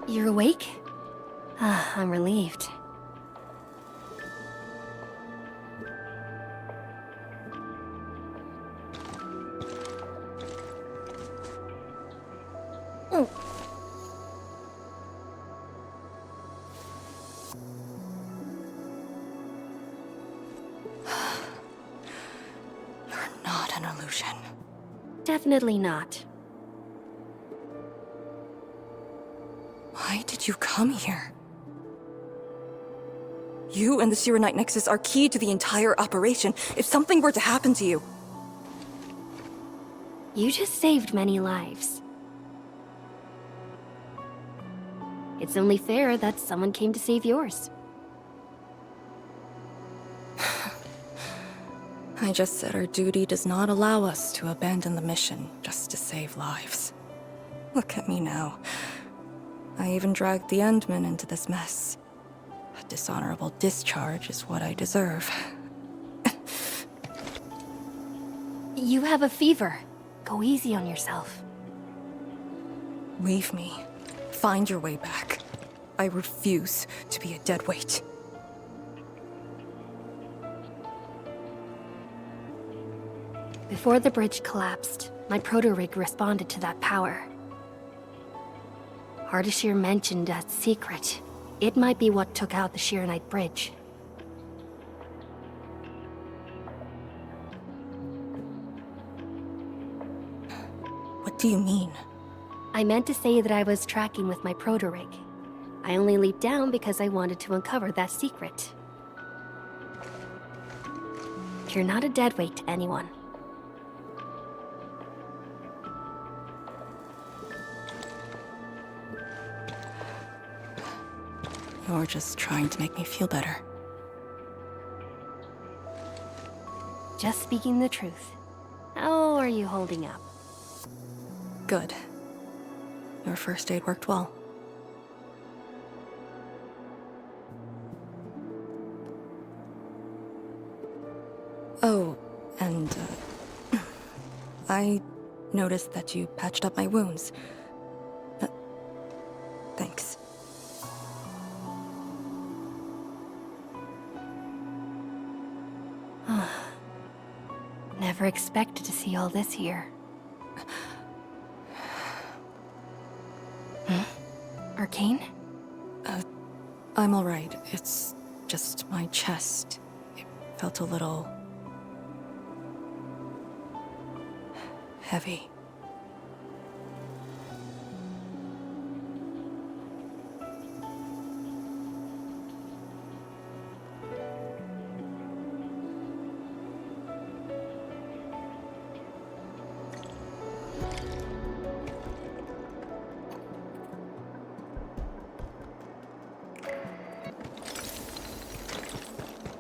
You're awake? I'm relieved. You're not an illusion. Definitely not. Why did you come here? You and the Sirenite Nexus are key to the entire operation. If something were to happen to you... You just saved many lives. It's only fair that someone came to save yours. I just said our duty does not allow us to abandon the mission just to save lives. Look at me now. I even dragged the Endmen into this mess. A dishonorable discharge is what I deserve. You have a fever. Go easy on yourself. Leave me. Find your way back. I refuse to be a deadweight. Before the bridge collapsed, my proto-rig responded to that power. Ardashir mentioned that secret. It might be what took out the Shirenite bridge. What do you mean? I meant to say that I was tracking with my proto-rig. I only leaped down because I wanted to uncover that secret. You're not a deadweight to anyone. You're just trying to make me feel better. Just speaking the truth. How are you holding up? Good. Your first aid worked well. Oh, and, I noticed that you patched up my wounds. Thanks. Never expected to see all this here. Arcane? I'm alright. It's just my chest. It felt a little... heavy.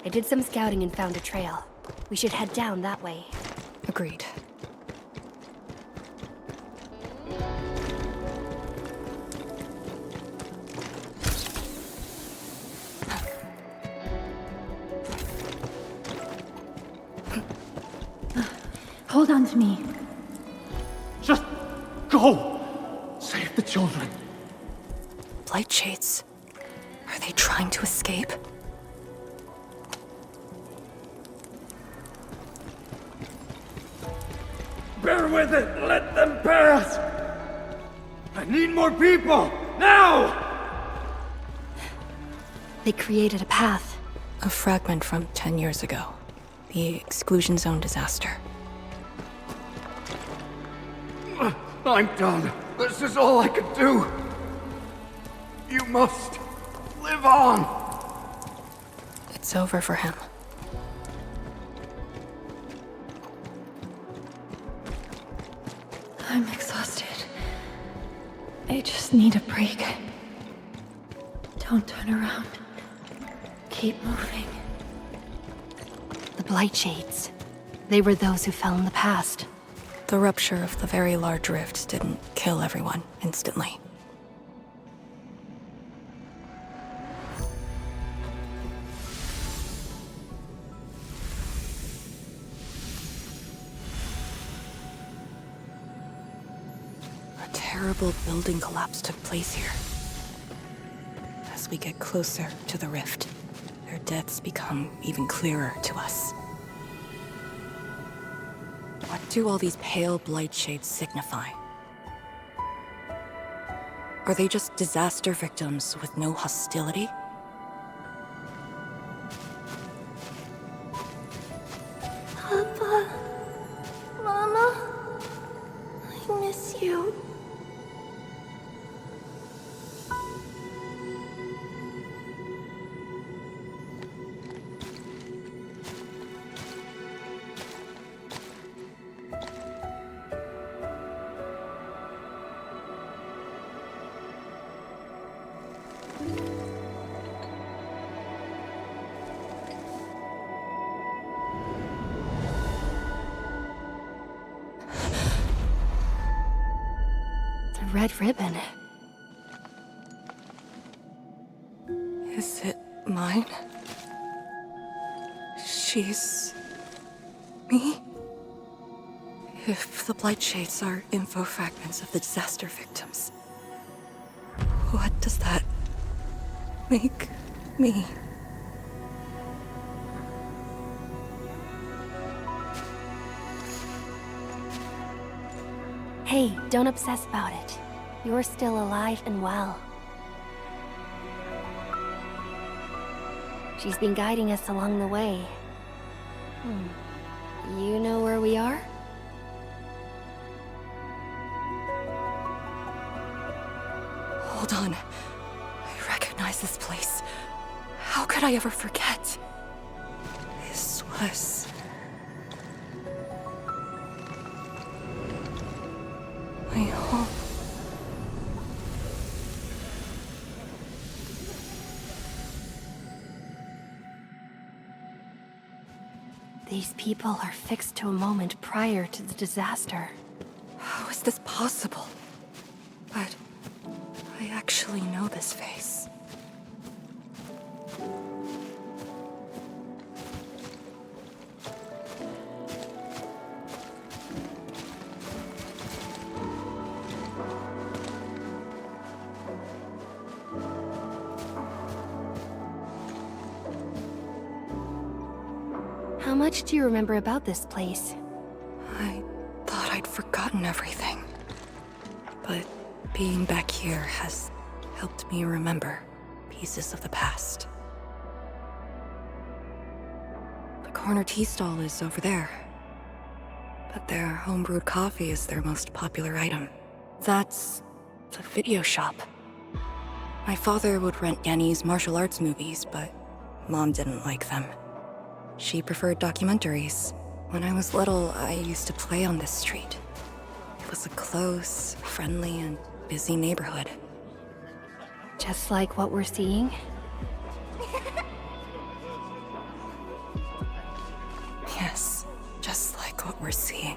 I did some scouting and found a trail. We should head down that way. Agreed. Hold on to me. Just go! Save the children. Blight Shades. Are they trying to escape? Bear with it! Let them pass! I need more people! Now! They created a path. A fragment from 10 years ago. The exclusion zone disaster. I'm done. This is all I could do. You must live on. It's over for him. I'm exhausted. I just need a break. Don't turn around. Keep moving. The Blight Shades. They were those who fell in the past. The rupture of the very large rift didn't kill everyone instantly. A terrible building collapse took place here. as we get closer to the rift, their deaths become even clearer to us. What do all these pale blight shades signify? Are they just disaster victims with no hostility? Papa, Mama, I miss you. Red ribbon. Is it mine? She's... me? If the blight shades are info fragments of the disaster victims, what does that make me? Hey, don't obsess about it. You're still alive and well. She's been guiding us along the way. You know where we are? Hold on. I recognize this place. How could I ever forget? This was... my home. These people are fixed to a moment prior to the disaster. How is this possible? But I actually know this face. How much do you remember about this place? I thought I'd forgotten everything. But being back here has helped me remember pieces of the past. The corner tea stall is over there. But their homebrewed coffee is their most popular item. That's the video shop. My father would rent Yanni's martial arts movies, but Mom didn't like them. She preferred documentaries. When I was little, I used to play on this street. It was a close, friendly, and busy neighborhood. Just like what we're seeing? Yes, just like what we're seeing.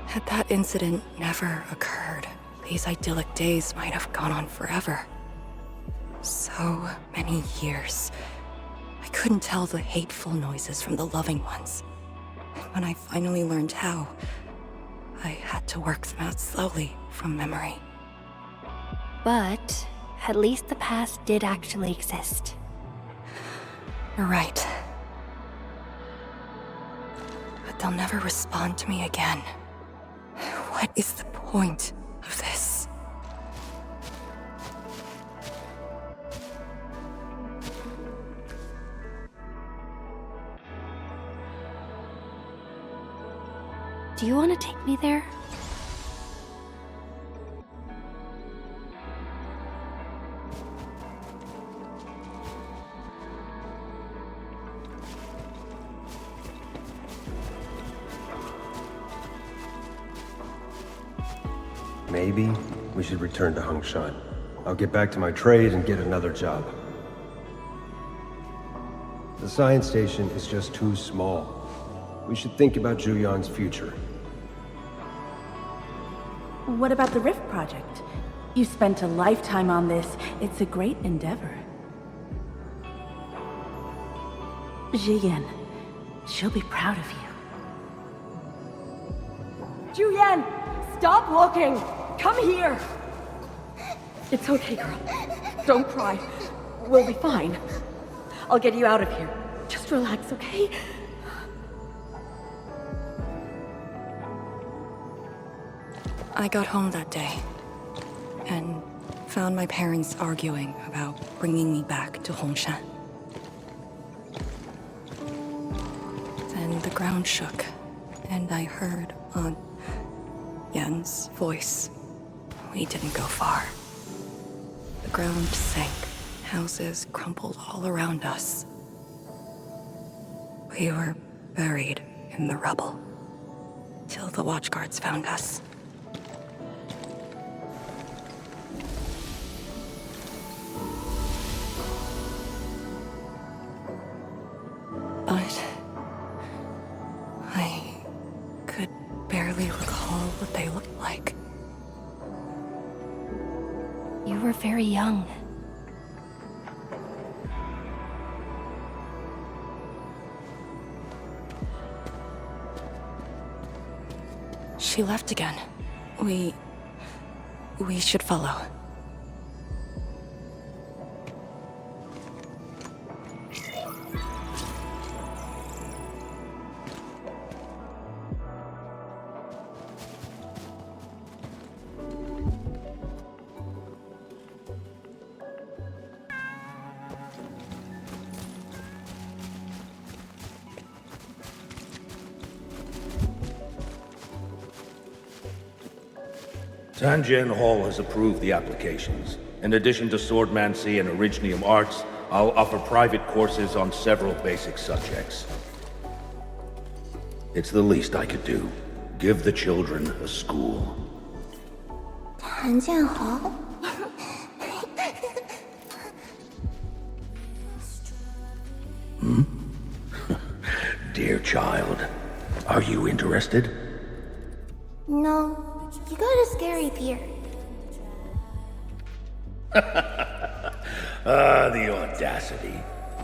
Had that incident never occurred, these idyllic days might have gone on forever. So many years. I couldn't tell the hateful noises from the loving ones. And when I finally learned how, I had to work them out slowly from memory. But at least the past did actually exist. You're right. But they'll never respond to me again. What is the point of this? Do you want to take me there? Maybe we should return to Hongshan. I'll get back to my trade and get another job. The science station is just too small. We should think about Julian's future. What about the Rift Project? You spent a lifetime on this. It's a great endeavor. Jiyan, she'll be proud of you. Julian, stop looking! Come here! It's okay, girl. Don't cry. We'll be fine. I'll get you out of here. Just relax, okay? I got home that day and found my parents arguing about bringing me back to Hongshan. Then the ground shook, and I heard Aunt Yan's voice. We didn't go far. The ground sank. Houses crumbled all around us. We were buried in the rubble till the watchguards found us. But I could barely recall what they looked like. You were very young. She left again. We should follow. Tanjian Hall has approved the applications. In addition to swordmancy and originium arts, I'll offer private courses on several basic subjects. It's the least I could do. Give the children a school. 谭建豪 Dear child, are you interested? No, you got a scary beard. The audacity.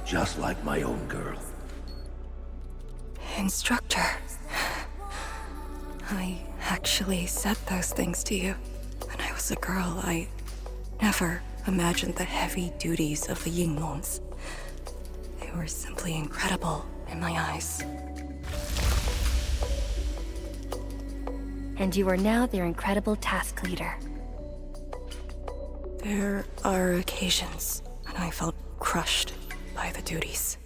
Just like my own girl. Instructor. I actually said those things to you. When I was a girl, I never imagined the heavy duties of the Yinglungs. They were simply incredible in my eyes. And you are now their incredible task leader. There are occasions when I felt crushed by the duties.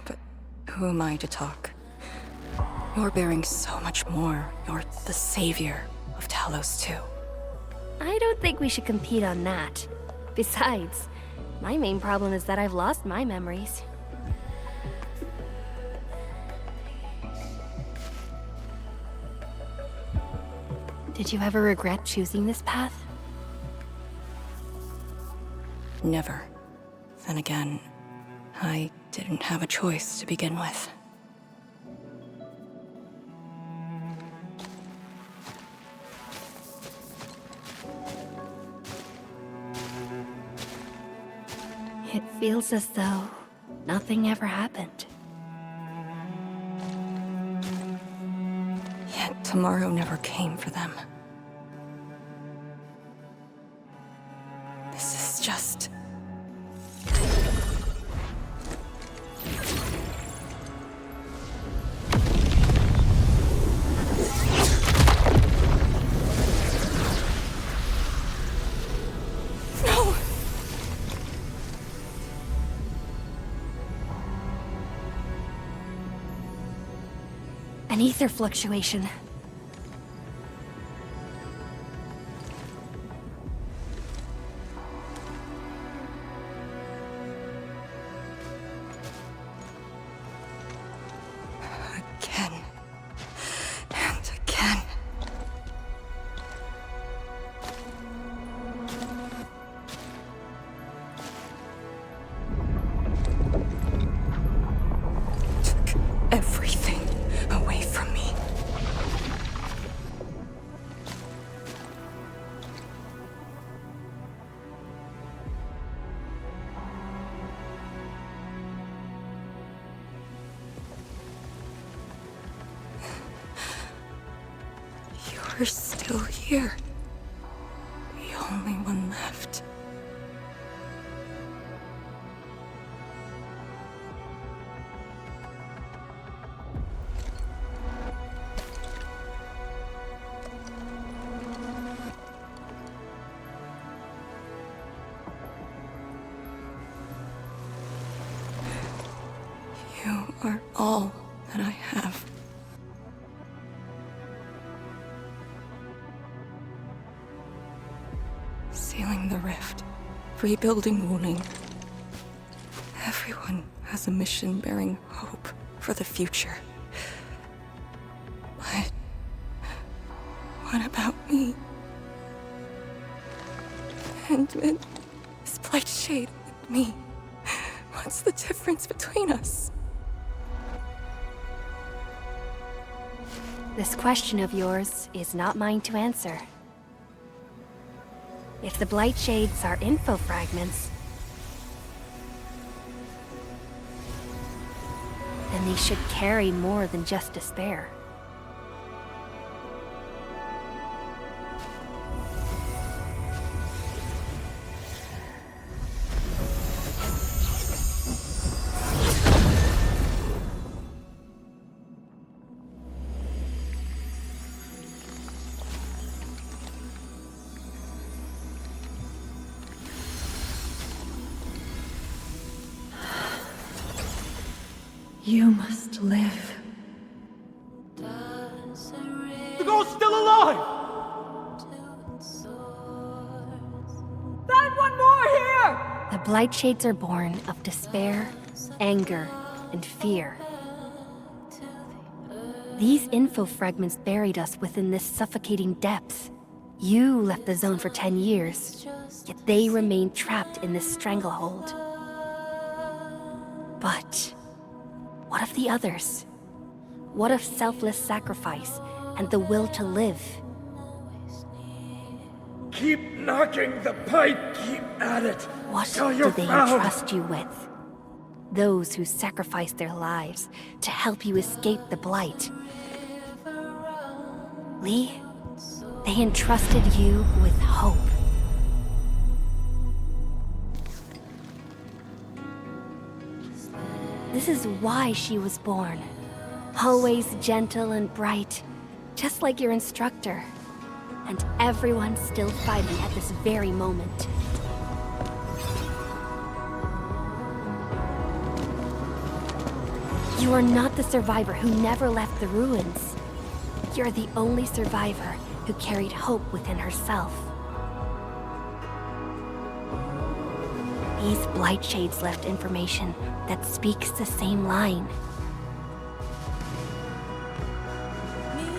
But who am I to talk? You're bearing so much more. You're the savior of Talos too. I don't think we should compete on that. Besides, my main problem is that I've lost my memories. Did you ever regret choosing this path? Never. Then again, I didn't have a choice to begin with. It feels as though nothing ever happened. Yet tomorrow never came for them. This is just... No! An ether fluctuation. Again. And again. Took everything away from me. You're still here. only one left. You are all that I have. Sealing the rift, rebuilding Wuling. Everyone has a mission bearing hope for the future. But what about me? And this Blight Shade and me. What's the difference between us? This question of yours is not mine to answer. If the Blight Shades are info fragments, then they should carry more than just despair. You must live. The girl's still alive! Find one more here! The Blight Shades are born of despair, anger, and fear. These info fragments buried us within this suffocating depth. You left the zone for 10 years, yet they remain trapped in this stranglehold. But what of the others? What of selfless sacrifice and the will to live? Keep knocking the pipe, keep at it. What till do you're they found. entrust you with? Those who sacrificed their lives to help you escape the Blight. Lee, they entrusted you with hope. This is why she was born. Always gentle and bright, just like your instructor. And everyone's still fighting at this very moment. You are not the survivor who never left the ruins. You're the only survivor who carried hope within herself. These Blight Shades left information that speaks the same line.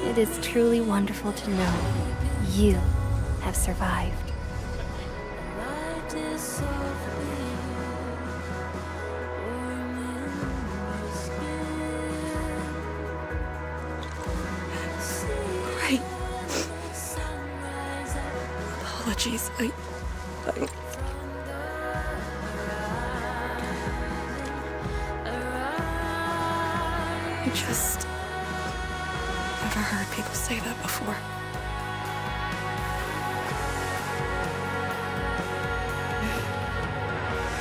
It is truly wonderful to know you have survived. Right. Apologies, I just never heard people say that before.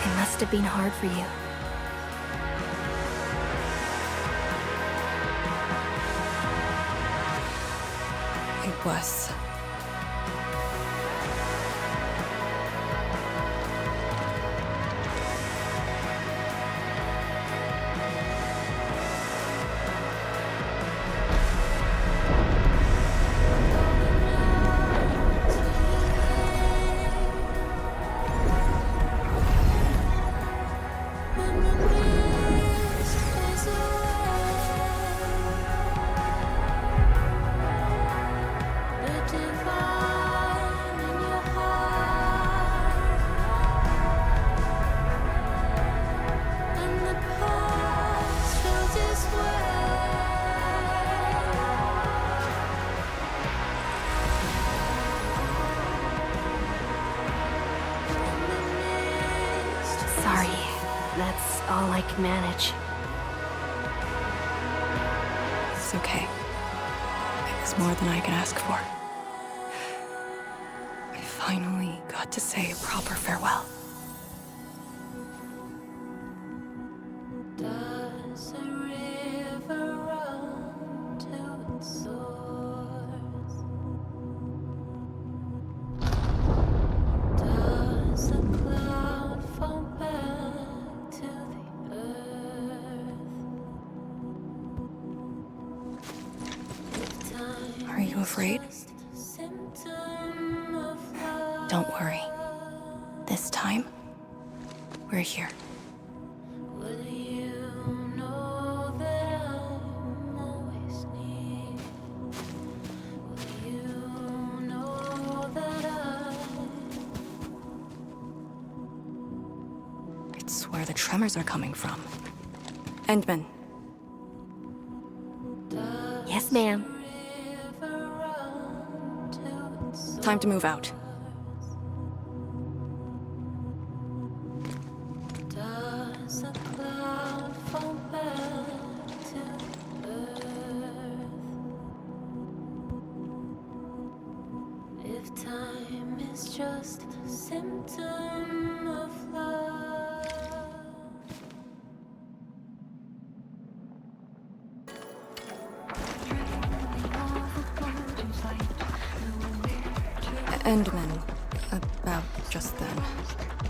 It must have been hard for you. It was. Sorry, that's all I can manage. It's okay. It was more than I could ask for. I finally got to say a proper farewell. Does a river run to its source? Does a cloud fall back to the earth? If time Are you afraid? is just a symptom of love, Don't worry. This time, we're here. will you know that I'm always near? Will you know that It's where the tremors are coming from. Endman, Yes, ma'am. time to move out. does a cloud fall back to earth? If time is just a symptom of love. Endman, about just then.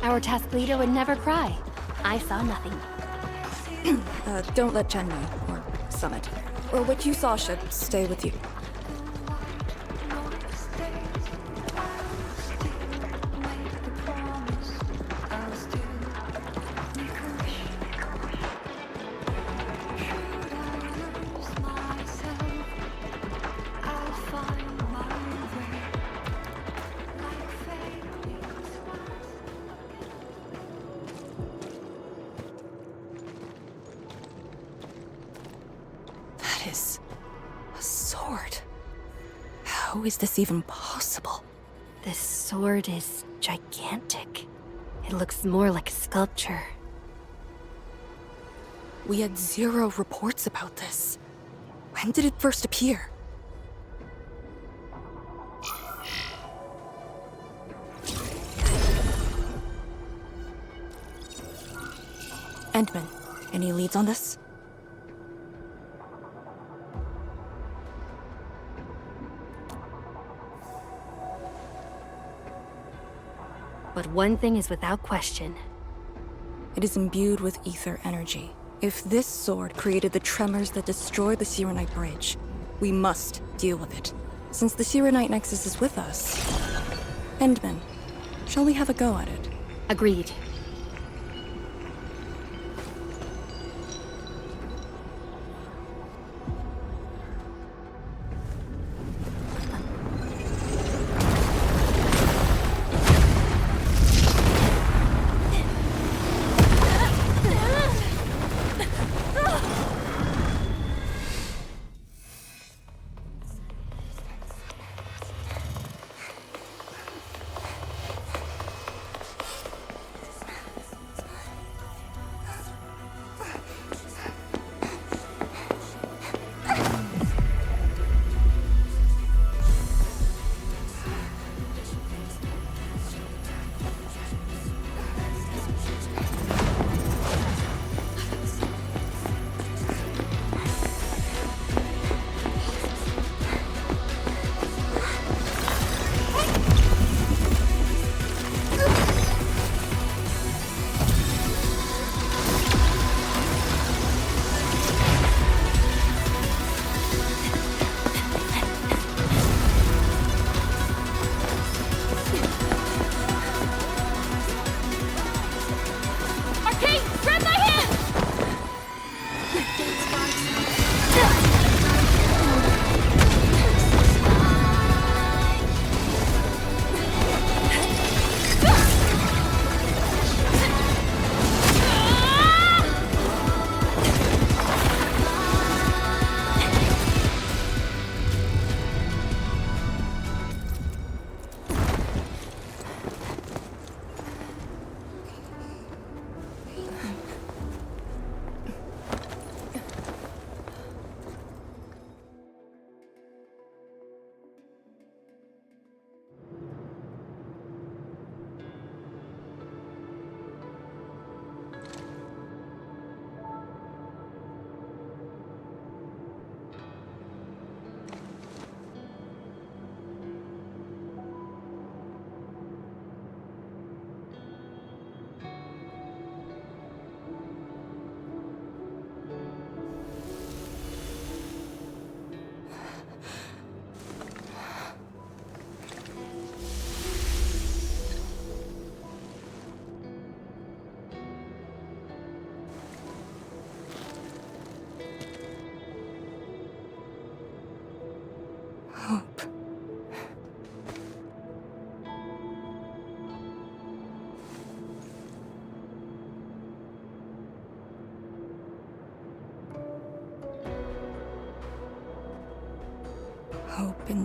Our task leader would never cry. I saw nothing. Don't let Jen know, or Summit. Or what you saw should stay with you. That is a sword. How is this even possible? This sword is gigantic. It looks more like a sculpture. We had 0 reports about this. When did it first appear? Endman, any leads on this? But one thing is without question. It is imbued with ether energy. If this sword created the tremors that destroyed the Sirenite Bridge, we must deal with it. Since the Sirenite Nexus is with us. Endman, shall we have a go at it? Agreed.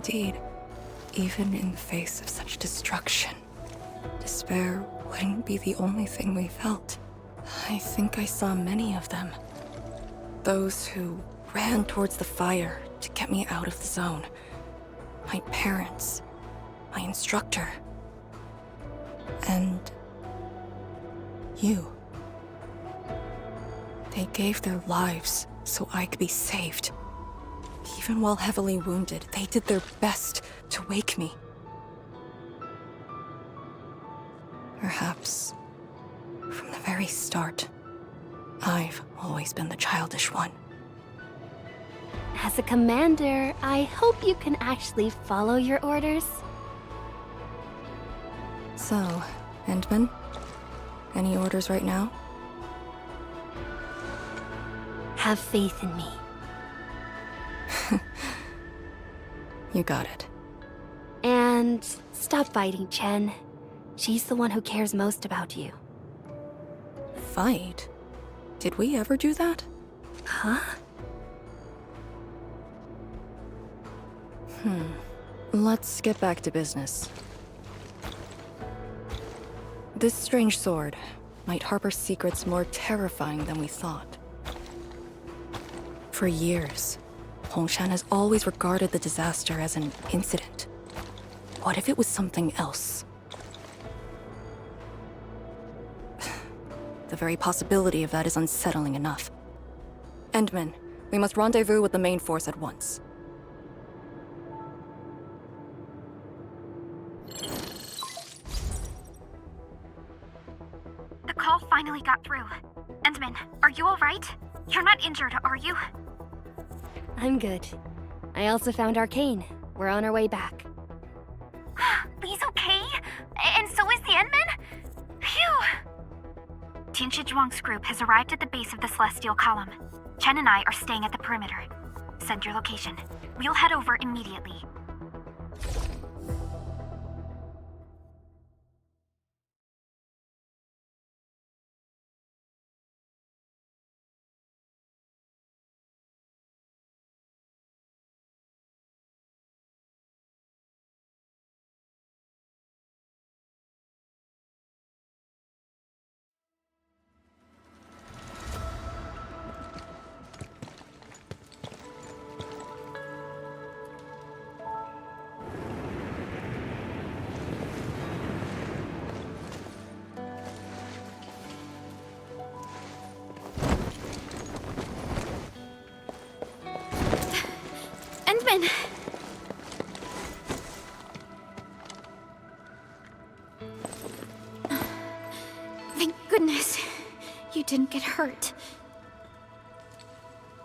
Indeed, even in the face of such destruction, despair wouldn't be the only thing we felt. I think I saw many of them. Those who ran towards the fire to get me out of the zone. My parents, my instructor, and you. They gave their lives so I could be saved. Even while heavily wounded, they did their best to wake me. Perhaps, from the very start, I've always been the childish one. As a commander, I hope you can actually follow your orders. So, Endman? Any orders right now? Have faith in me. You got it. And stop fighting, Chen. She's the one who cares most about you. Fight? Did we ever do that? Huh? Let's get back to business. This strange sword might harbor secrets more terrifying than we thought. For years, Hongshan has always regarded the disaster as an incident. What if it was something else? The very possibility of that is unsettling enough. Endman, we must rendezvous with the main force at once. The call finally got through. Endman, are you alright? You're not injured, are you? I'm good. I also found Arcane. We're on our way back. Lee's okay? And so is the Endman? Phew! Tianshi Zhuang's group has arrived at the base of the Celestial Column. Chen and I are staying at the perimeter. Send your location. We'll head over immediately. Endman! Thank goodness you didn't get hurt.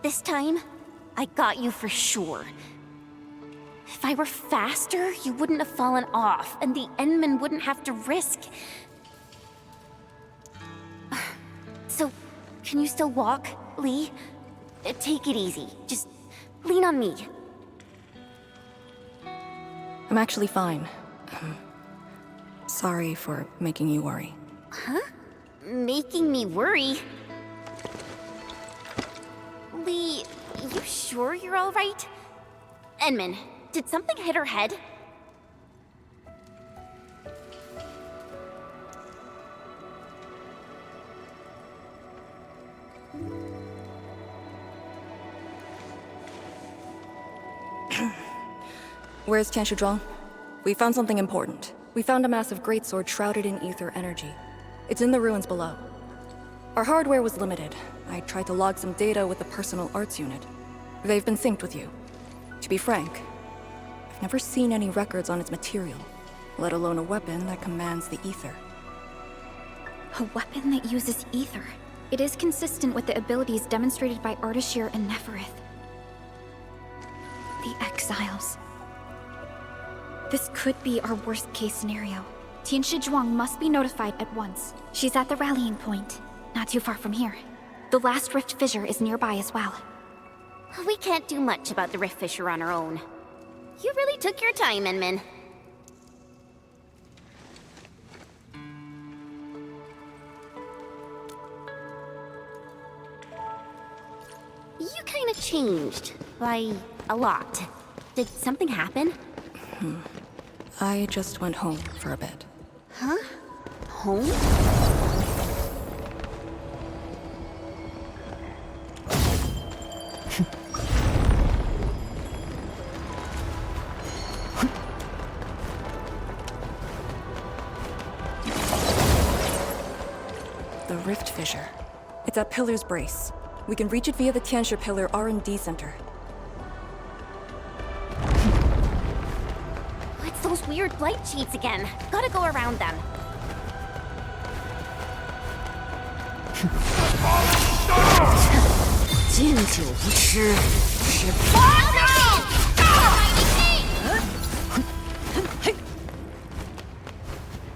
This time, I got you for sure. If I were faster, you wouldn't have fallen off, and the Endman wouldn't have to risk. So, can you still walk, Lee? Take it easy. Just lean on me. I'm actually fine. Sorry for making you worry. Huh? Making me worry? Lee, you sure you're all right? Endman, did something hit her head? Where's Tianshi Zhuang? We found something important. We found a massive greatsword shrouded in ether energy. It's in the ruins below. Our hardware was limited. I tried to log some data with the personal arts unit. They've been synced with you. To be frank, I've never seen any records on its material, let alone a weapon that commands the ether. A weapon that uses ether. It is consistent with the abilities demonstrated by Ardashir and Neferith. The Exiles. This could be our worst-case scenario. Tianshi Zhuang must be notified at once. She's at the rallying point, not too far from here. The last rift fissure is nearby as well. We can't do much about the rift fissure on our own. You really took your time, Endman. You kinda changed. By a lot. Did something happen? I just went home for a bit. Huh? Home? The Rift Fissure. It's at Pillar's Brace. We can reach it via the Tianxia Pillar R&D Center. It's those weird blight sheets again. Gotta go around them.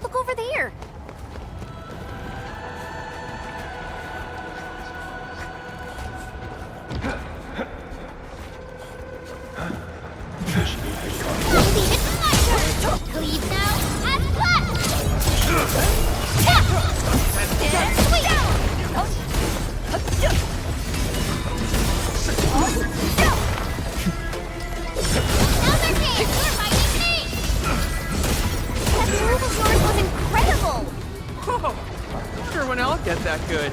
Look over there. Leave now and That move of yours was incredible! Whoa! Wonder when I'll get that good.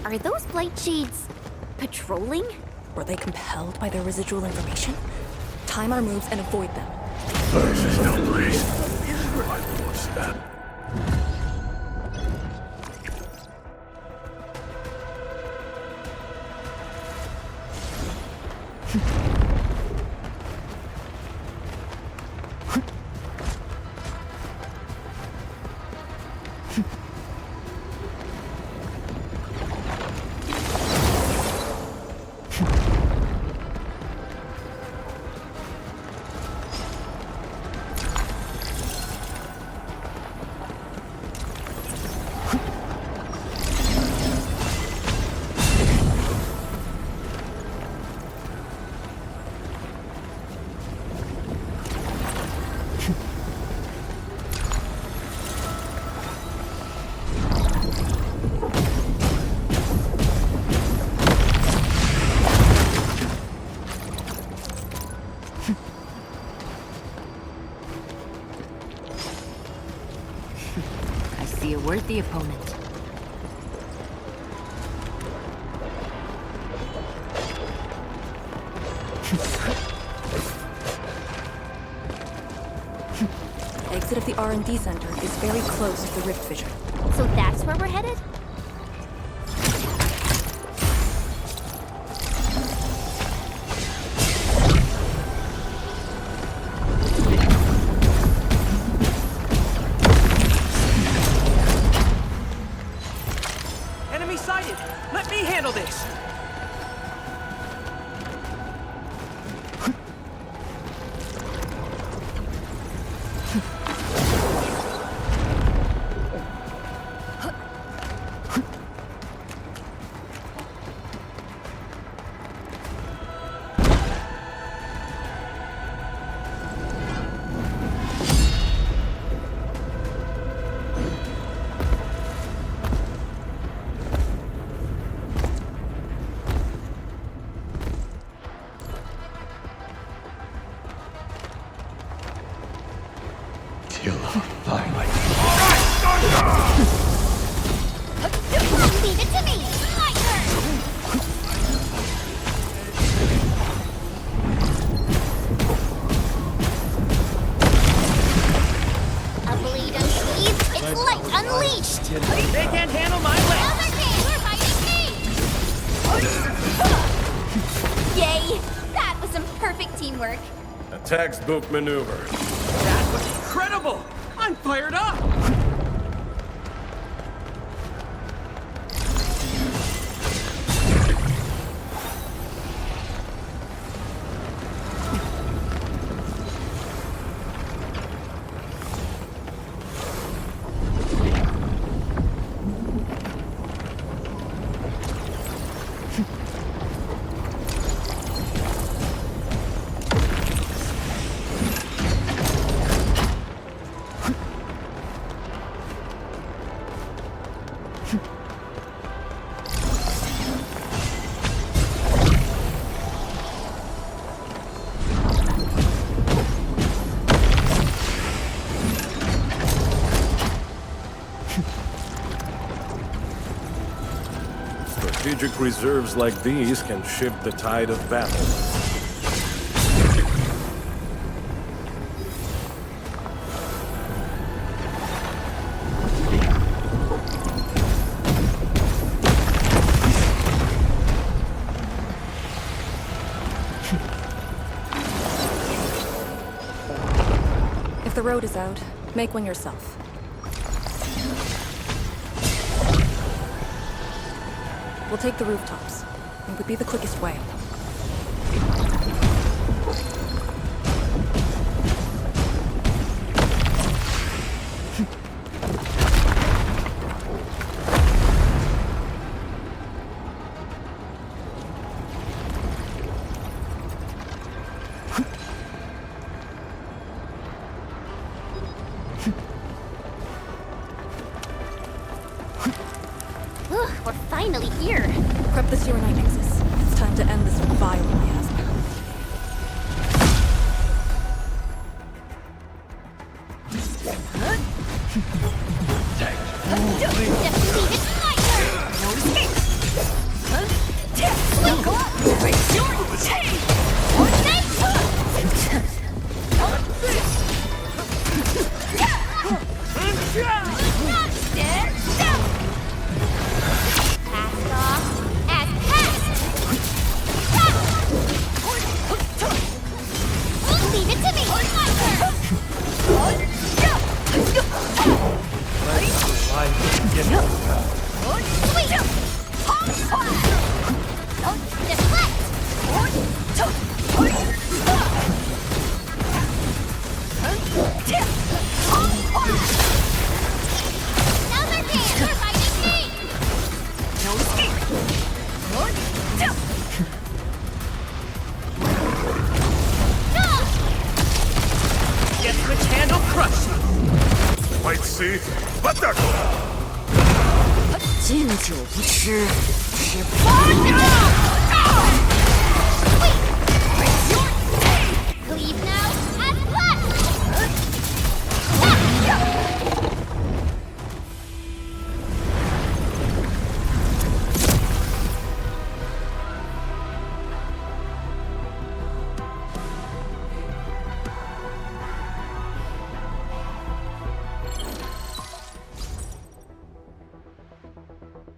Are those blight shades patrolling? Were they compelled by their residual information? Time our moves and avoid them. This is no place. What's that? See a worthy opponent. Exit of the R&D Center is very close to the Rift Fissure. So that's where we're headed? Enemy sighted! Let me handle this! Leave it to me! My turn! A blade unsheathed, it's light unleashed! They can't handle my We're Yay! That was some perfect teamwork. A textbook maneuver. That was incredible! I'm fired up! Strategic reserves like these can shift the tide of battle. If the road is out, make one yourself. We'll take the rooftops. It would be the quickest way. We're finally here. Prep the sewer night nexus. It's time to end this vile miasma.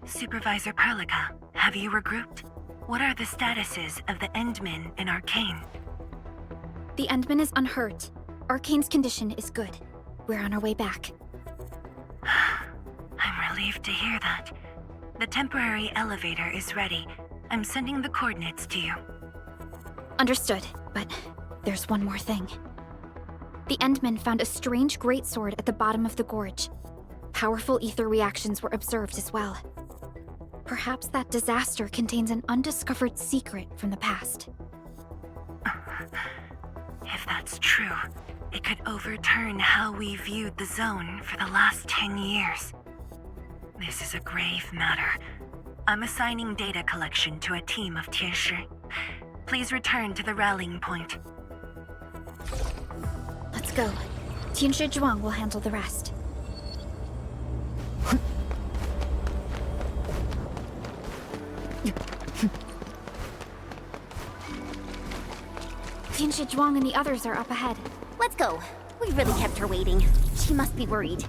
Supervisor Perlica, have you regrouped? What are the statuses of the Endmen in Arcane? The Endman is unhurt. Arcane's condition is good. We're on our way back. I'm relieved to hear that. The temporary elevator is ready. I'm sending the coordinates to you. Understood, but there's one more thing. The Endmen found a strange greatsword at the bottom of the gorge. Powerful ether reactions were observed as well. Perhaps that disaster contains an undiscovered secret from the past. If that's true, it could overturn how we viewed the zone for the last 10 years. This is a grave matter. I'm assigning data collection to a team of Tianshi. Please return to the rallying point. Let's go. Tianshi Zhuang will handle the rest. Tianshi Zhuang and the others are up ahead. Let's go. We really kept her waiting. She must be worried.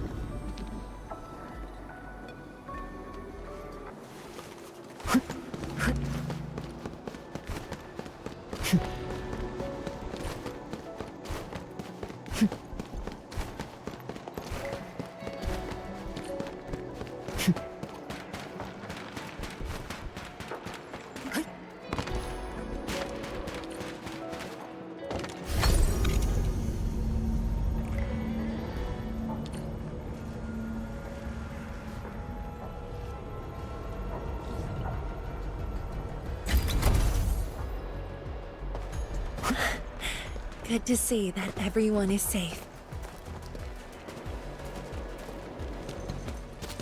Good to see that everyone is safe.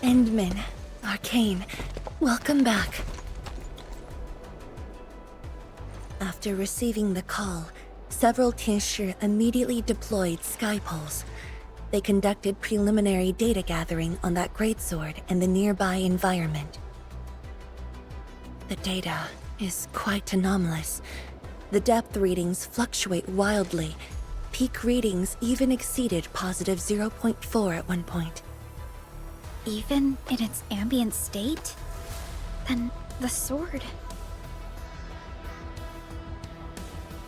Endmen, Arcane, welcome back. After receiving the call, several Tianshi immediately deployed skypoles. They conducted preliminary data gathering on that greatsword and the nearby environment. The data is quite anomalous. The depth readings fluctuate wildly. Peak readings even exceeded positive 0.4 at one point. Even in its ambient state? Then the sword...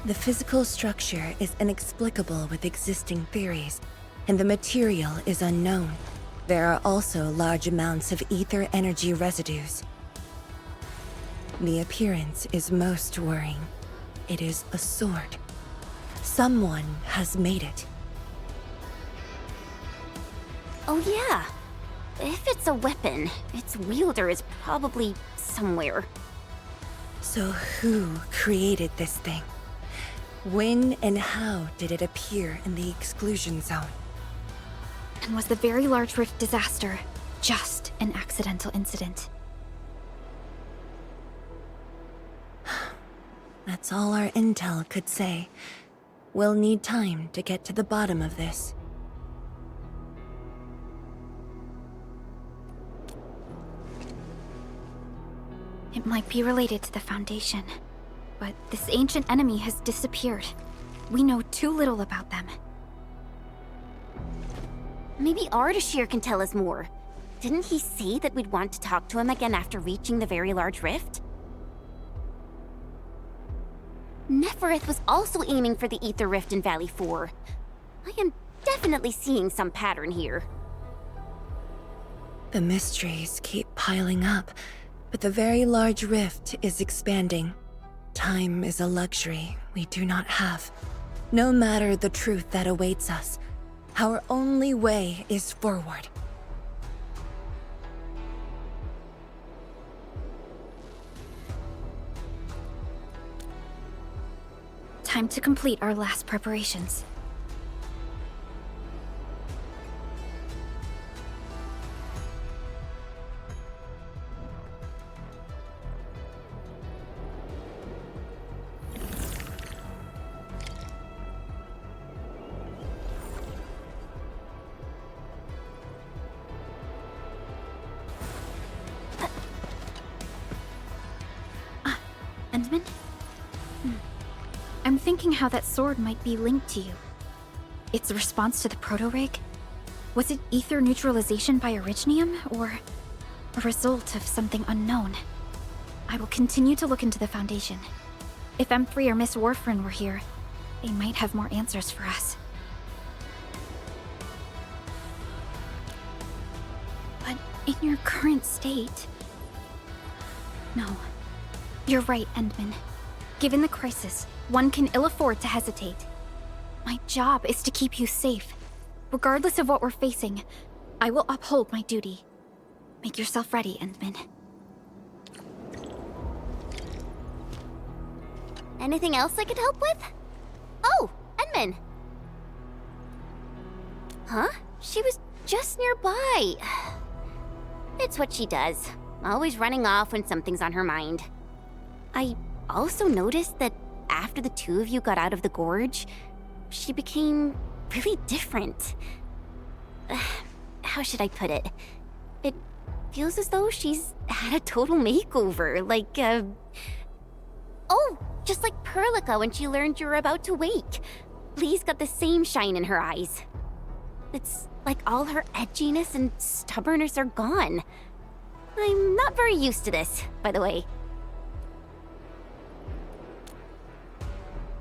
The physical structure is inexplicable with existing theories, and the material is unknown. There are also large amounts of ether energy residues. The appearance is most worrying. It is a sword. Someone has made it. Oh yeah. If it's a weapon, its wielder is probably somewhere. So who created this thing? When and how did it appear in the exclusion zone? And was the Very Large Rift disaster just an accidental incident? That's all our intel could say. We'll need time to get to the bottom of this. It might be related to the Foundation, but this ancient enemy has disappeared. We know too little about them. Maybe Ardashir can tell us more. Didn't he say that we'd want to talk to him again after reaching the Very Large Rift? Neferith was also aiming for the Ether Rift in Valley 4. I am definitely seeing some pattern here. The mysteries keep piling up, but the Very Large Rift is expanding. Time is a luxury we do not have. No matter the truth that awaits us, our only way is forward. Time to complete our last preparations. Endman? I'm thinking how that sword might be linked to you. Its response to the proto-rig? Was it ether neutralization by Originium, or a result of something unknown? I will continue to look into the Foundation. If M3 or Miss Warfrin were here, they might have more answers for us. But in your current state... No. You're right, Endman. Given the crisis, one can ill afford to hesitate. My job is to keep you safe. Regardless of what we're facing, I will uphold my duty. Make yourself ready, Endman. Anything else I could help with? Oh, Endman! Huh? She was just nearby. It's what she does. Always running off when something's on her mind. I also noticed that after the two of you got out of the gorge, she became really different. How should I put it? It feels as though she's had a total makeover, like, Oh, just like Perlica when she learned you were about to wake. Lee's got the same shine in her eyes. It's like all her edginess and stubbornness are gone. I'm not very used to this, by the way.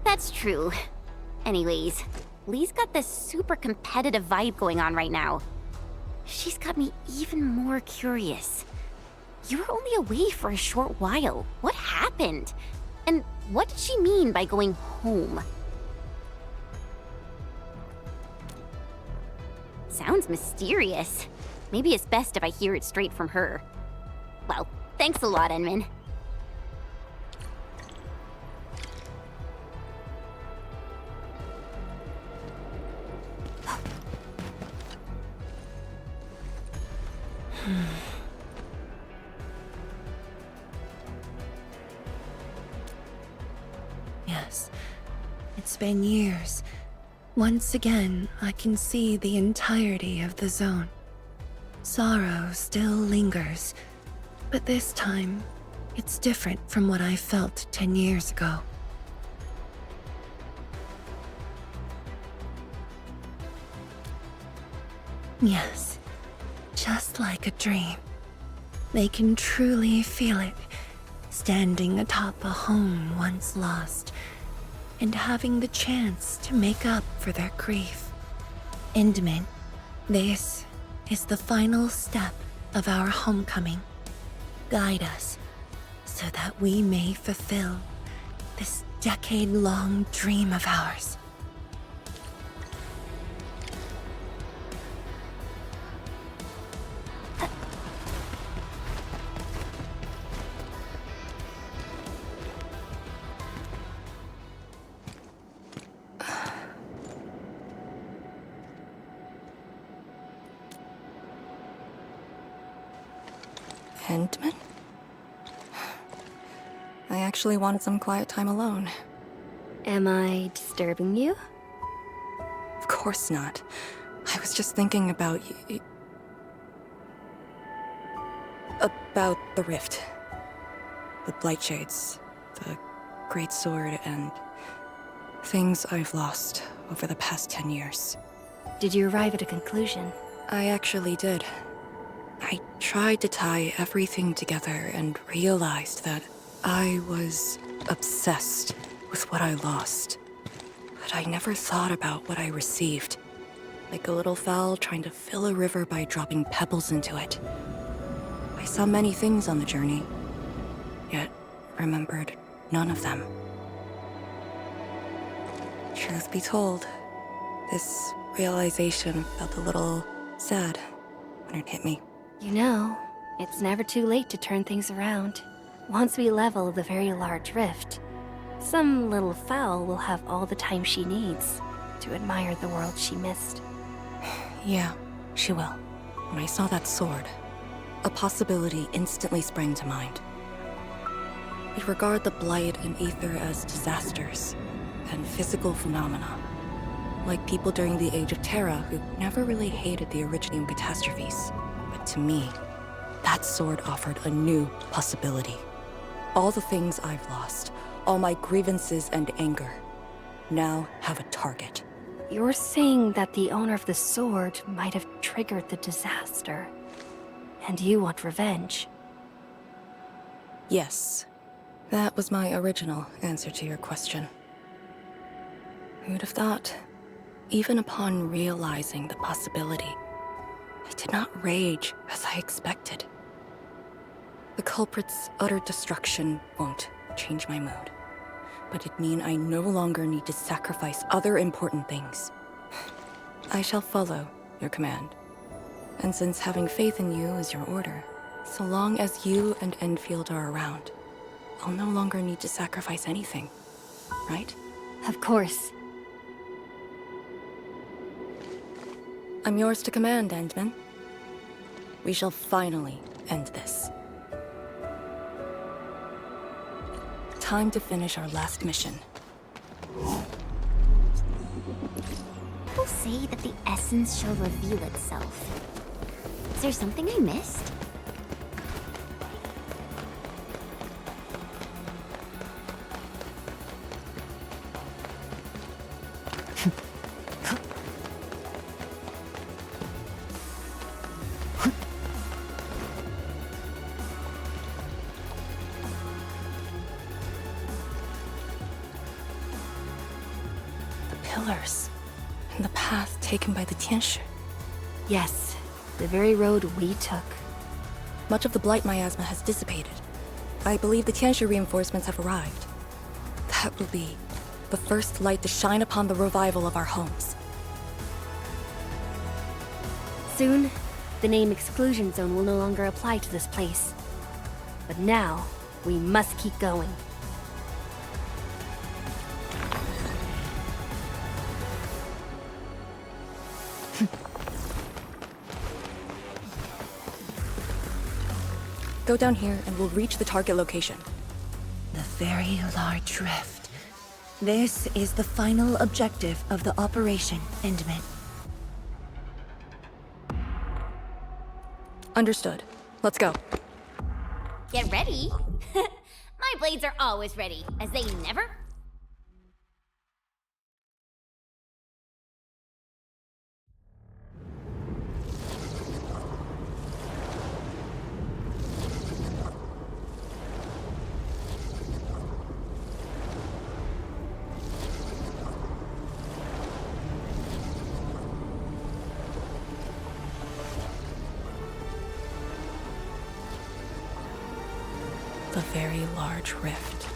That's true. Anyways, Lee's got this super competitive vibe going on right now. She's got me even more curious. You were only away for a short while. What happened? And what did she mean by going home? Sounds mysterious. Maybe it's best if I hear it straight from her. Well, thanks a lot, Enman. Yes, it's been years. Once again, I can see the entirety of the zone. Sorrow still lingers, but this time, It's different from what I felt 10 years ago. Yes, just like a dream. They can truly feel it, standing atop a home once lost, and having the chance to make up for their grief. Endman, this is the final step of our homecoming. Guide us, so that we may fulfill this decade-long dream of ours. Endman? I actually wanted some quiet time alone. Am I disturbing you? Of course not. I was just thinking about about the rift. The Blightshades, the Great Sword, and things I've lost over the past 10 years. Did you arrive at a conclusion? I actually did. I tried to tie everything together and realized that I was obsessed with what I lost. But I never thought about what I received. Like a little fowl trying to fill a river by dropping pebbles into it. I saw many things on the journey, yet remembered none of them. Truth be told, this realization felt a little sad when it hit me. You know, it's never too late to turn things around. Once we level the very large rift, some little fowl will have all the time she needs to admire the world she missed. Yeah, she will. When I saw that sword, a possibility instantly sprang to mind. We regard the Blight and Aether as disasters and physical phenomena, like people during the Age of Terra who never really hated the Originium catastrophes. But to me, that sword offered a new possibility. All the things I've lost, all my grievances and anger, now have a target. You're saying that the owner of the sword might have triggered the disaster, and you want revenge? Yes. That was my original answer to your question. Who'd have thought? Even upon realizing the possibility, I did not rage as I expected. The culprit's utter destruction won't change my mood, but it means I no longer need to sacrifice other important things. I shall follow your command. And since having faith in you is your order, so long as you and Endfield are around, I'll no longer need to sacrifice anything, right? Of course. I'm yours to command, Endman. We shall finally end this. Time to finish our last mission. People say that the essence shall reveal itself. Is there something I missed? Pillars, and the path taken by the Tianshi. Yes, the very road we took. Much of the Blight miasma has dissipated. I believe the Tianshi reinforcements have arrived. That will be the first light to shine upon the revival of our homes. Soon, the name Exclusion Zone will no longer apply to this place. But now, we must keep going. Go down here and we'll reach the target location. The very large rift. This is the final objective of the operation, Endman. Understood. Let's go. Get ready. My blades are always ready, as they never... The very large rift.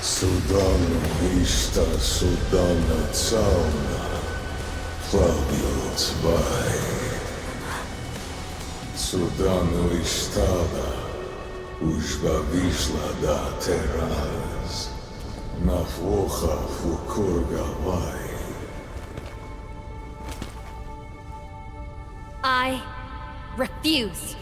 Sudana Vista, Sudana Sauna, Claudios Vai. Sudana Istada, Ushba Vishla da Terras, Nafwocha Fukurga Vai. I refuse.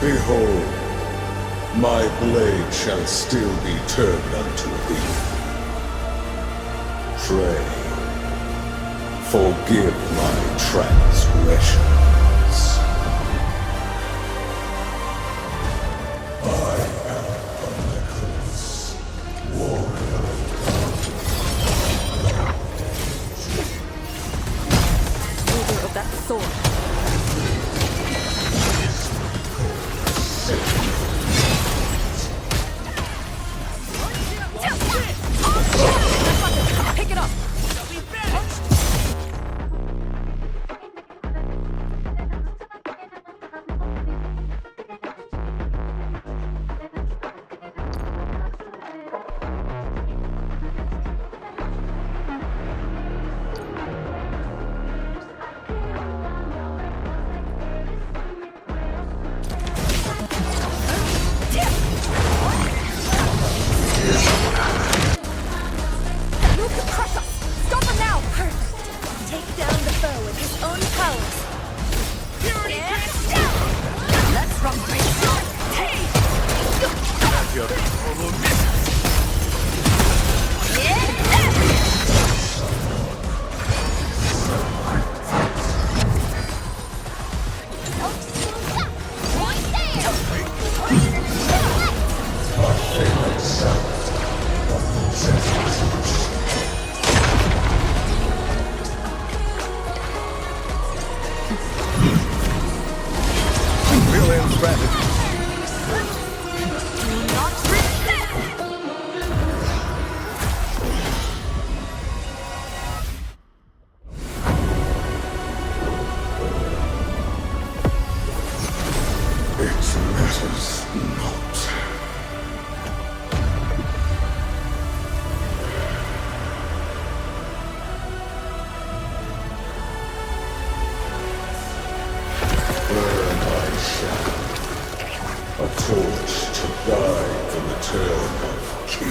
Behold, my blade shall still be turned unto thee. Pray, forgive my transgressions. I am Arknights, warrior Holder of that sword. Pick it up! torch to guide the return of King.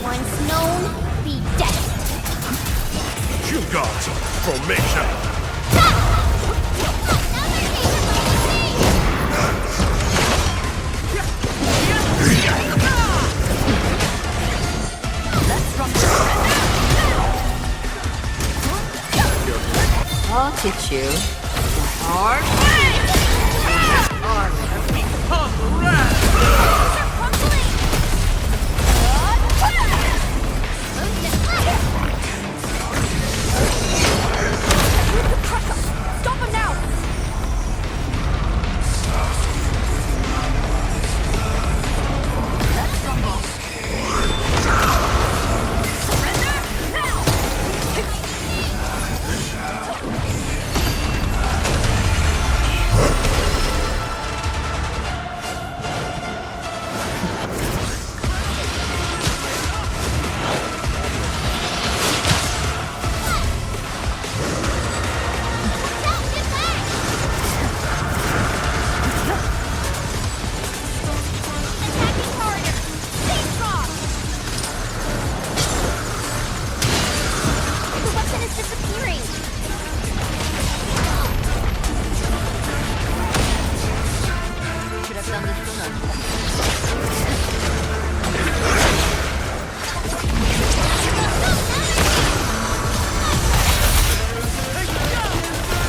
Once known, be destined. You got formation. I'll hit you. Hard. Army has become wrath. Stop him now!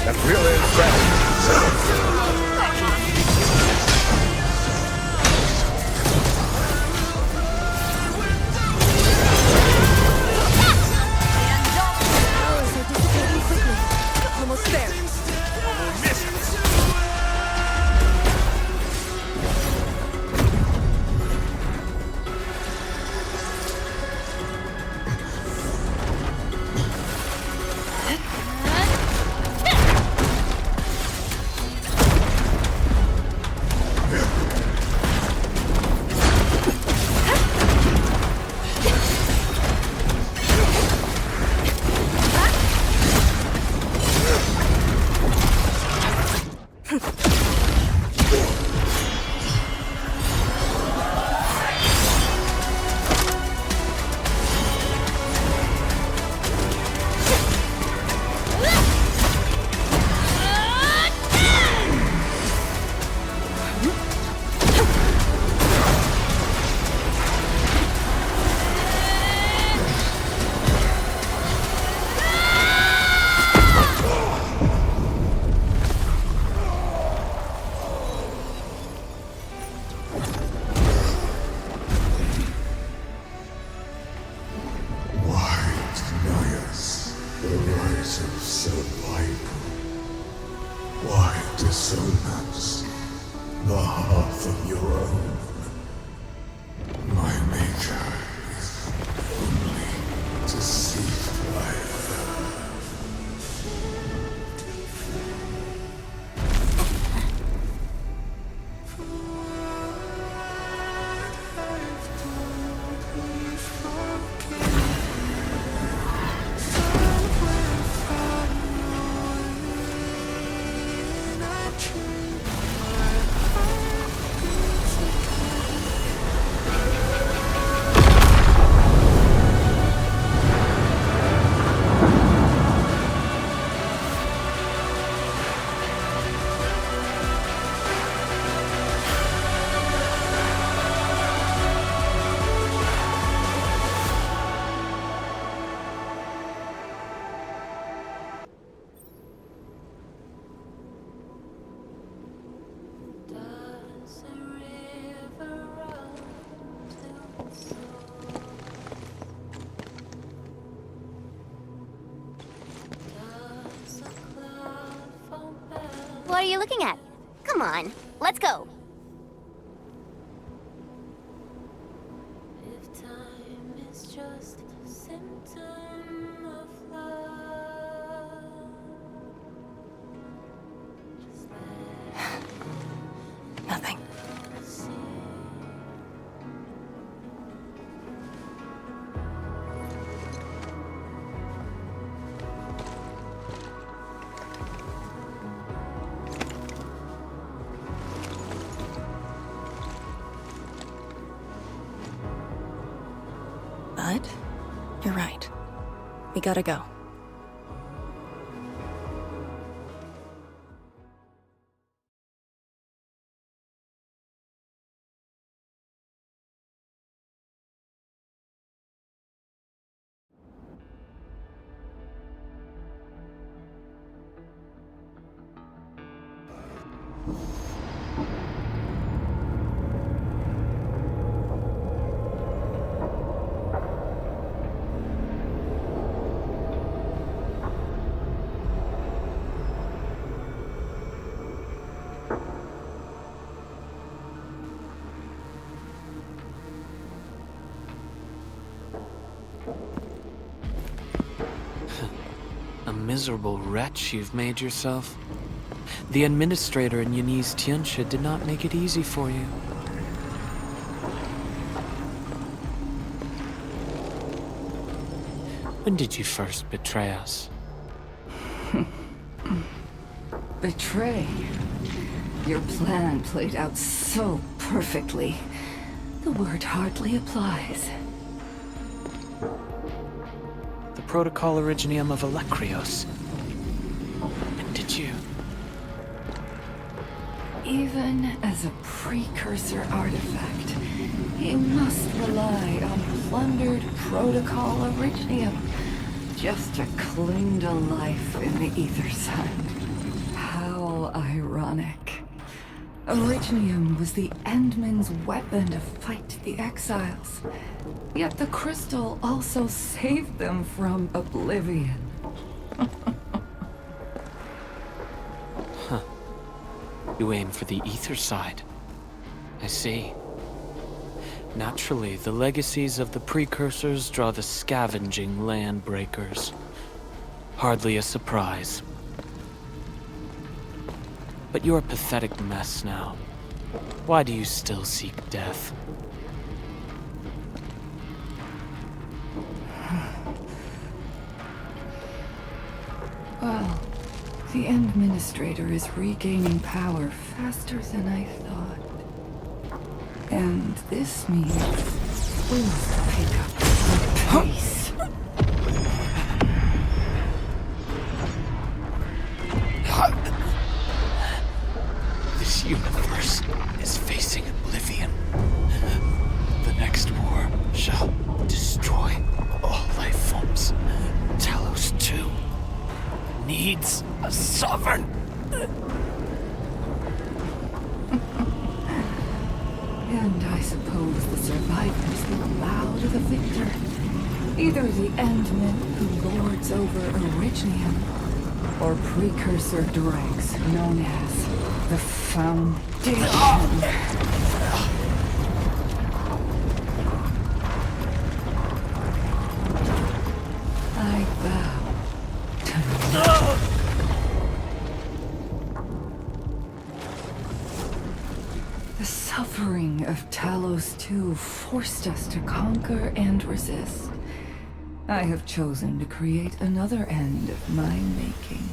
That's really incredible. Almost there. Why dissonance? The hearth of your own. My maker is only deceived by her. What are you looking at? Come on, let's go. Nothing. We gotta go. A miserable wretch you've made yourself. The administrator in Yani's Tianxia did not make it easy for you. When did you first betray us? Betray? Your plan played out so perfectly. The word hardly applies. The protocol originium of Electrios. And did you? Even as a precursor artifact, you must rely on plundered protocol originium just to cling to life in the ether sun. How ironic. Originium was the Endmen's weapon to fight the exiles. Yet the crystal also saved them from oblivion. Huh. You aim for the ether side. I see. Naturally, the legacies of the precursors draw the scavenging land breakers. Hardly a surprise. But you're a pathetic mess now. Why do you still seek death? Well, the Administrator is regaining power faster than I thought. And this means we must pick up the pace. This universe is facing oblivion. The next war shall destroy all life forms. Talos, too, needs a sovereign. And I suppose the survivors will bow to the victor. Either the Endmen who lords over Originium, or precursor dregs known as the Foundation. I bow to no. The suffering of Talos II forced us to conquer and resist. I have chosen to create another end of my making.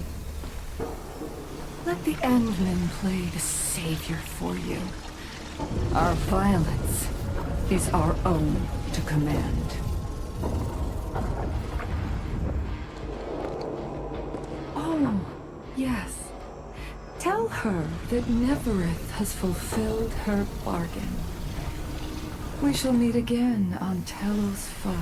Let the Endmen play the savior for you. Our violence is our own to command. Oh, yes. Tell her that Neverith has fulfilled her bargain. We shall meet again on Talos 5.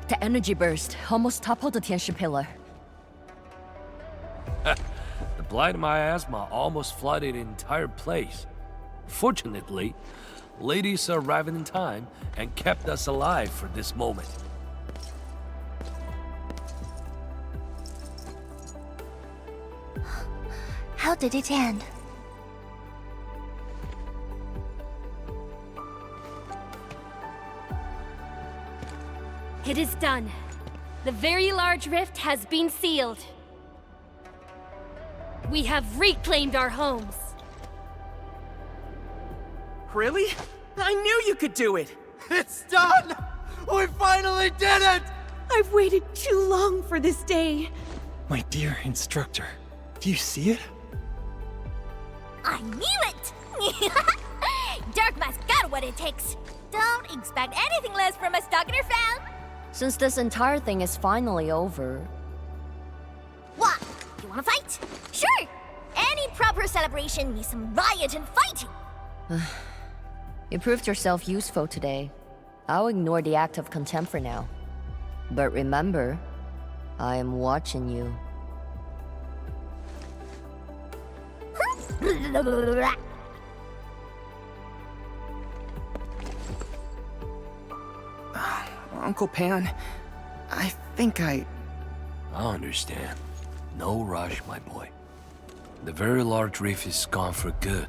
The energy burst almost toppled the Tianxia pillar. The blind miasma almost flooded the entire place. Fortunately, ladies arrived in time and kept us alive for this moment. How did it end? It is done. The very large rift has been sealed. We have reclaimed our homes. Really? I knew you could do it! It's done! We finally did it! I've waited too long for this day. My dear instructor, do you see it? I knew it! Darkma's got what it takes. Don't expect anything less from a Stalker fan. Since this entire thing is finally over... What? You wanna fight? Sure! Any proper celebration needs some riot and fighting. You proved yourself useful today. I'll ignore the act of contempt for now. But remember, I am watching you. Uncle Pan, I think I understand. No rush, my boy. The very large reef is gone for good.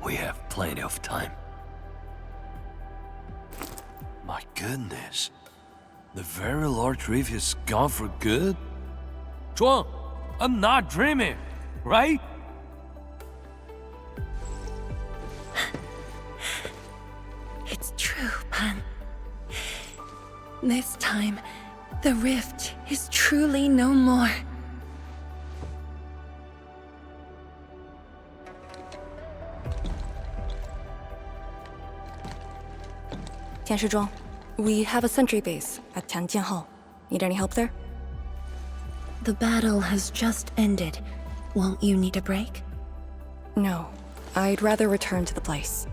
We have plenty of time. My goodness. The very large reef is gone for good? Zhuang, I'm not dreaming, right? It's true, Pan. This time, the rift is truly no more. Tianshizhuang, we have a sentry base at Tianjian Hall. Need any help there? The battle has just ended. Won't you need a break? No. I'd rather return to the place.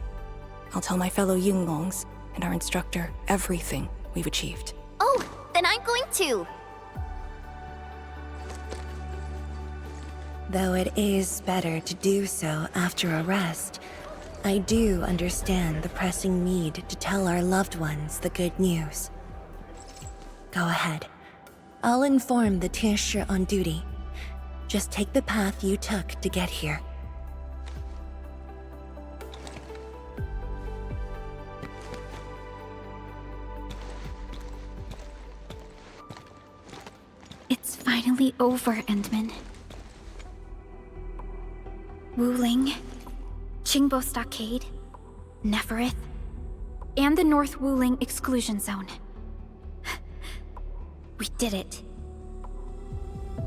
I'll tell my fellow Yinglongs and our instructor everything we've achieved. Oh, then I'm going too. Though it is better to do so after a rest, I do understand the pressing need to tell our loved ones the good news. Go ahead. I'll inform the Tieshi on duty. Just take the path you took to get here. It's finally over, Endman. Wuling, Qingbo Stockade, Neferith, and the North Wuling Exclusion Zone. We did it.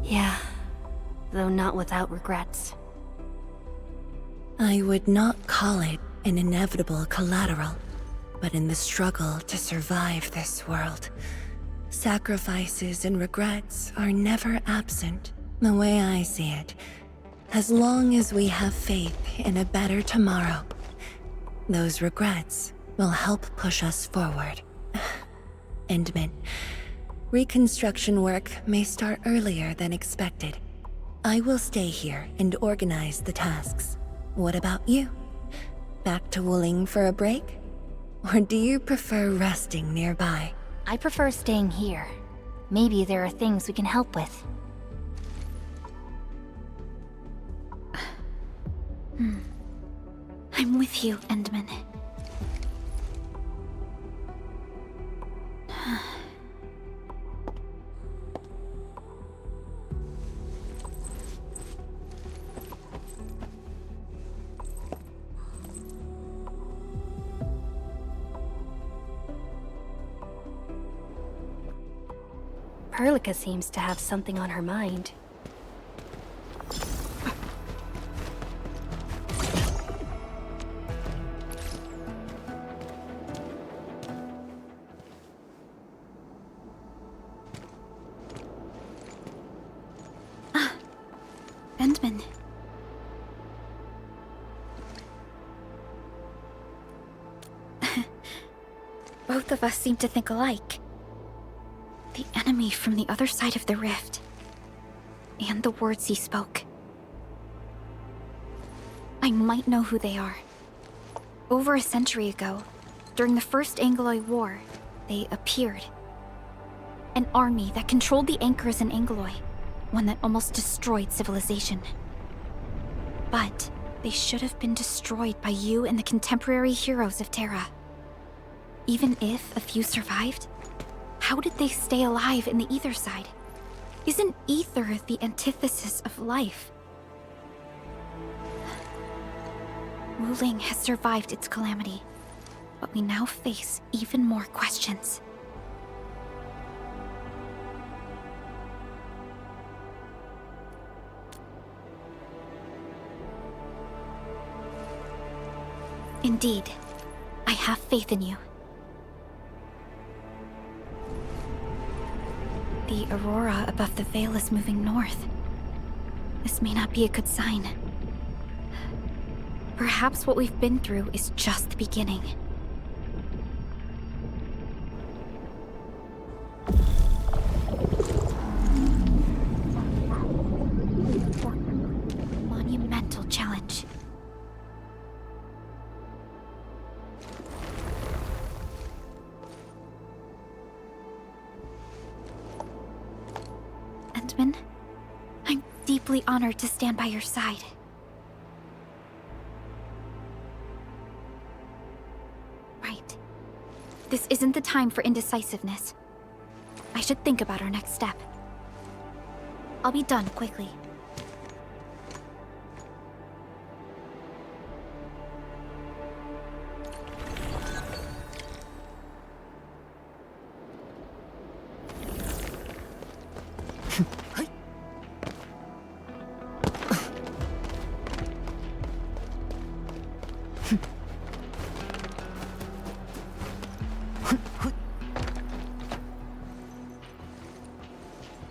Yeah, though not without regrets. I would not call it an inevitable collateral, but in the struggle to survive this world, sacrifices and regrets are never absent. The way I see it, as long as we have faith in a better tomorrow, those regrets will help push us forward. Endman, reconstruction work may start earlier than expected. I will stay here and organize the tasks. What about you? Back to Wuling for a break? Or do you prefer resting nearby? I prefer staying here. Maybe there are things we can help with. I'm with you, Endman. Perlica seems to have something on her mind. Endman. Both of us seem to think alike. The enemy from the other side of the rift. And the words he spoke. I might know who they are. Over a century ago, during the First Angloid War, they appeared. An army that controlled the anchors in Angloid. One that almost destroyed civilization. But they should have been destroyed by you and the contemporary heroes of Terra. Even if a few survived, how did they stay alive in the ether side? Isn't ether the antithesis of life? Wuling has survived its calamity, but we now face even more questions. Indeed, I have faith in you. The aurora above the veil is moving north. This may not be a good sign. Perhaps what we've been through is just the beginning. Monumental challenge. Endman, I'm deeply honored to stand by your side. Right. This isn't the time for indecisiveness. I should think about our next step. I'll be done quickly.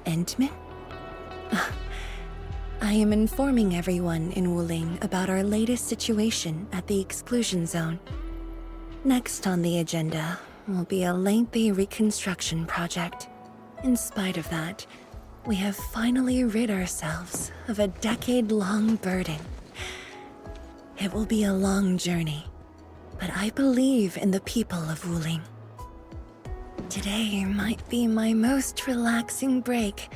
Endman? I am informing everyone in Wuling about our latest situation at the exclusion zone. Next on the agenda will be a lengthy reconstruction project. In spite of that, we have finally rid ourselves of a decade-long burden. It will be a long journey, but I believe in the people of Wuling. Today might be my most relaxing break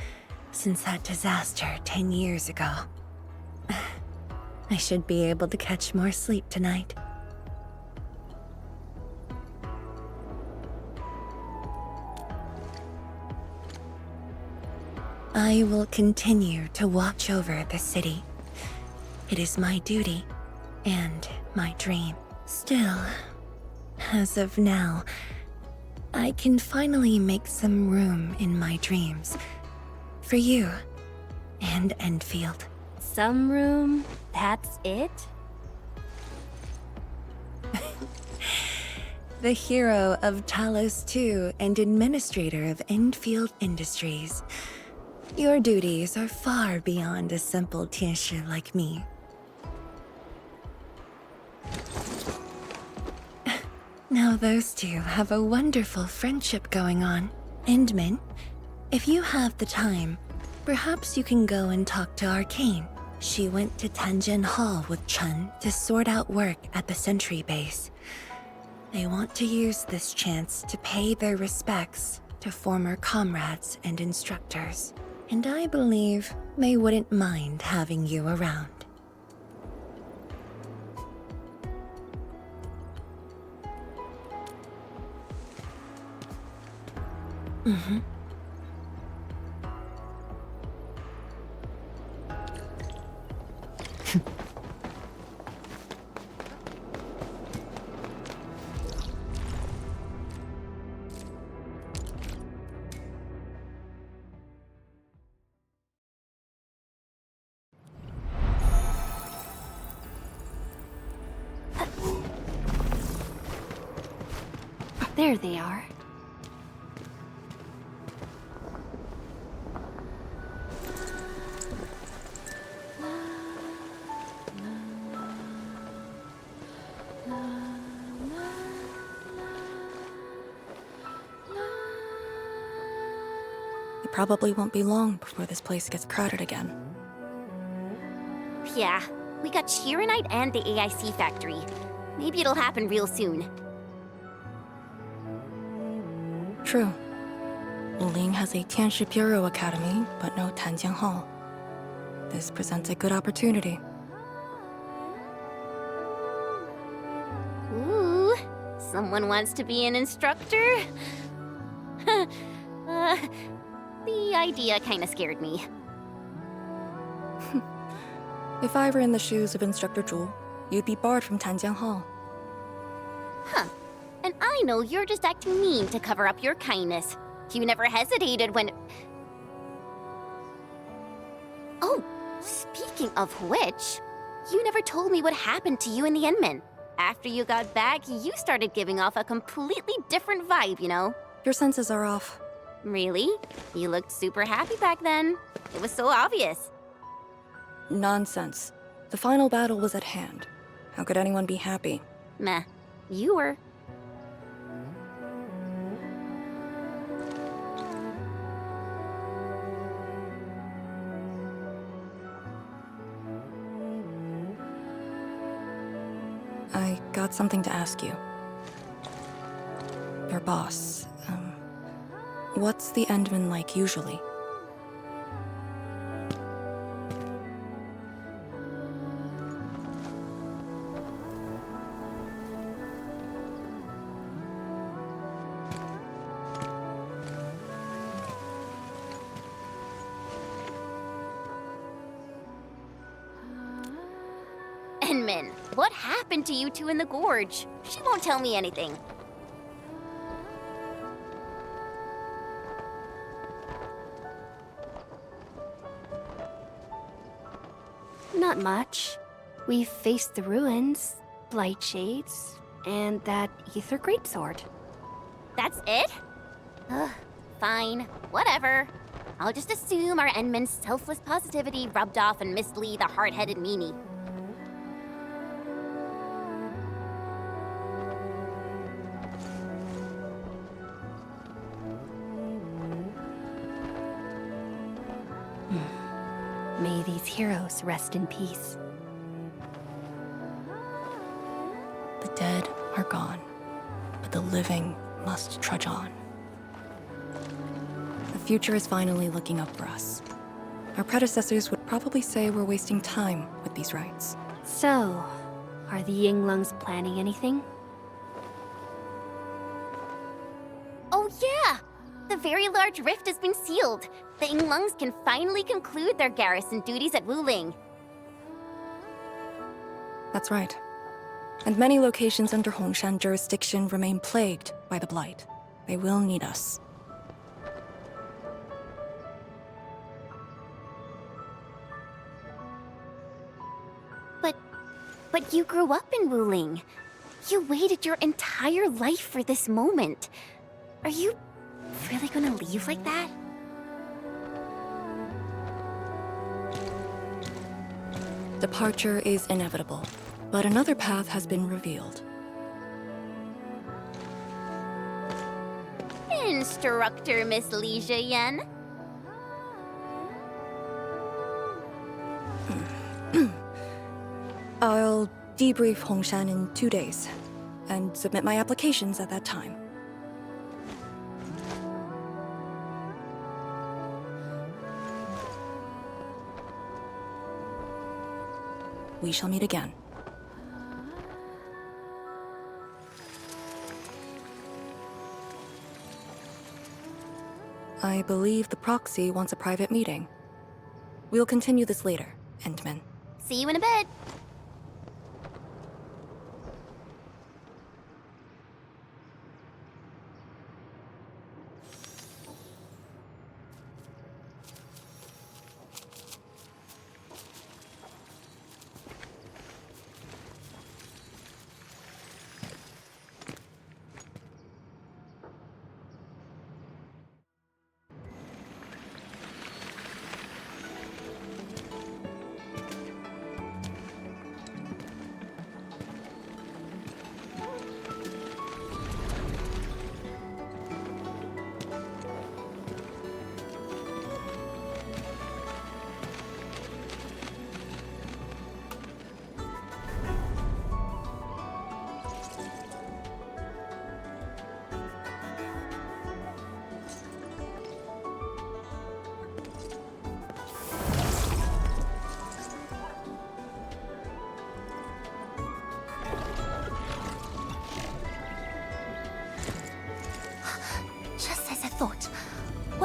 since that disaster 10 years ago. I should be able to catch more sleep tonight. I will continue to watch over the city. It is my duty and my dream. Still, as of now, I can finally make some room in my dreams for you and Endfield. Some room? That's it? The hero of Talos II and administrator of Endfield Industries. Your duties are far beyond a simple Tianshi like me. Now those two have a wonderful friendship going on. Endman, if you have the time, perhaps you can go and talk to Arcane. She went to Tanjin Hall with Chun to sort out work at the Sentry base. They want to use this chance to pay their respects to former comrades and instructors. And I believe they wouldn't mind having you around. Mm-hmm. There they are. It probably won't be long before this place gets crowded again. Yeah, we got Chironite and the AIC factory. Maybe it'll happen real soon. True. Wuling has a Tianshi Bureau Academy, but no Tanjiang Hall. This presents a good opportunity. Someone wants to be an instructor? The idea kinda scared me. If I were in the shoes of Instructor Zhu, you'd be barred from Tanjiang Hall. Huh. And I know you're just acting mean to cover up your kindness. You never hesitated when... Oh, speaking of which, you never told me what happened to you and the Endmen. After you got back, you started giving off a completely different vibe, you know? Your senses are off. Really? You looked super happy back then. It was so obvious. Nonsense. The final battle was at hand. How could anyone be happy? Meh. You were. I got something to ask you. Your boss, what's the Endman like usually? Endman, what happened to you two in the gorge? She won't tell me anything. Not much. We faced the ruins, blight shades, and that ether greatsword. That's it? Ugh, fine. Whatever. I'll just assume our Endman's selfless positivity rubbed off on Miss Lee, the hard-headed meanie. May these heroes rest in peace. The dead are gone, but the living must trudge on. The future is finally looking up for us. Our predecessors would probably say we're wasting time with these rites. So, are the Yinglungs planning anything? Oh yeah! The very large rift has been sealed. The Yinglungs can finally conclude their garrison duties at Wuling. That's right. And many locations under Hongshan jurisdiction remain plagued by the Blight. They will need us. But you grew up in Wuling. You waited your entire life for this moment. Are you really gonna leave like that? Departure is inevitable, but another path has been revealed. Instructor Miss Li Yen. I'll debrief Hongshan in 2 days, and submit my applications at that time. We shall meet again. I believe the proxy wants a private meeting. We'll continue this later, Endman. See you in a bit.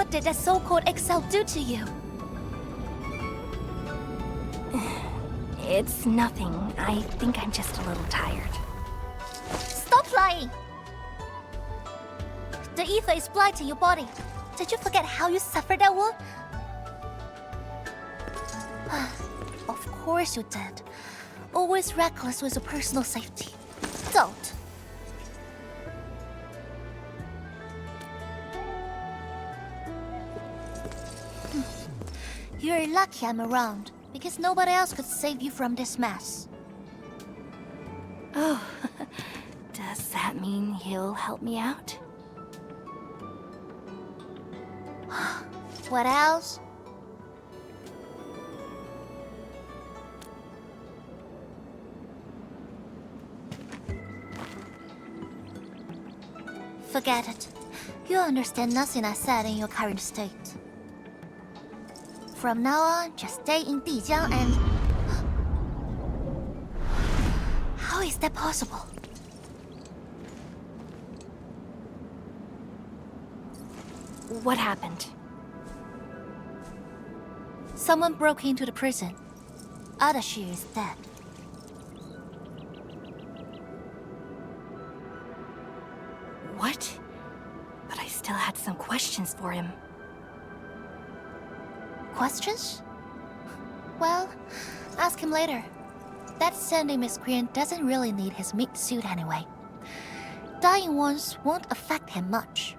What did that so-called Excel do to you? It's nothing. I think I'm just a little tired. Stop lying! The ether is blighting your body. Did you forget how you suffered that wound? Of course you did. Always reckless with your personal safety. Don't. You're lucky I'm around, because nobody else could save you from this mess. Oh, does that mean he'll help me out? What else? Forget it. You understand nothing I said in your current state. From now on, just stay in Dijiang and... How is that possible? What happened? Someone broke into the prison. Adashi is dead. What? But I still had some questions for him. Questions? Well, ask him later. That Sandy miscreant doesn't really need his meat suit anyway. Dying ones won't affect him much.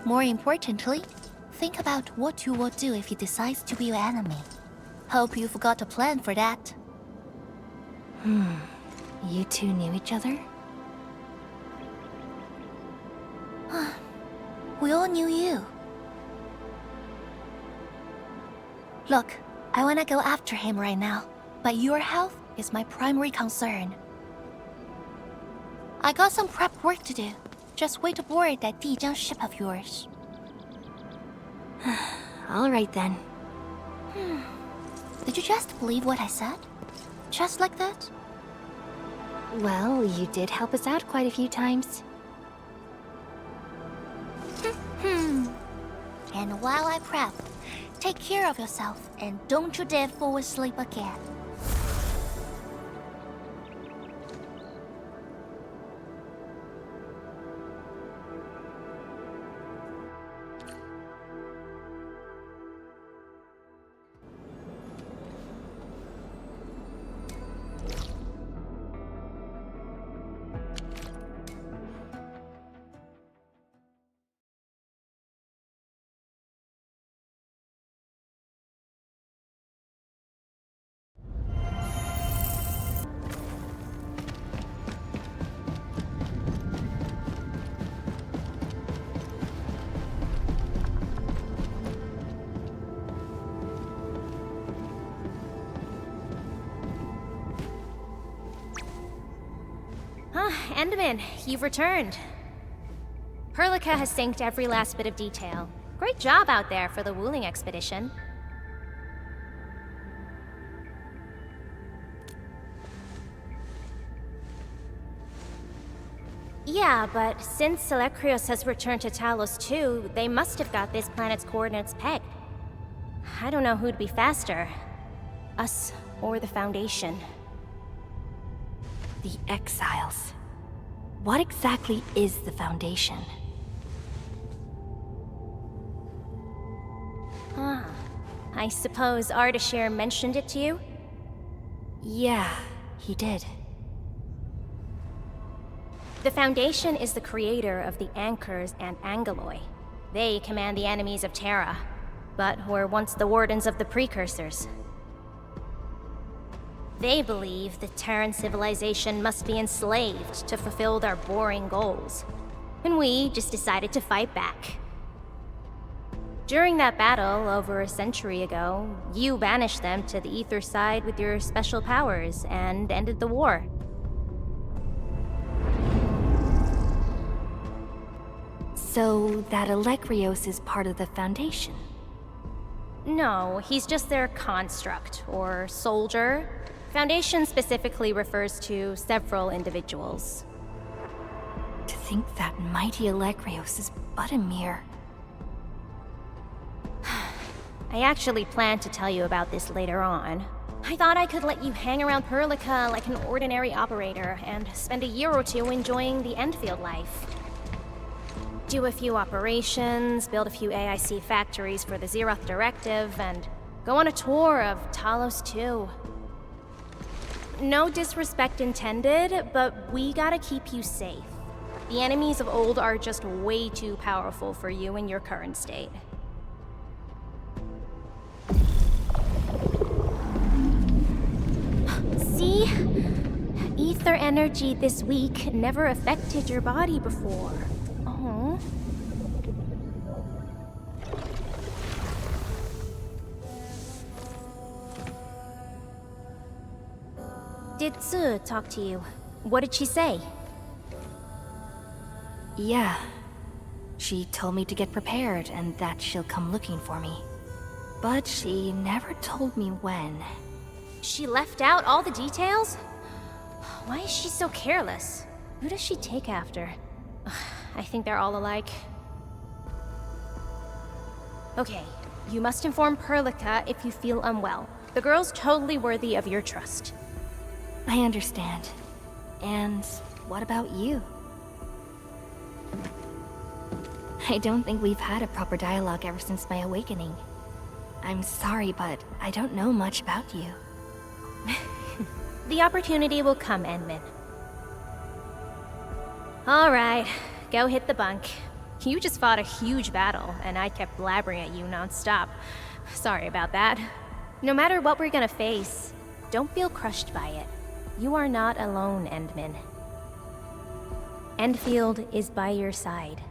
More importantly, think about what you will do if he decides to be your enemy. Hope you've got a plan for that. You two knew each other? We all knew you. Look, I wanna go after him right now, but your health is my primary concern. I got some prep work to do. Just wait aboard that Dijiang ship of yours. All right then. Did you just believe what I said? Just like that? Well, you did help us out quite a few times. And while I prep, take care of yourself and don't you dare fall asleep again. Enderman, you've returned. Perlica has synced every last bit of detail. Great job out there for the Wuling expedition. Yeah, but since Selekrios has returned to Talos too, they must have got this planet's coordinates pegged. I don't know who'd be faster, us or the Foundation. The Exiles. What exactly is the Foundation? I suppose Ardashir mentioned it to you? Yeah, he did. The Foundation is the creator of the Anchors and Angeloi. They command the enemies of Terra, but were once the wardens of the Precursors. They believe the Terran civilization must be enslaved to fulfill their boring goals. And we just decided to fight back. During that battle, over a century ago, you banished them to the Ether side with your special powers and ended the war. So that Alekrios is part of the Foundation? No, he's just their construct, or soldier. Foundation specifically refers to several individuals. To think that mighty Alegrios is but a mere... I actually planned to tell you about this later on. I thought I could let you hang around Perlica like an ordinary operator and spend a year or two enjoying the Endfield life. Do a few operations, build a few AIC factories for the Zeroth Directive, and go on a tour of Talos 2. No disrespect intended, but we gotta keep you safe. The enemies of old are just way too powerful for you in your current state. See? Ether energy this week never affected your body before. Oh. Did Tsu talk to you? What did she say? Yeah. She told me to get prepared and that she'll come looking for me. But she never told me when. She left out all the details? Why is she so careless? Who does she take after? I think they're all alike. Okay, you must inform Perlica if you feel unwell. The girl's totally worthy of your trust. I understand. And what about you? I don't think we've had a proper dialogue ever since my awakening. I'm sorry, but I don't know much about you. The opportunity will come, Endman. Alright, go hit the bunk. You just fought a huge battle, and I kept blabbering at you non-stop. Sorry about that. No matter what we're gonna face, don't feel crushed by it. You are not alone, Endman. Endfield is by your side.